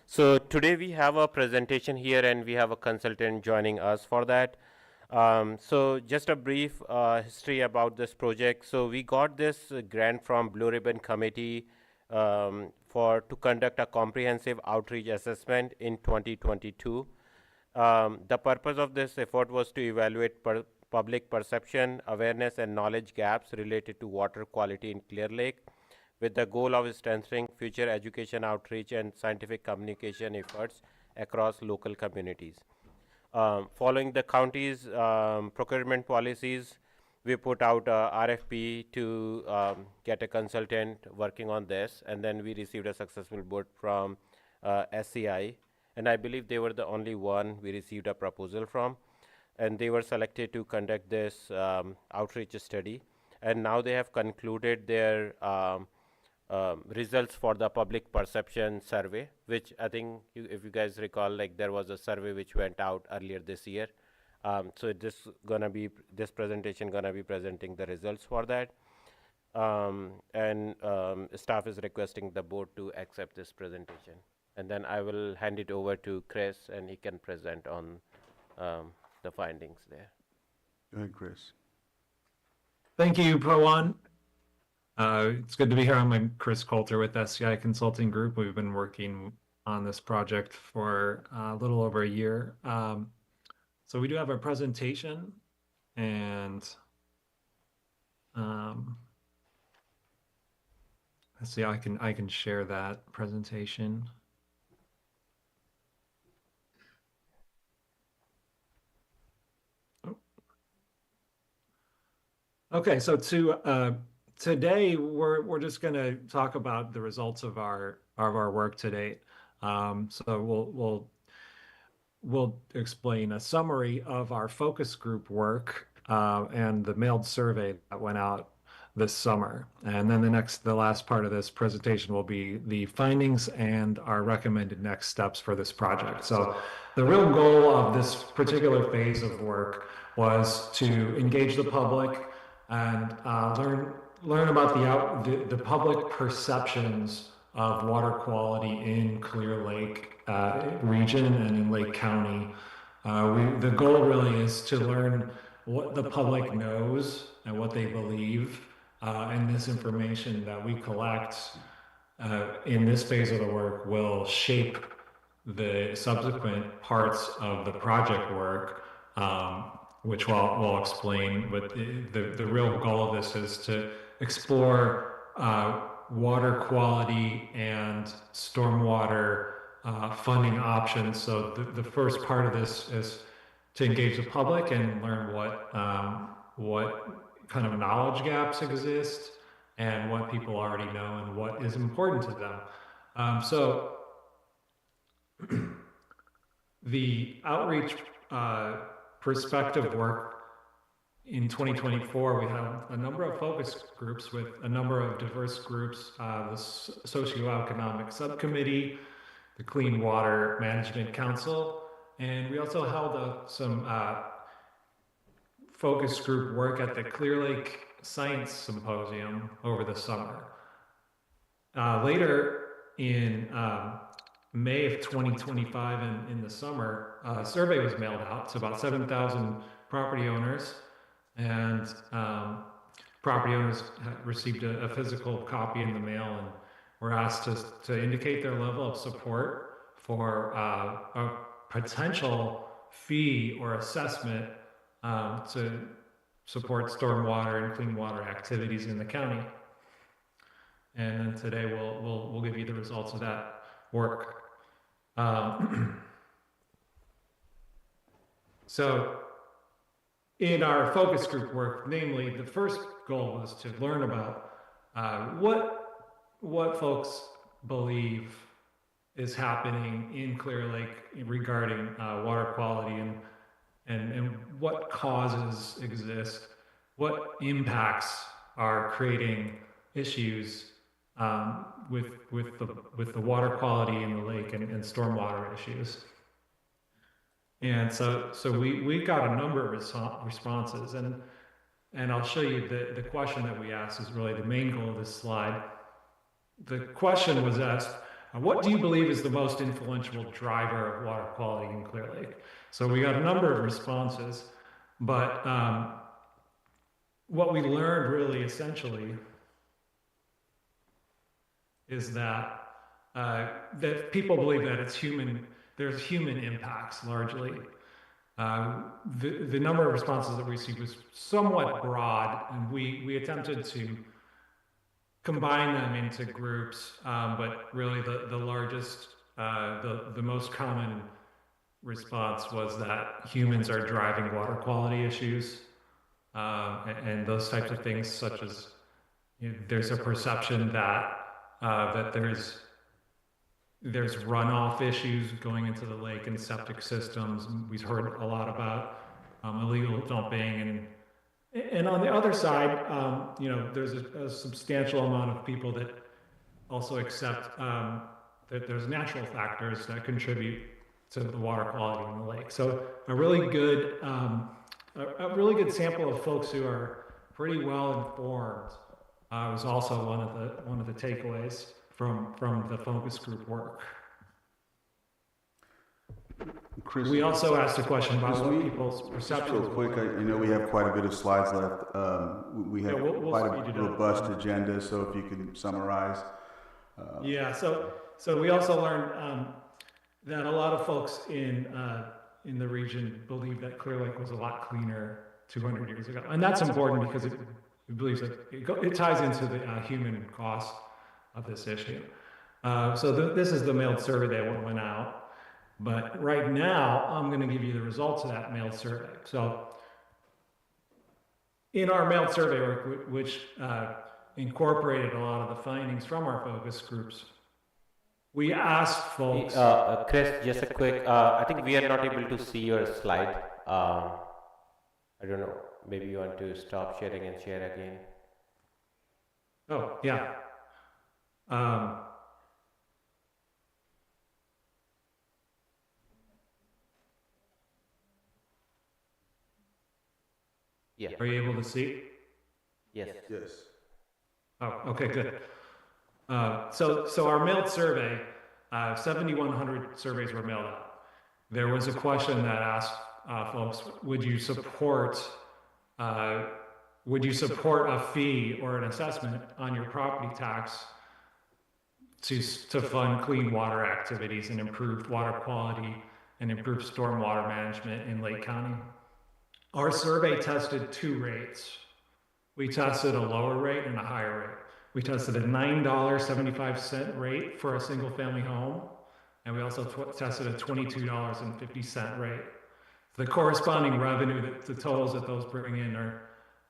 So today we have a presentation here and we have a consultant joining us for that. So just a brief history about this project. So we got this grant from Blue Ribbon Committee to conduct a comprehensive outreach assessment in 2022. The purpose of this effort was to evaluate public perception, awareness, and knowledge gaps related to water quality in Clear Lake, with the goal of strengthening future education outreach and scientific communication efforts across local communities. Following the county's procurement policies, we put out a RFP to get a consultant working on this, and then we received a successful bid from SCI, and I believe they were the only one we received a proposal from, and they were selected to conduct this outreach study, and now they have concluded their results for the public perception survey, which I think, if you guys recall, like there was a survey which went out earlier this year. So this presentation gonna be presenting the results for that, and staff is requesting the board to accept this presentation. And then I will hand it over to Chris, and he can present on the findings there. Go ahead, Chris. Thank you, pt1. It's good to be here. I'm Chris Coulter with SCI Consulting Group. We've been working on this project for a little over a year. So we do have a presentation, and let's see, I can share that presentation. Okay, so today we're just going to talk about the results of our work to date. So we'll explain a summary of our focus group work and the mailed survey that went out this summer. And then the last part of this presentation will be the findings and our recommended next steps for this project. So the real goal of this particular phase of work was to engage the public and learn about the public perceptions of water quality in Clear Lake region and in Lake County. The goal really is to learn what the public knows and what they believe, and this information that we collect in this phase of the work will shape the subsequent parts of the project work, which we'll explain. But the real goal of this is to explore water quality and stormwater funding options. So the first part of this is to engage the public and learn what kind of knowledge gaps exist and what people already know and what is important to them. So the outreach perspective work in 2024, we have a number of focus groups with a number of diverse groups, the Socioeconomic Subcommittee, the Clean Water Management Council, and we also held some focus group work at the Clear Lake Science Symposium over the summer. Later in May of 2025, in the summer, a survey was mailed out to about 7,000 property owners, and property owners received a physical copy in the mail, were asked to indicate their level of support for a potential fee or assessment to support stormwater and clean water activities in the county. And then today we'll give you the results of that work. So in our focus group work, namely, the first goal was to learn about what folks believe is happening in Clear Lake regarding water quality and what causes exist, what impacts are creating issues with the water quality in the lake and stormwater issues. And so we got a number of responses, and I'll show you the question that we asked is really the main goal of this slide. The question was asked, what do you believe is the most influential driver of water quality in Clear Lake? So we got a number of responses, but what we learned really essentially is that people believe that there's human impacts largely. The number of responses that we received was somewhat broad, and we attempted to combine them into groups, but really the largest, the most common response was that humans are driving water quality issues, and those types of things, such as there's a perception that there's runoff issues going into the lake and septic systems. We've heard a lot about illegal dumping, and on the other side, there's a substantial amount of people that also accept that there's natural factors that contribute to the water quality in the lake. So a really good sample of folks who are pretty well informed was also one of the takeaways from the focus group work. Chris, we also asked a question about what people's perceptions. Real quick, I know we have quite a bit of slides left. We have quite a robust agenda, so if you can summarize. Yeah, so we also learned that a lot of folks in the region believe that Clear Lake was a lot cleaner 200 years ago, and that's important because it believes that it ties into the human cost of this issue. So this is the mailed survey that went out. But right now, I'm going to give you the results of that mailed survey. So in our mailed survey work, which incorporated a lot of the findings from our focus groups, we asked folks... Chris, just a quick, I think we are not able to see your slide. I don't know, maybe you want to stop sharing and share again. Oh, yeah. Yeah. Are you able to see? Yes. Yes. Oh, okay, good. So our mailed survey, 7,100 surveys were mailed out. There was a question that asked folks, would you support a fee or an assessment on your property tax to fund clean water activities and improved water quality and improved stormwater management in Lake County? Our survey tested two rates. We tested a lower rate and a higher rate. We tested a $9.75 rate for a single family home, and we also tested a $22.50 rate. The corresponding revenue, the totals that those bring in are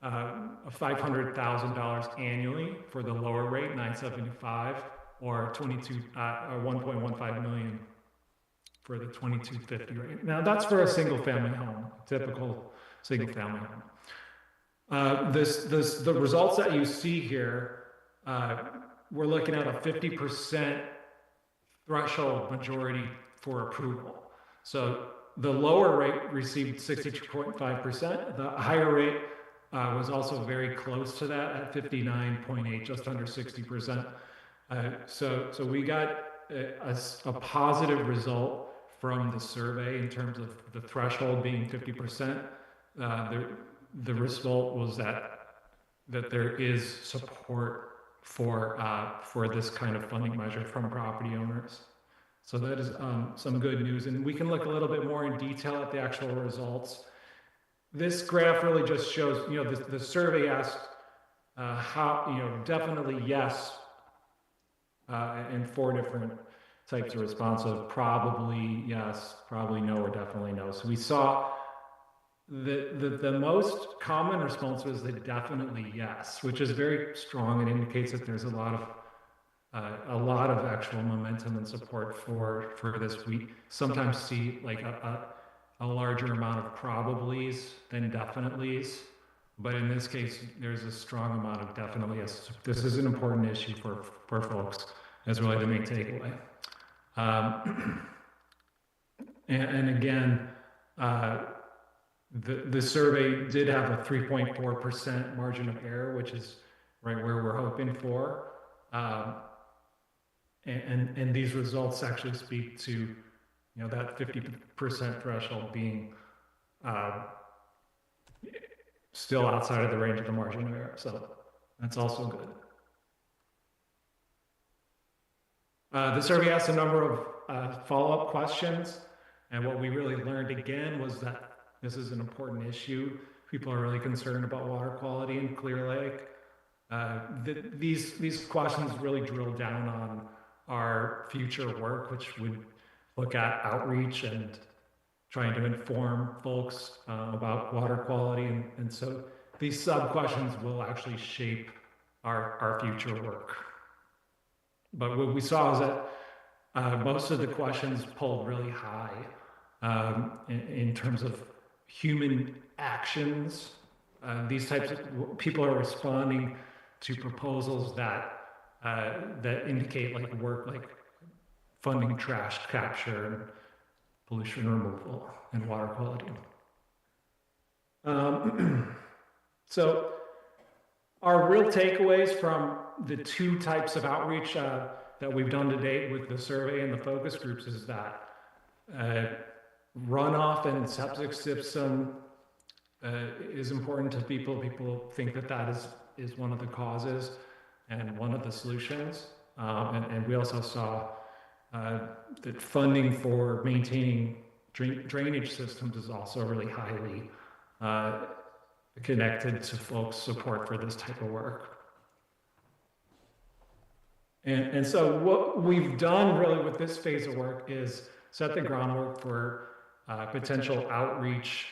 $500,000 annually for the lower rate, $9.75, or $1.15 million for the $22.50 rate. Now that's for a single family home, typical single family home. The results that you see here, we're looking at a 50% threshold majority for approval. So the lower rate received 62.5%. The higher rate was also very close to that at 59.8, just under 60%. So we got a positive result from the survey in terms of the threshold being 50%. The result was that there is support for this kind of funding measure from property owners. So that is some good news, and we can look a little bit more in detail at the actual results. This graph really just shows, the survey asked how, definitely yes, in 4 different types of response of probably yes, probably no, or definitely no. So we saw the most common response was the definitely yes, which is very strong and indicates that there's a lot of actual momentum and support for this. We sometimes see like a larger amount of probablys than definitelys, but in this case, there's a strong amount of definitely yes. This is an important issue for folks. That's really the main takeaway. And again, the survey did have a 3.4% margin of error, which is right where we're hoping for. And these results actually speak to, that 50% threshold being still outside of the range of the margin of error. So that's also good. The survey asked a number of follow-up questions, and what we really learned again was that this is an important issue. People are really concerned about water quality in Clear Lake. These questions really drill down on our future work, which would look at outreach and trying to inform folks about water quality. And so these sub-questions will actually shape our future work. But what we saw is that most of the questions pulled really high in terms of human actions. These types of people are responding to proposals that indicate like work like funding trash capture and pollution removal and water quality. So our real takeaways from the 2 types of outreach that we've done to date with the survey and the focus groups is that runoff and septic system is important to people. People think that is one of the causes and one of the solutions. And we also saw that funding for maintaining drainage systems is also really highly connected to folks' support for this type of work. And so what we've done really with this phase of work is set the groundwork for potential outreach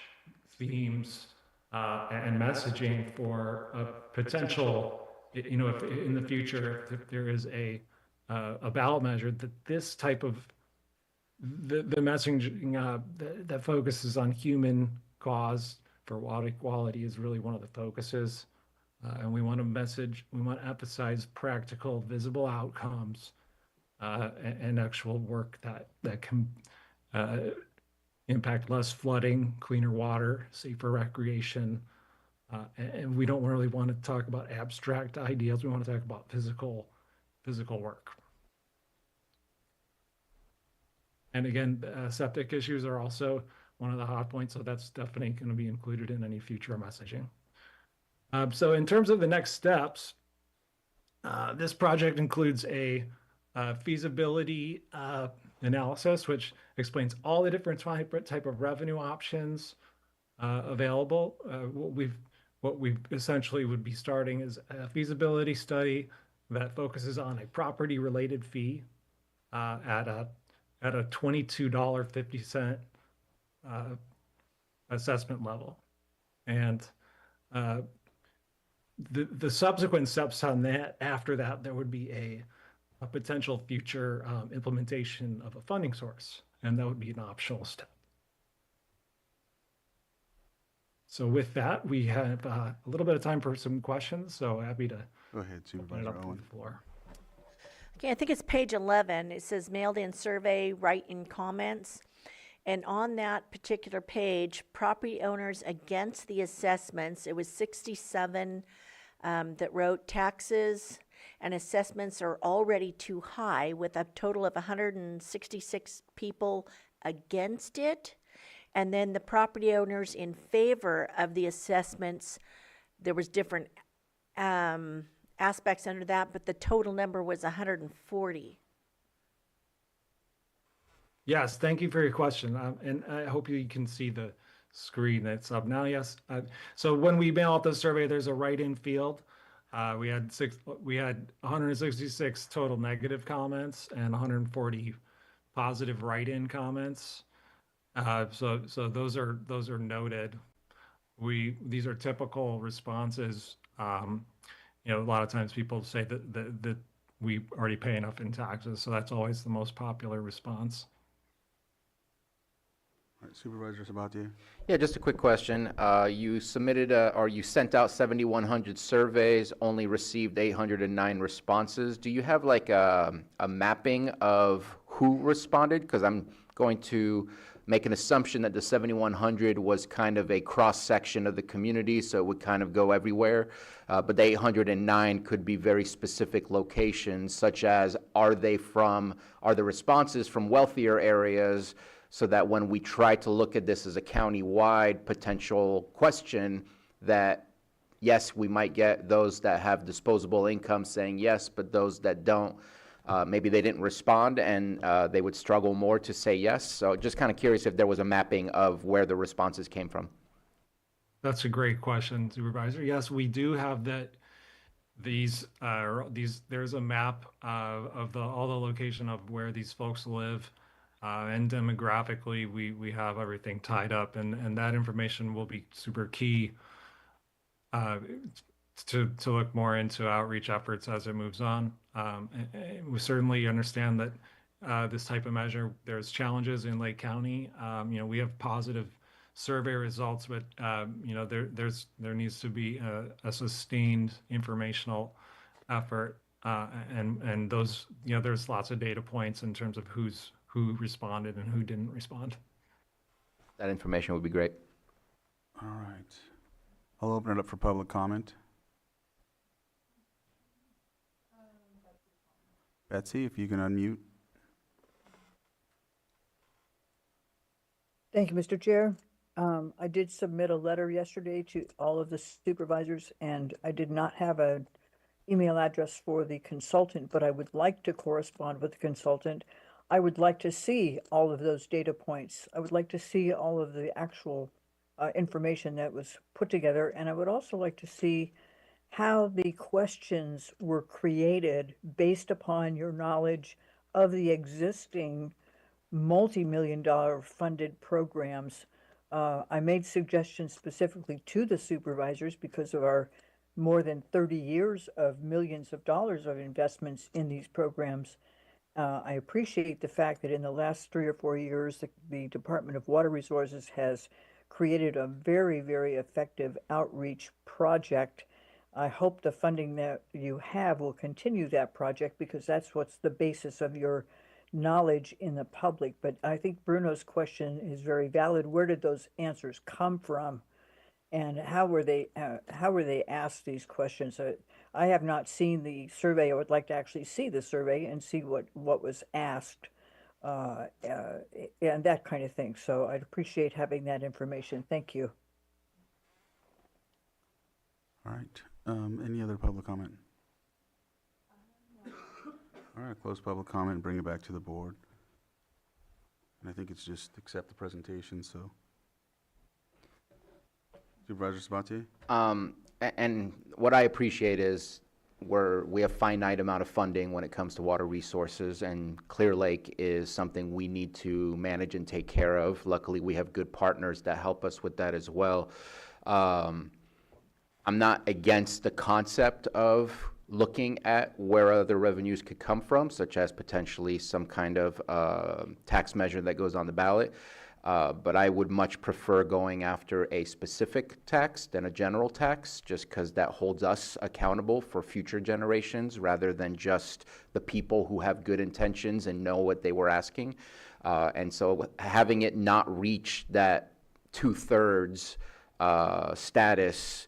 themes and messaging for a potential, if in the future, if there is a ballot measure, that this type of the messaging that focuses on human cause for water quality is really one of the focuses. And we want to emphasize practical, visible outcomes and actual work that can impact less flooding, cleaner water, safer recreation. And we don't really want to talk about abstract ideas. We want to talk about physical work. And again, septic issues are also one of the hot points, so that's definitely going to be included in any future messaging. So in terms of the next steps, this project includes a feasibility analysis, which explains all the different type of revenue options available. What we essentially would be starting is a feasibility study that focuses on a property-related fee at a $22.50 assessment level, and the subsequent steps on that, after that, there would be a potential future implementation of a funding source, and that would be an optional step. So with that, we have a little bit of time for some questions, so happy to go ahead, Supervisor open it up Owen. to the floor. Okay, I think it's page 11. It says mailed in survey, write in comments. And on that particular page, property owners against the assessments, it was 67 that wrote taxes and assessments are already too high, with a total of 166 people against it. And then the property owners in favor of the assessments, there was different aspects under that, but the total number was 140. Yes, thank you for your question. And I hope you can see the screen that's up now. Yes. So when we mail out the survey, there's a write-in field. We had 166 total negative comments and 140 positive write-in comments. So those are noted. These are typical responses. A lot of times people say that we already pay enough in taxes, so that's always the most popular response. All right, Supervisor Sabatier? Yeah, just a quick question. You submitted or you sent out 7,100 surveys, only received 809 responses. Do you have like a mapping of who responded? Because I'm going to make an assumption that the 7,100 was kind of a cross-section of the community, so it would kind of go everywhere. But the 809 could be very specific locations, such as are the responses from wealthier areas, so that when we try to look at this as a county-wide potential question, that yes, we might get those that have disposable income saying yes, but those that don't, maybe they didn't respond and they would struggle more to say yes. So just kind of curious if there was a mapping of where the responses came from. That's a great question, Supervisor. Yes, we do have that. There's a map of all the location of where these folks live. And demographically, we have everything tied up, and that information will be super key to look more into outreach efforts as it moves on. And we certainly understand that this type of measure, there's challenges in Lake County. We have positive survey results, but there needs to be a sustained informational effort, and those there's lots of data points in terms of who responded and who didn't respond. That information would be great. All right. I'll open it up for public comment. Betsy, if you can unmute. Thank you, Mr. Chair. I did submit a letter yesterday to all of the supervisors, and I did not have an email address for the consultant, but I would like to correspond with the consultant. I would like to see all of those data points. I would like to see all of the actual information that was put together, and I would also like to see how the questions were created based upon your knowledge of the existing multi-million-dollar funded programs. I made suggestions specifically to the supervisors because of our more than 30 years of millions of dollars of investments in these programs. I appreciate the fact that in the last 3 or 4 years, the Department of Water Resources has created a very, very effective outreach project. I hope the funding that you have will continue that project, because that's what's the basis of your knowledge in the public. But I think Bruno's question is very valid. Where did those answers come from, and how were they asked these questions? I have not seen the survey. I would like to actually see the survey and see what was asked, and that kind of thing. So I'd appreciate having that information. Thank you. All right. Any other public comment? All right, close public comment and bring it back to the board. And I think it's just accept the presentation, so. Supervisor Sabatier? And what I appreciate is we have finite amount of funding when it comes to water resources, and Clear Lake is something we need to manage and take care of. Luckily, we have good partners that help us with that as well. I'm not against the concept of looking at where other revenues could come from, such as potentially some kind of tax measure that goes on the ballot. But I would much prefer going after a specific tax than a general tax, just because that holds us accountable for future generations rather than just the people who have good intentions and know what they were asking. And so having it not reach that 2/3 status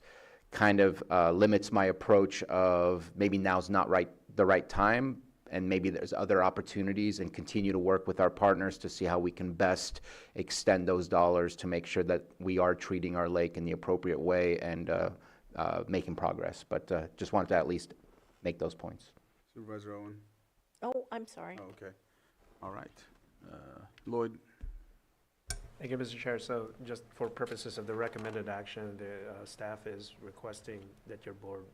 kind of limits my approach of maybe now's not the right time, and maybe there's other opportunities, and continue to work with our partners to see how we can best extend those dollars to make sure that we are treating our lake in the appropriate way and making progress. But just wanted to at least make those points. Supervisor Owen? Oh, I'm sorry. Oh, okay. All right. Lloyd? Thank you, Mr. Chair. So just for purposes of the recommended action, the staff is requesting that your board,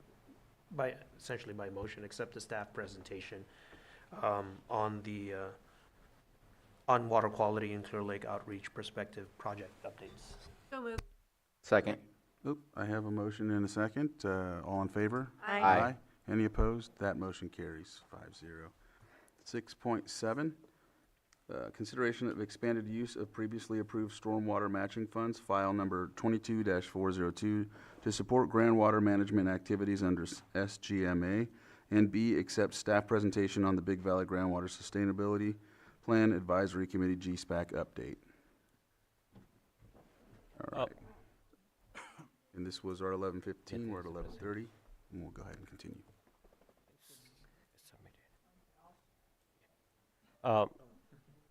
essentially by motion, accept the staff presentation on the on water quality in Clear Lake outreach perspective project updates. So moved. Second. Oop, I have a motion and a second. All in favor? Aye. Aye. Any opposed? That motion carries 5-0. 6.7, consideration of expanded use of previously approved stormwater matching funds, file number 22-402, to support groundwater management activities under SGMA, and B, accept staff presentation on the Big Valley Groundwater Sustainability Plan Advisory Committee GSPAC update. All right. And this was our 11:15, we're at 11:30, and we'll go ahead and continue.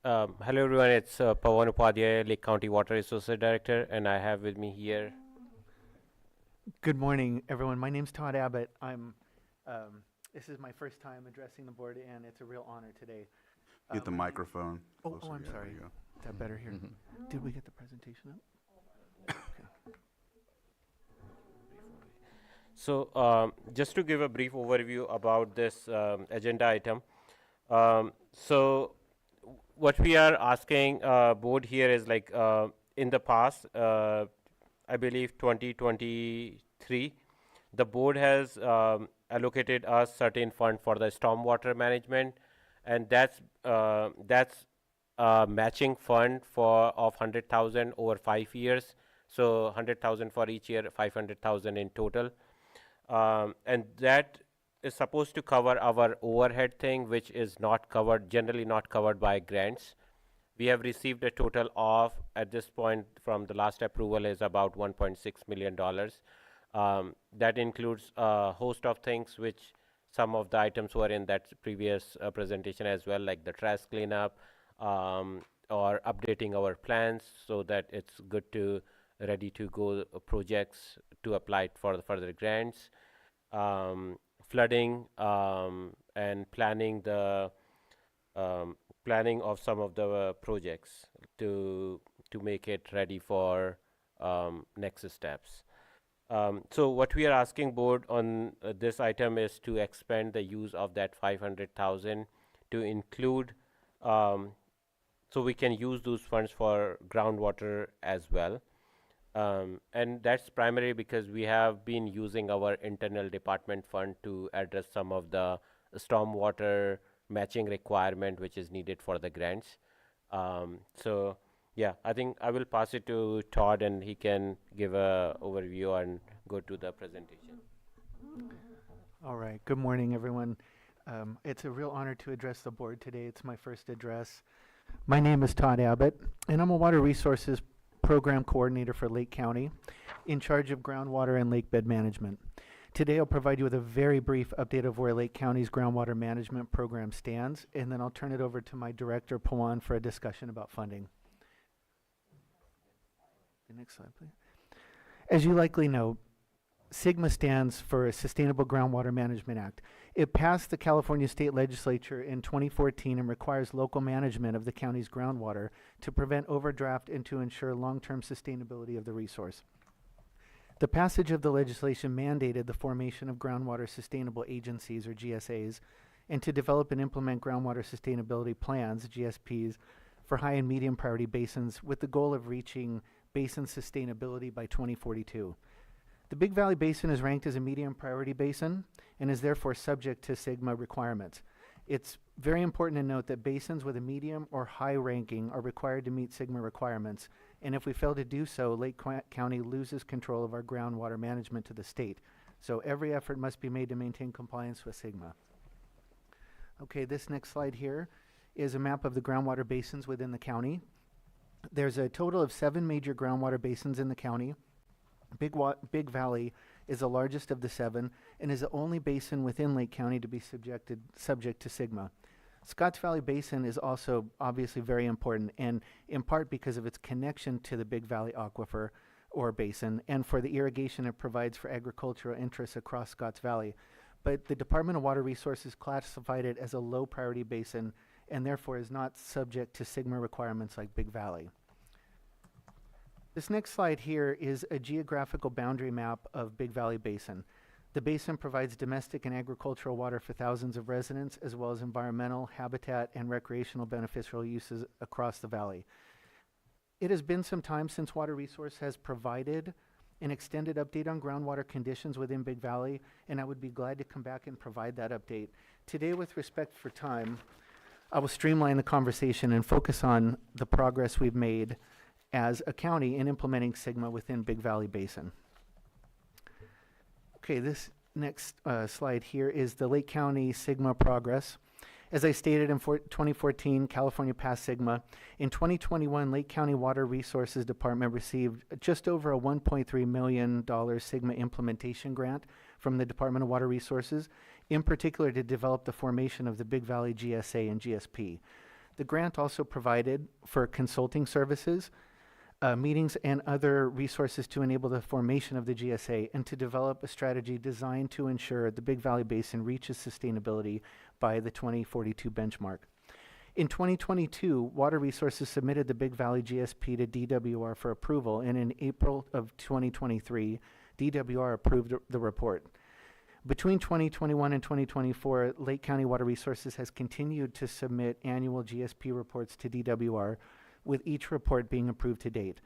Hello everyone, it's Pawan Upadhyay, Lake County Water Resources Director, and I have with me here. Good morning, everyone. My name's Todd Abbott. This is my first time addressing the board, and it's a real honor today. Get the microphone Oh, closer. I'm Yeah, sorry. there you go. Is that better here? Did we get the presentation up? So just to give a brief overview about this agenda item. So what we are asking board here is like in the past, I believe 2023, the board has allocated a certain fund for the stormwater management, and that's a matching fund of 100,000 over 5 years. So 100,000 for each year, 500,000 in total. And that is supposed to cover our overhead thing, which is not covered, generally not covered by grants. We have received a total of, at this point from the last approval, is about $1.6 million. That includes a host of things, which some of the items were in that previous presentation as well, like the trash cleanup, or updating our plans so that it's good to ready to go projects to apply for the further grants, flooding, and planning of some of the projects to make it ready for next steps. So what we are asking board on this item is to expand the use of that 500,000 to include, so we can use those funds for groundwater as well. And that's primarily because we have been using our internal department fund to address some of the stormwater matching requirement which is needed for the grants. So yeah, I think I will pass it to Todd and he can give a overview and go to the presentation. All right. Good morning, everyone. It's a real honor to address the board today. It's my first address. My name is Todd Abbott, and I'm a Water Resources Program Coordinator for Lake County, in charge of groundwater and lake bed management. Today I'll provide you with a very brief update of where Lake County's groundwater management program stands, and then I'll turn it over to my director, Pawan, for a discussion about funding. The next slide, please. As you likely know, SGMA stands for Sustainable Groundwater Management Act. It passed the California State Legislature in 2014 and requires local management of the county's groundwater to prevent overdraft and to ensure long-term sustainability of the resource. The passage of the legislation mandated the formation of groundwater sustainable agencies, or GSAs, and to develop and implement groundwater sustainability plans, GSPs, for high and medium priority basins with the goal of reaching basin sustainability by 2042. The Big Valley Basin is ranked as a medium priority basin and is therefore subject to SGMA requirements. It's very important to note that basins with a medium or high ranking are required to meet SGMA requirements, and if we fail to do so, Lake County loses control of our groundwater management to the state. So every effort must be made to maintain compliance with SGMA. Okay, this next slide here is a map of the groundwater basins within the county. There's a total of 7 major groundwater basins in the county. Big Valley is the largest of the 7 and is the only basin within Lake County to be subject to SGMA. Scotts Valley Basin is also obviously very important, and in part because of its connection to the Big Valley Aquifer or basin, and for the irrigation it provides for agricultural interests across Scotts Valley. but the Department of Water Resources classified it as a low priority basin and therefore is not subject to SGMA requirements like Big Valley. This next slide here is a geographical boundary map of Big Valley Basin. The basin provides domestic and agricultural water for thousands of residents, as well as environmental, habitat, and recreational beneficial uses across the valley. It has been some time since Water Resource has provided an extended update on groundwater conditions within Big Valley, and I would be glad to come back and provide that update. Today, with respect for time, I will streamline the conversation and focus on the progress we've made as a county in implementing SGMA within Big Valley Basin. Okay, this next slide here is the Lake County SGMA progress. As I stated, in 2014, California passed SGMA. In 2021, Lake County Water Resources Department received just over a $1.3 million SGMA implementation grant from the Department of Water Resources, in particular to develop the formation of the Big Valley GSA and GSP. The grant also provided for consulting services, meetings, and other resources to enable the formation of the GSA and to develop a strategy designed to ensure the Big Valley Basin reaches sustainability by the 2042 benchmark. In 2022, Water Resources submitted the Big Valley GSP to DWR for approval, and in April of 2023, DWR approved the report. Between 2021 and 2024, Lake County Water Resources has continued to submit annual GSP reports to DWR, with each report being approved to date.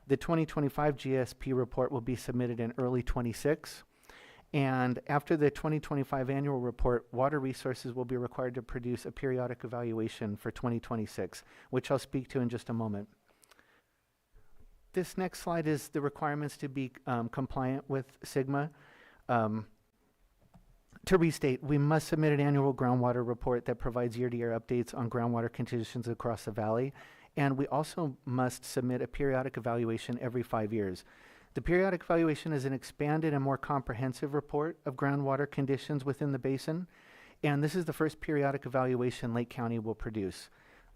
The 2025 GSP report will be submitted in early 26, and after the 2025 annual report, Water Resources will be required to produce a periodic evaluation for 2026, which I'll speak to in just a moment. This next slide is the requirements to be compliant with SGMA. To restate, we must submit an annual groundwater report that provides year-to-year updates on groundwater conditions across the valley, and we also must submit a periodic evaluation every 5 years. The periodic evaluation is an expanded and more comprehensive report of groundwater conditions within the basin, and this is the first periodic evaluation Lake County will produce.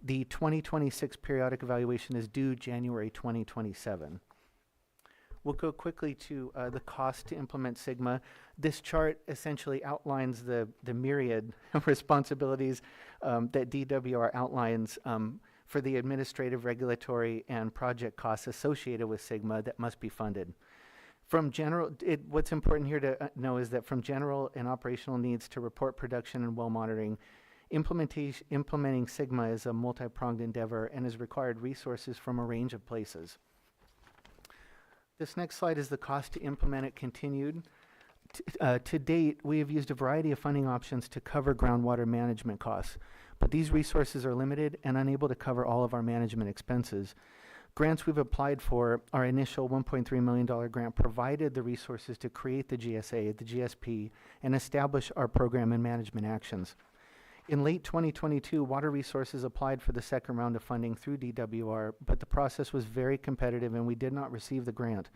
The 2026 periodic evaluation is due January 2027. We'll go quickly to the cost to implement SGMA. This chart essentially outlines the myriad of responsibilities that DWR outlines for the administrative, regulatory, and project costs associated with SGMA that must be funded. From general, what's important here to know is that from general and operational needs to report production and well monitoring, implementing SGMA is a multi-pronged endeavor and has required resources from a range of places. This next slide is the cost to implement it continued. To date, we have used a variety of funding options to cover groundwater management costs, but these resources are limited and unable to cover all of our management expenses. Grants we've applied for, our initial $1.3 million grant provided the resources to create the GSA, the GSP, and establish our program and management actions. In late 2022, Water Resources applied for the second round of funding through DWR, but the process was very competitive and we did not receive the grant.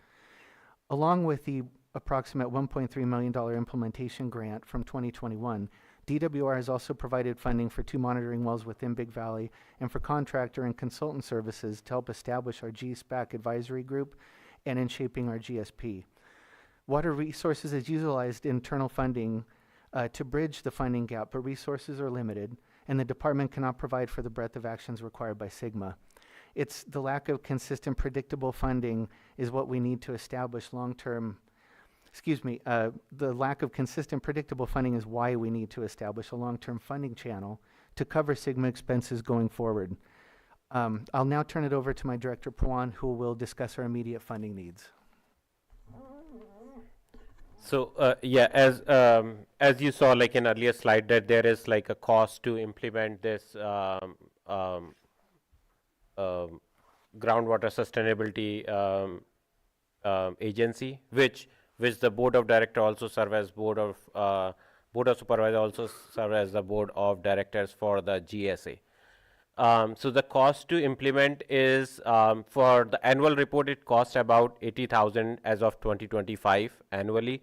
Along with the approximate $1.3 million implementation grant from 2021, DWR has also provided funding for 2 monitoring wells within Big Valley and for contractor and consultant services to help establish our GSPAC advisory group and in shaping our GSP. Water Resources has utilized internal funding to bridge the funding gap, but resources are limited, and the department cannot provide for the breadth of actions required by SGMA. It's the lack of consistent, predictable funding is what we need to establish long-term, the lack of consistent, predictable funding is why we need to establish a long-term funding channel to cover SGMA expenses going forward. I'll now turn it over to my director, pt1, who will discuss our immediate funding needs. So yeah, as you saw, like in earlier slide, that there is like a cost to implement this groundwater sustainability agency, which the board of directors also serve as board of supervisors also serve as the board of directors for the GSA. So the cost to implement is for the annual report, it costs about 80,000 as of 2025 annually,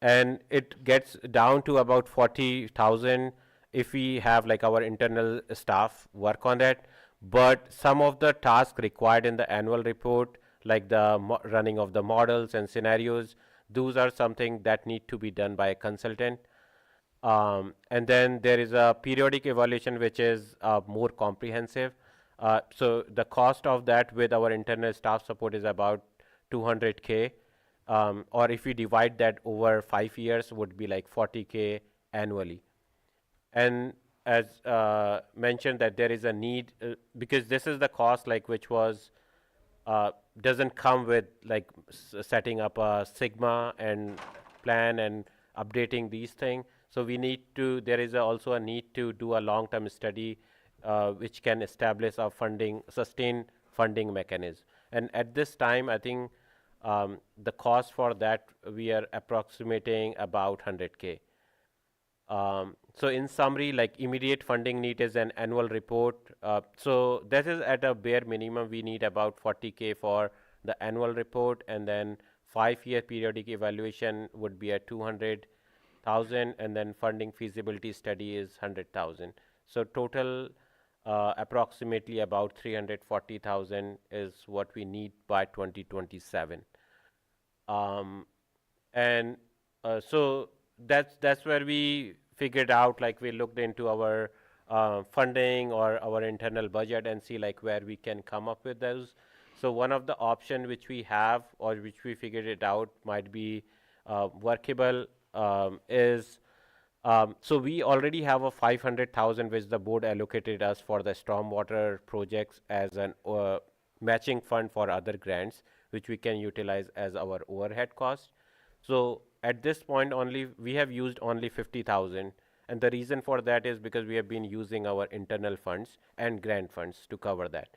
and it gets down to about 40,000 if we have like our internal staff work on that. But some of the tasks required in the annual report, like the running of the models and scenarios, those are something that need to be done by a consultant. And then there is a periodic evaluation which is more comprehensive. So the cost of that with our internal staff support is about 200K, or if we divide that over 5 years would be like 40K annually. And as mentioned that there is a need, because this is the cost like which was doesn't come with like setting up a Sigma and plan and updating these things. So we need to, there is also a need to do a long-term study which can establish a funding, sustained funding mechanism. And at this time, I think the cost for that, we are approximating about 100K. So in summary, like immediate funding need is an annual report. So that is at a bare minimum, we need about 40K for the annual report, and then 5-year periodic evaluation would be at 200,000, and then funding feasibility study is 100,000. So total approximately about 340,000 is what we need by 2027. So that's where we figured out, like we looked into our funding or our internal budget and see like where we can come up with those. So one of the option which we have, or which we figured it out might be workable, is so we already have a 500,000 which the board allocated us for the stormwater projects as an matching fund for other grants, which we can utilize as our overhead cost. So at this point only, we have used only 50,000. And the reason for that is because we have been using our internal funds and grant funds to cover that.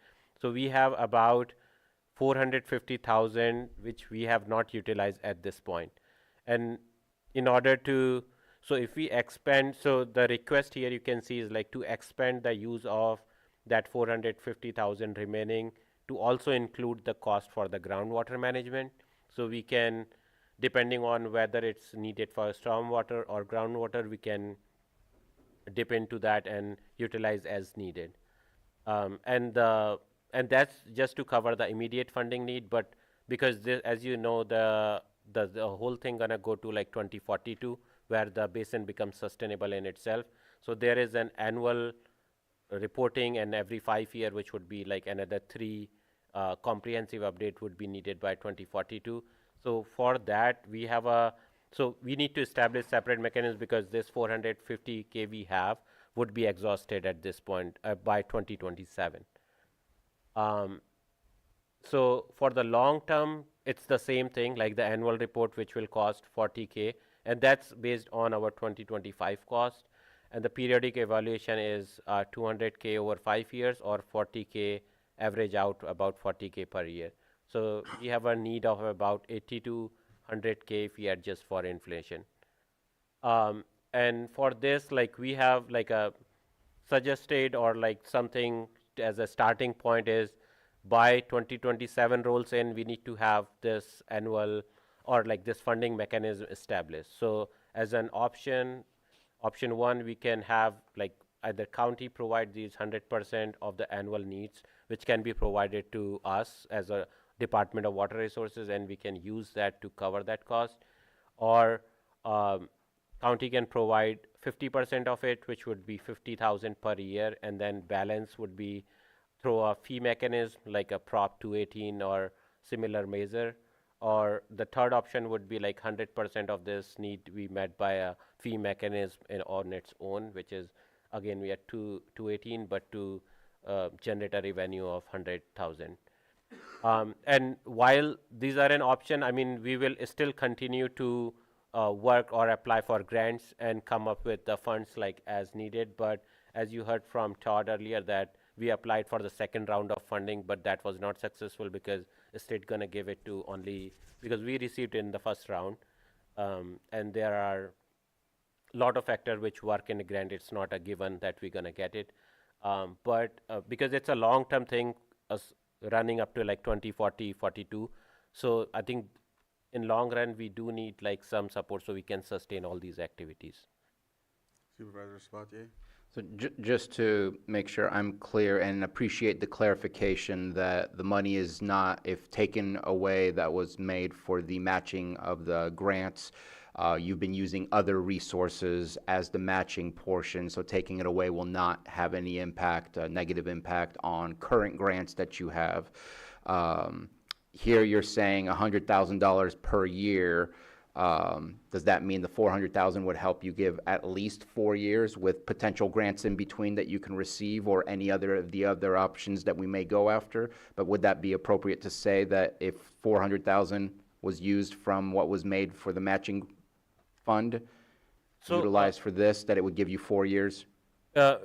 So we have about 450,000, which we have not utilized at this point. And in order to, so if we expand, so the request here you can see is like to expand the use of that 450,000 remaining to also include the cost for the groundwater management. So we can, depending on whether it's needed for stormwater or groundwater, we can dip into that and utilize as needed. And that's just to cover the immediate funding need, but because this, as you know, the whole thing gonna go to like 2042, where the basin becomes sustainable in itself. So there is an annual reporting, and every 5 year, which would be like another 3 comprehensive update would be needed by 2042. So for that, we have so we need to establish separate mechanisms, because this 450K we have would be exhausted at this point by 2027. So for the long term, it's the same thing, like the annual report, which will cost 40K, and that's based on our 2025 cost. And the periodic evaluation is 200K over 5 years, or 40K average out about 40K per year. So we have a need of about 80 to 100K if we adjust for inflation. And for this, like we have like a suggested, or like something as a starting point is by 2027 rolls in, we need to have this annual or like this funding mechanism established. So as an option 1, we can have like either county provide these 100% of the annual needs, which can be provided to us as a Department of Water Resources, and we can use that to cover that cost, or county can provide 50% of it, which would be 50,000 per year, and then balance would be through a fee mechanism like a Prop 218 or similar measure. Or the third option would be like 100% of this need to be met by a fee mechanism on its own, which is again we are 218, but to generate a revenue of 100,000. And while these are an option, I mean, we will still continue to work or apply for grants and come up with the funds like as needed. But as you heard from Todd earlier, that we applied for the second round of funding, but that was not successful because the state gonna give it to only, because we received in the first round. And there are a lot of factors which work in a grant. It's not a given that we're gonna get it. But because it's a long-term thing, running up to like 2040, 42. So I think in long run, we do need like some support so we can sustain all these activities. Supervisor Sabatier? So just to make sure I'm clear and appreciate the clarification that the money is not, if taken away, that was made for the matching of the grants, You've been using other resources as the matching portion, so taking it away will not have any impact, negative impact on current grants that you have. Here you're saying $100,000 per year. Does that mean the 400,000 would help you give at least 4 years with potential grants in between that you can receive, or any other of the other options that we may go after? But would that be appropriate to say that if 400,000 was used from what was made for the matching fund, utilized for this, that it would give you 4 years?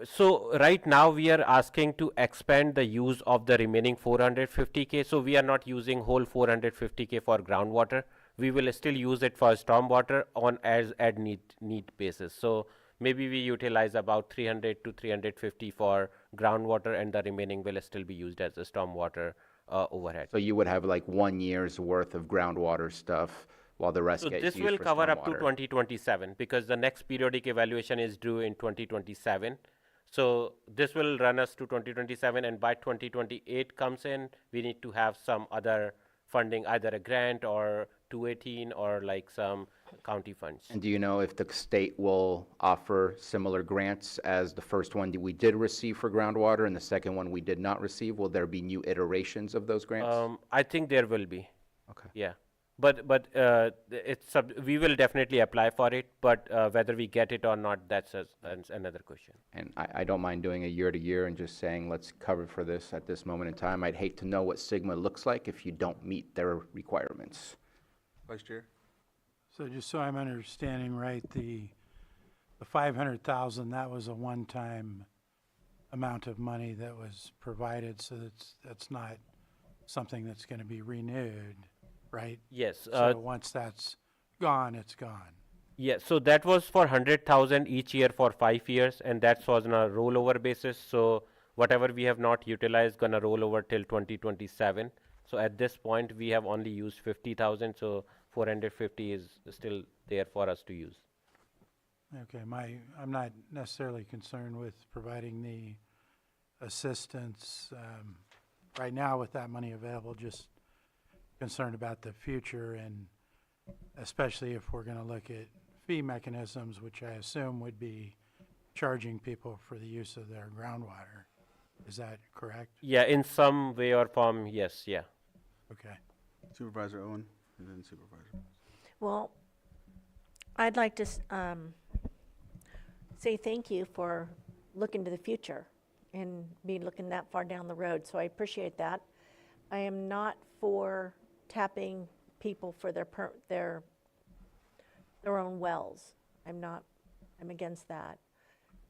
So right now we are asking to expand the use of the remaining 450K. So we are not using whole 450K for groundwater. We will still use it for stormwater on as need basis. So maybe we utilize about 300 to 350 for groundwater, and the remaining will still be used as a stormwater overhead. So you would have like 1 year's worth of groundwater stuff, while the rest So gets this used will for cover up to stormwater. 2027, because the next periodic evaluation is due in 2027. So this will run us to 2027, and by 2028 comes in, we need to have some other funding, either a grant or 218 or like some county funds. And do you know if the state will offer similar grants as the first one that we did receive for groundwater and the second one we did not receive? Will there be new iterations of those grants? I think there will be. Okay. Yeah. But we will definitely apply for it, but whether we get it or not, that's another question. And I don't mind doing a year to year and just saying, let's cover for this at this moment in time. I'd hate to know what Sigma looks like if you don't meet their requirements. Vice Chair? So just so I'm understanding right, the 500,000, that was a one-time amount of money that was provided, so that's not something that's going to be renewed, right? Yes. So once that's gone, it's gone. Yeah, so that was for 100,000 each year for 5 years, and that was on a rollover basis. So whatever we have not utilized gonna roll over till 2027. So at this point, we have only used 50,000, so 450 is still there for us to use. Okay, I'm not necessarily concerned with providing the assistance right now with that money available, just concerned about the future, and especially if we're going to look at fee mechanisms, which I assume would be charging people for the use of their groundwater. Is that correct? Yeah, in some way or form, yes, yeah. Okay. Supervisor Owen, and then Supervisor. Well, I'd like to say thank you for looking to the future and me looking that far down the road, so I appreciate that. I am not for tapping people for their own wells. I'm against that.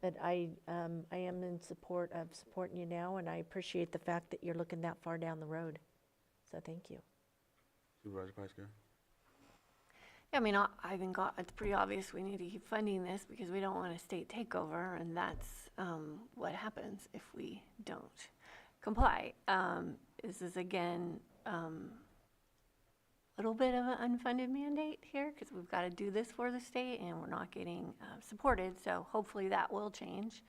But I am in support of supporting you now, and I appreciate the fact that you're looking that far down the road. So thank you. Supervisor Pyska? Yeah, I mean, I think it's pretty obvious we need to keep funding this because we don't want a state takeover, and that's what happens if we don't comply. This is, again, a little bit of an unfunded mandate here because we've got to do this for the state, and we're not getting supported, so hopefully that will change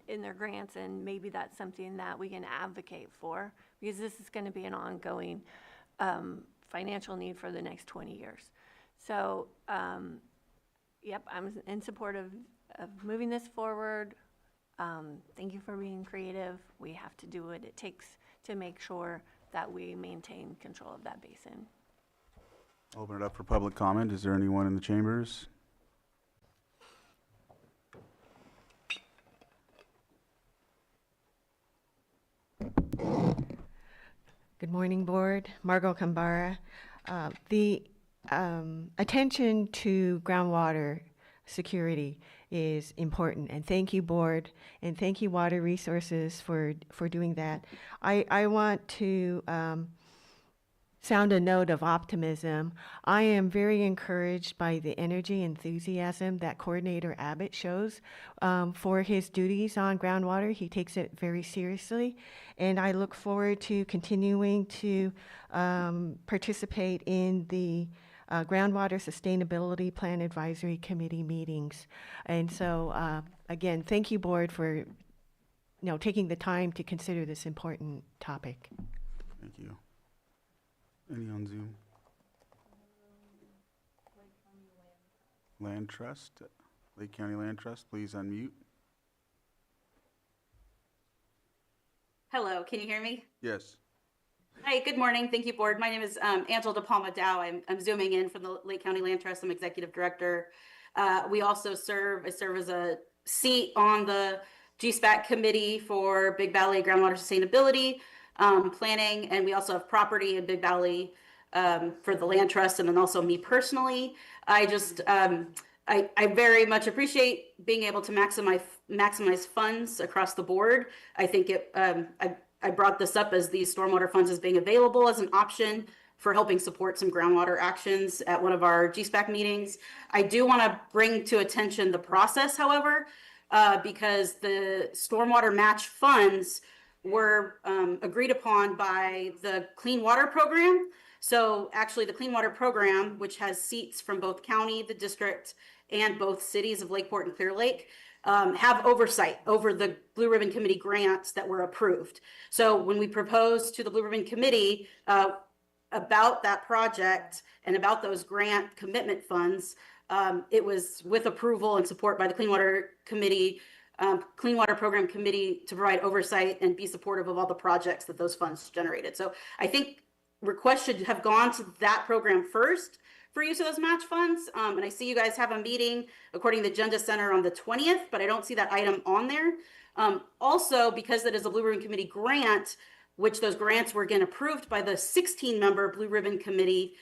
in their grants, and maybe that's something that we can advocate for because this is going to be an ongoing financial need for the next 20 years. So, yep, I'm in support of moving this forward. Thank you for being creative. We have to do what it takes to make sure that we maintain control of that basin. Open it up for public comment. Is there anyone in the chambers? Good morning, Board. Margot Kambara. The attention to groundwater security is important, and thank you, Board, and thank you, Water Resources, for doing that. I want to sound a note of optimism. I am very encouraged by the energy and enthusiasm that Coordinator Abbott shows for his duties on groundwater. He takes it very seriously, and I look forward to continuing to participate in the Groundwater Sustainability Plan Advisory Committee meetings. And so, again, thank you, Board, for taking the time to consider this important topic. Thank you. Any on Zoom? Land Trust, Lake County Land Trust, please unmute. Hello, can you hear me? Yes. Hi, good morning. Thank you, board. My name is Angela DePalma Dow. I'm zooming in from the Lake County Land Trust. I'm executive director. We also I serve as a seat on the GSPAC committee for Big Valley groundwater sustainability planning, and we also have property in Big Valley for the land trust, and then also me personally. I very much appreciate being able to maximize funds across the board. I think I brought this up as these stormwater funds as being available as an option for helping support some groundwater actions at one of our GSPAC meetings. I do want to bring to attention the process, however, because the stormwater match funds were agreed upon by the Clean Water Program. So actually the Clean Water Program, which has seats from both county, the district, and both cities of Lakeport and Clear Lake, have oversight over the Blue Ribbon Committee grants that were approved. So when we proposed to the Blue Ribbon Committee about that project and about those grant commitment funds, it was with approval and support by the Clean Water Committee, Clean Water Program Committee, to provide oversight and be supportive of all the projects that those funds generated. So I think requests should have gone to that program first for use of those match funds. And I see you guys have a meeting according to the Agenda Center on the 20th, but I don't see that item on there. Also, because that is a Blue Ribbon Committee grant, which those grants were again approved by the 16-member Blue Ribbon Committee,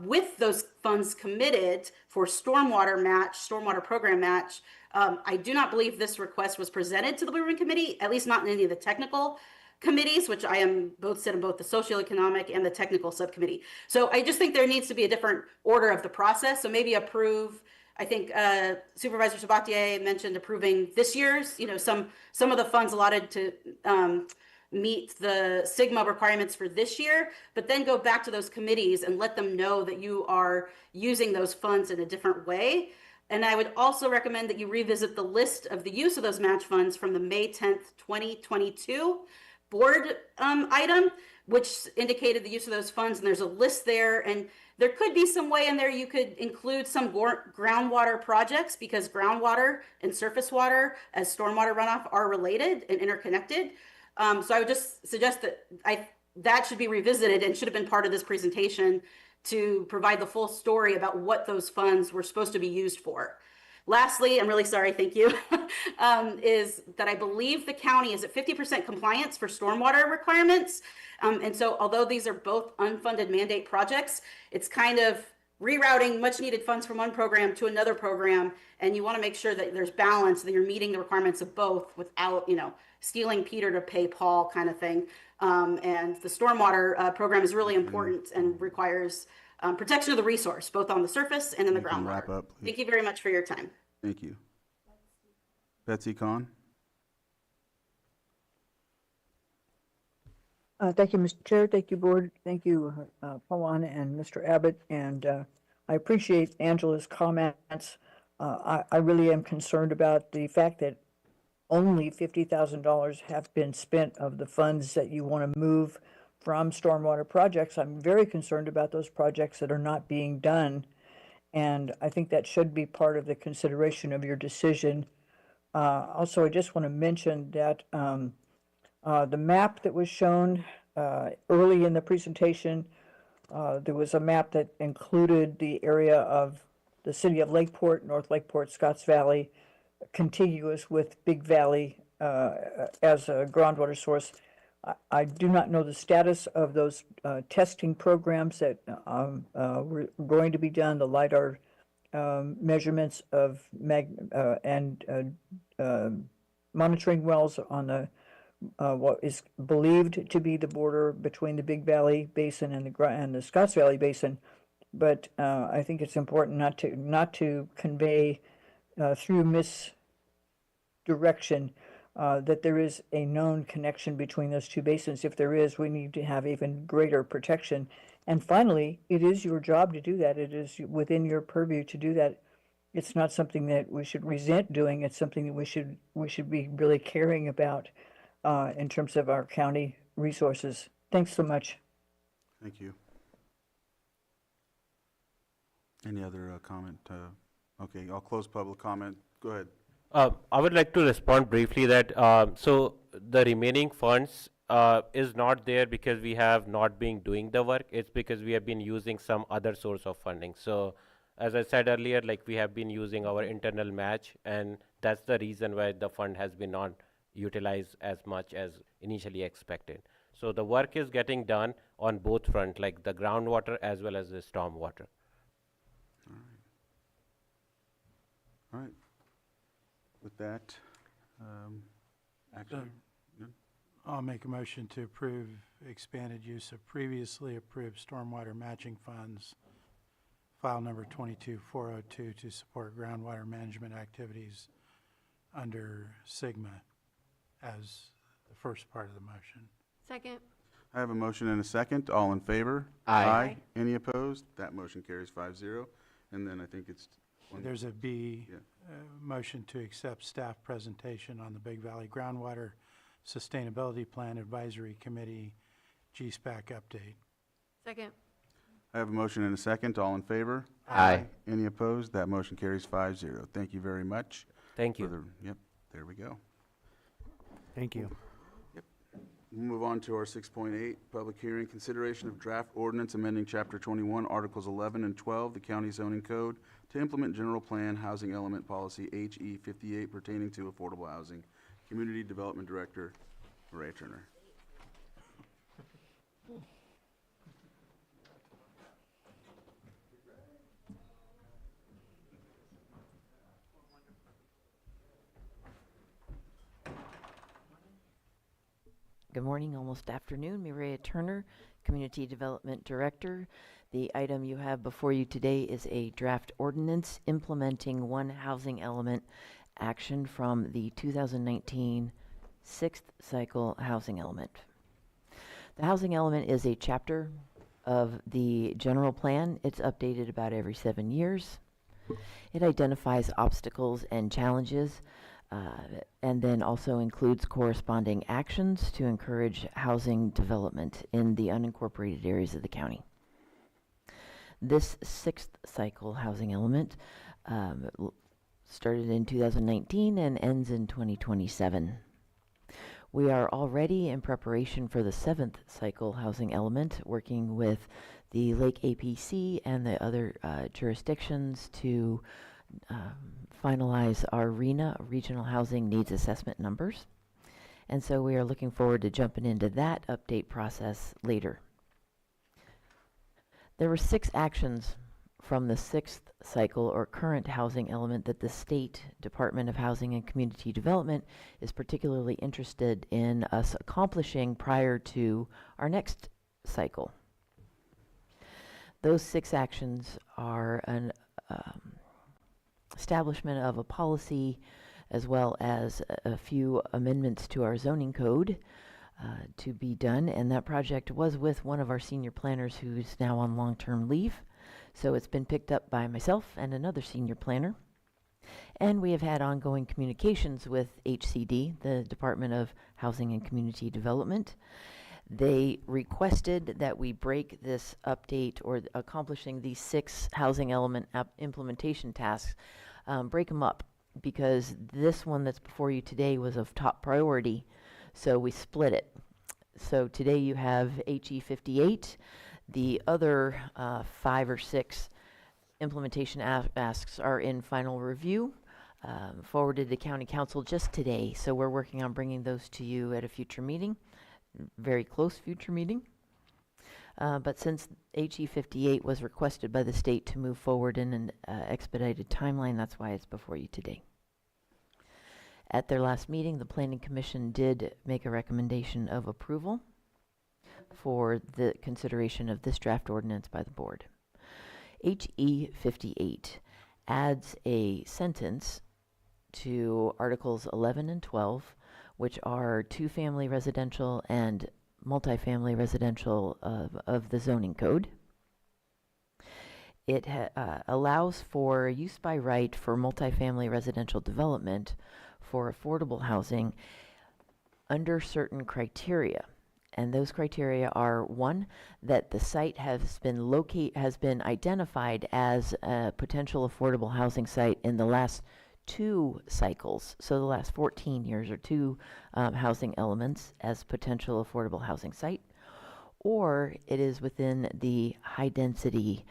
with those funds committed for stormwater program match, I do not believe this request was presented to the Blue Ribbon Committee, at least not in any of the technical committees, which I am sit in both the socioeconomic and the technical subcommittee. So I just think there needs to be a different order of the process. So maybe approve, I think Supervisor Sabatier mentioned approving this year's, some of the funds allotted to meet the Sigma requirements for this year, but then go back to those committees and let them know that you are using those funds in a different way. And I would also recommend that you revisit the list of the use of those match funds from the May 10th, 2022 board item, which indicated the use of those funds. And there's a list there, and there could be some way in there you could include some groundwater projects, because groundwater and surface water as stormwater runoff are related and interconnected. So I would just suggest that that should be revisited and should have been part of this presentation to provide the full story about what those funds were supposed to be used for. Lastly, I'm really sorry, thank you, is that I believe the county is at 50% compliance for stormwater requirements. And so although these are both unfunded mandate projects, it's kind of rerouting much needed funds from one program to another program. And you want to make sure that there's balance, that you're meeting the requirements of both without, stealing Peter to pay Paul kind of thing. And the stormwater program is really important and requires protection of the resource, both on the surface and in the groundwater. Wrap up, please. Thank you very much for your time. Thank you. Betsy Kahn? Thank you, Mr. Chair. Thank you, Board. Thank you, Pawan and Mr. Abbott. And I appreciate Angela's comments. I really am concerned about the fact that only $50,000 have been spent of the funds that you want to move from stormwater projects. I'm very concerned about those projects that are not being done. And I think that should be part of the consideration of your decision. Also, I just want to mention that the map that was shown early in the presentation, there was a map that included the area of the city of Lakeport, North Lakeport, Scotts Valley, contiguous with Big Valley as a groundwater source. I do not know the status of those testing programs that were going to be done, the LIDAR measurements of monitoring wells on the what is believed to be the border between the Big Valley Basin and the Scotts Valley Basin. But I think it's important not to convey through misdirection that there is a known connection between those two basins. If there is, we need to have even greater protection. And finally, it is your job to do that. It is within your purview to do that. It's not something that we should resent doing. It's something that we should be really caring about in terms of our county resources. Thanks so much. Thank you. Any other comment? Okay, I'll close public comment. Go ahead. I would like to respond briefly that, so the remaining funds is not there because we have not been doing the work. It's because we have been using some other source of funding. So as I said earlier, like we have been using our internal match, and that's the reason why the fund has been not utilized as much as initially expected. So the work is getting done on both front, like the groundwater as well as the stormwater. All right. With that, action. None? I'll make a motion to approve expanded use of previously approved stormwater matching funds, file number 22402, to support groundwater management activities under Sigma as the first part of the motion. Second. I have a motion and a second. All in favor? Aye. Any opposed? That motion carries 5-0. And then I think it's There's a B, Yeah. motion to accept staff presentation on the Big Valley Groundwater Sustainability Plan Advisory Committee GSPAC update. Second. I have a motion and a second. All in favor? Aye. Any opposed? That motion carries 5-0. Thank you very much. Thank you. Yep, there we go. Thank you. We'll move on to our 6.8, public hearing, consideration of draft ordinance amending Chapter 21, Articles 11 and 12, the county zoning code to implement general plan housing element policy HE 58 pertaining to affordable housing. Community Development Director, Maria Turner. Good morning, almost afternoon. Maria Turner, Community Development Director. The item you have before you today is a draft ordinance implementing one housing element action from the 2019 sixth cycle housing element. The housing element is a chapter of the general plan. It's updated about every 7 years. It identifies obstacles and challenges, and then also includes corresponding actions to encourage housing development in the unincorporated areas of the county. This sixth cycle housing element started in 2019 and ends in 2027. We are already in preparation for the seventh cycle housing element, working with the Lake APC and the other jurisdictions to finalize our RHNA, Regional Housing Needs Assessment numbers. And so we are looking forward to jumping into that update process later. There were 6 actions from the sixth cycle or current housing element that the State Department of Housing and Community Development is particularly interested in us accomplishing prior to our next cycle. Those 6 actions are an establishment of a policy as well as a few amendments to our zoning code to be done, and that project was with one of our senior planners who's now on long-term leave. So it's been picked up by myself and another senior planner. And we have had ongoing communications with HCD, the Department of Housing and Community Development. They requested that we break this update or accomplishing these 6 housing element implementation tasks, break them up, because this one that's before you today was of top priority, so we split it. So today you have HE 58. The other 5 or 6 implementation asks are in final review, forwarded to County Council just today. So we're working on bringing those to you at a future meeting, very close future meeting. But since HE 58 was requested by the state to move forward in an expedited timeline, that's why it's before you today. At their last meeting, the Planning Commission did make a recommendation of approval for the consideration of this draft ordinance by the board. HE 58 adds a sentence to Articles 11 and 12, which are 2-family residential and multifamily residential of the zoning code. It allows for use by right for multifamily residential development for affordable housing under certain criteria. And those criteria are, one, that the site has been identified as a potential affordable housing site in the last 2 cycles, so the last 14 years, or 2 housing elements as potential affordable housing site, or it is within the high density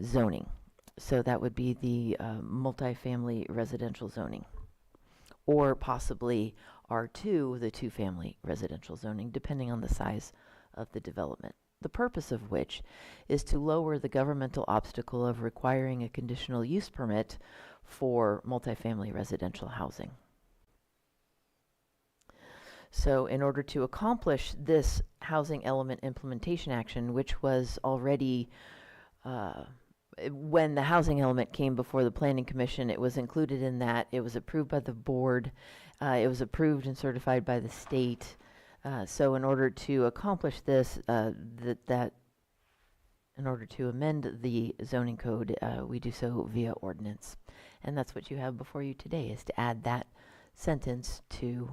zoning. So that would be the multifamily residential zoning, or possibly R2, the 2-family residential zoning, depending on the size of the development. The purpose of which is to lower the governmental obstacle of requiring a conditional use permit for multifamily residential housing. So in order to accomplish this housing element implementation action, which was already when the housing element came before the Planning Commission, it was included in that. It was approved by the board. It was approved and certified by the state. So in order to accomplish this, in order to amend the zoning code, we do so via ordinance. And that's what you have before you today, is to add that sentence to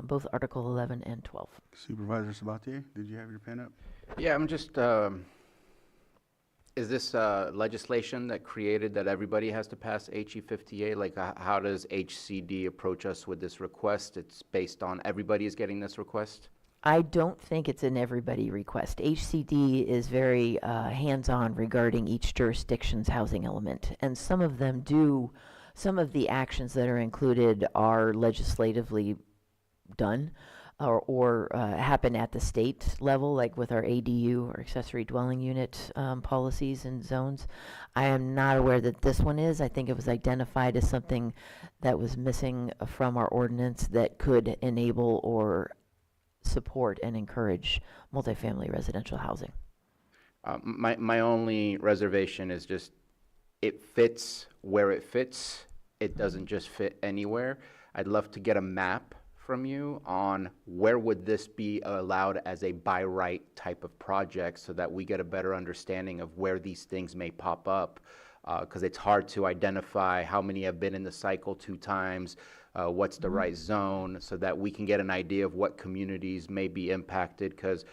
both Article 11 and 12. Supervisor Sabatier, did you have your pen up? Yeah, I'm just, is this legislation that created that everybody has to pass HE 58? Like, how does HCD approach us with this request? It's based on everybody is getting this request? I don't think it's an everybody request. HCD is very hands-on regarding each jurisdiction's housing element, and some of them do, some of the actions that are included are legislatively done or happen at the state level, like with our ADU, or accessory dwelling unit policies and zones. I am not aware that this one is. I think it was identified as something that was missing from our ordinance that could enable or support and encourage multifamily residential housing. My only reservation is just it fits where it fits. It doesn't just fit anywhere. I'd love to get a map from you on where would this be allowed as a by right type of project, so that we get a better understanding of where these things may pop up, because it's hard to identify how many have been in the cycle 2 times, what's the right zone, so that we can get an idea of what communities may be impacted, because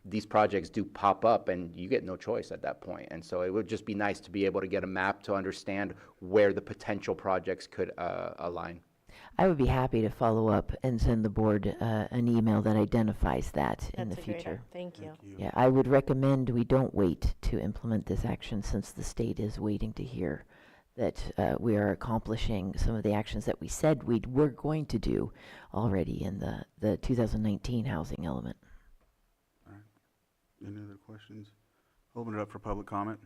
these projects do pop up and you get no choice at that point. And so it would just be nice to be able to get a map to understand where the potential projects could align. I would be happy to follow up and send the board an email that identifies that in the That's a great future. Thank you. Yeah, I would recommend we don't wait to implement this action, since the state is waiting to hear that we are accomplishing some of the actions that we said we were going to do already in the 2019 housing element. All right. Any other questions? Open it up for public comment.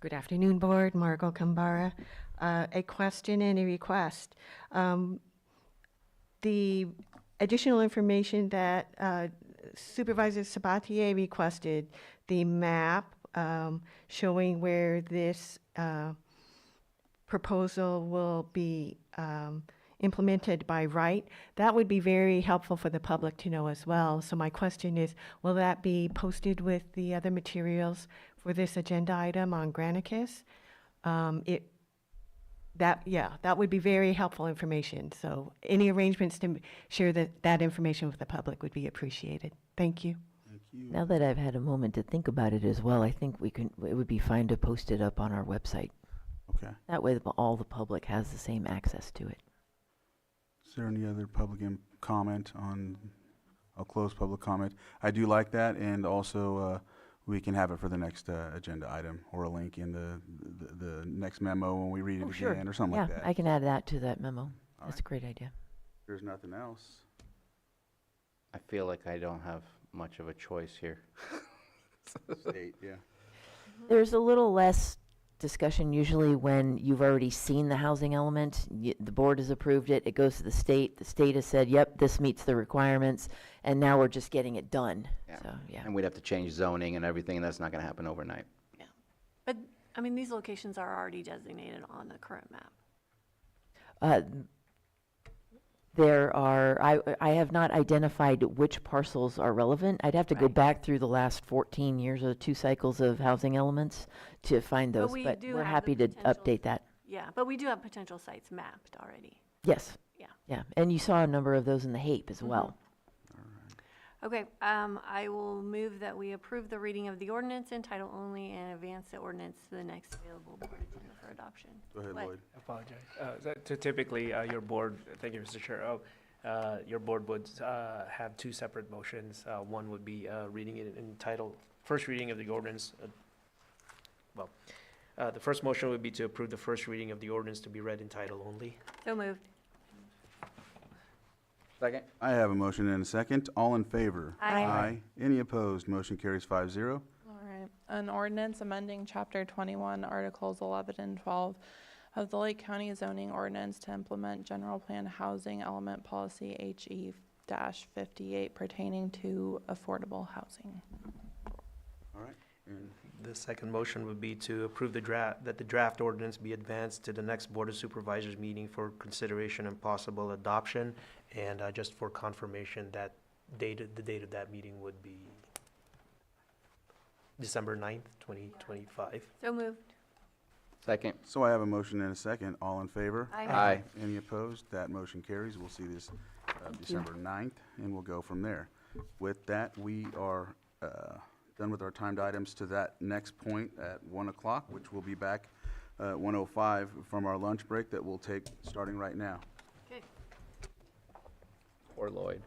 Good afternoon, Board. Margot Kambara. A question and a request. The additional information that Supervisor Sabatier requested, the map showing where this proposal will be implemented by right, that would be very helpful for the public to know as well. So my question is, will that be posted with the other materials for this agenda item on Granicus? That would be very helpful information. So any arrangements to share that information with the public would be appreciated. Thank you. Thank you. Now that I've had a moment to think about it as well, I think it would be fine to post it up on our website. Okay. That way all the public has the same access to it. Is there any other public comment on, I'll close public comment. I do like that, and also we can have it for the next agenda item, or a link in the next memo when we read it again, or something like that. Yeah, I can add that to that memo. All That's right. a great idea. If there's nothing else. I feel like I don't have much of a choice here. State, yeah. There's a little less discussion usually when you've already seen the housing element. The board has approved it. It goes to the state has said, yep, this meets the requirements, and now we're just getting it done. Yeah. So, yeah. And we'd have to change zoning and everything, and that's not going to happen overnight. Yeah. But, I mean, these locations are already designated on the current map. There are, I have not identified which parcels are relevant. I'd have to go back through the last 14 years of 2 cycles of housing elements to find those, we but do we're have the happy to potential- update that. Yeah, but we do have potential sites mapped already. Yes. Yeah. Yeah, and you saw a number of those in the HAPE as well. Okay, I will move that we approve the reading of the ordinance in title only and advance the ordinance to the next available board agenda for adoption. Go ahead, What? Lloyd. I apologize. Typically, your board, thank you, Mr. Chair. Your board would have 2 separate motions. One would be reading it in title, first reading of the ordinance. The first motion would be to approve the first reading of the ordinance to be read in title only. So moved. Second? I have a motion and a second. All in favor? Aye. Any opposed? Motion carries 5-0. All right. An ordinance amending Chapter 21, Articles 11 and 12 of the Lake County zoning ordinance to implement general plan housing element policy HE-58 pertaining to affordable housing. All right. And The second motion would be to approve that the draft ordinance be advanced to the next Board of Supervisors meeting for consideration and possible adoption. And just for confirmation, the date of that meeting would be December 9th, 2025. So moved. Second? so I have a motion and a second. All in favor? Aye. Aye. Any opposed? That motion carries. We'll see this December 9th, and we'll go from there. With that, we are done with our timed items to that next point at 1 o'clock, which will be back at 1:05 from our lunch break that we'll take starting right now. Okay. Or Lloyd?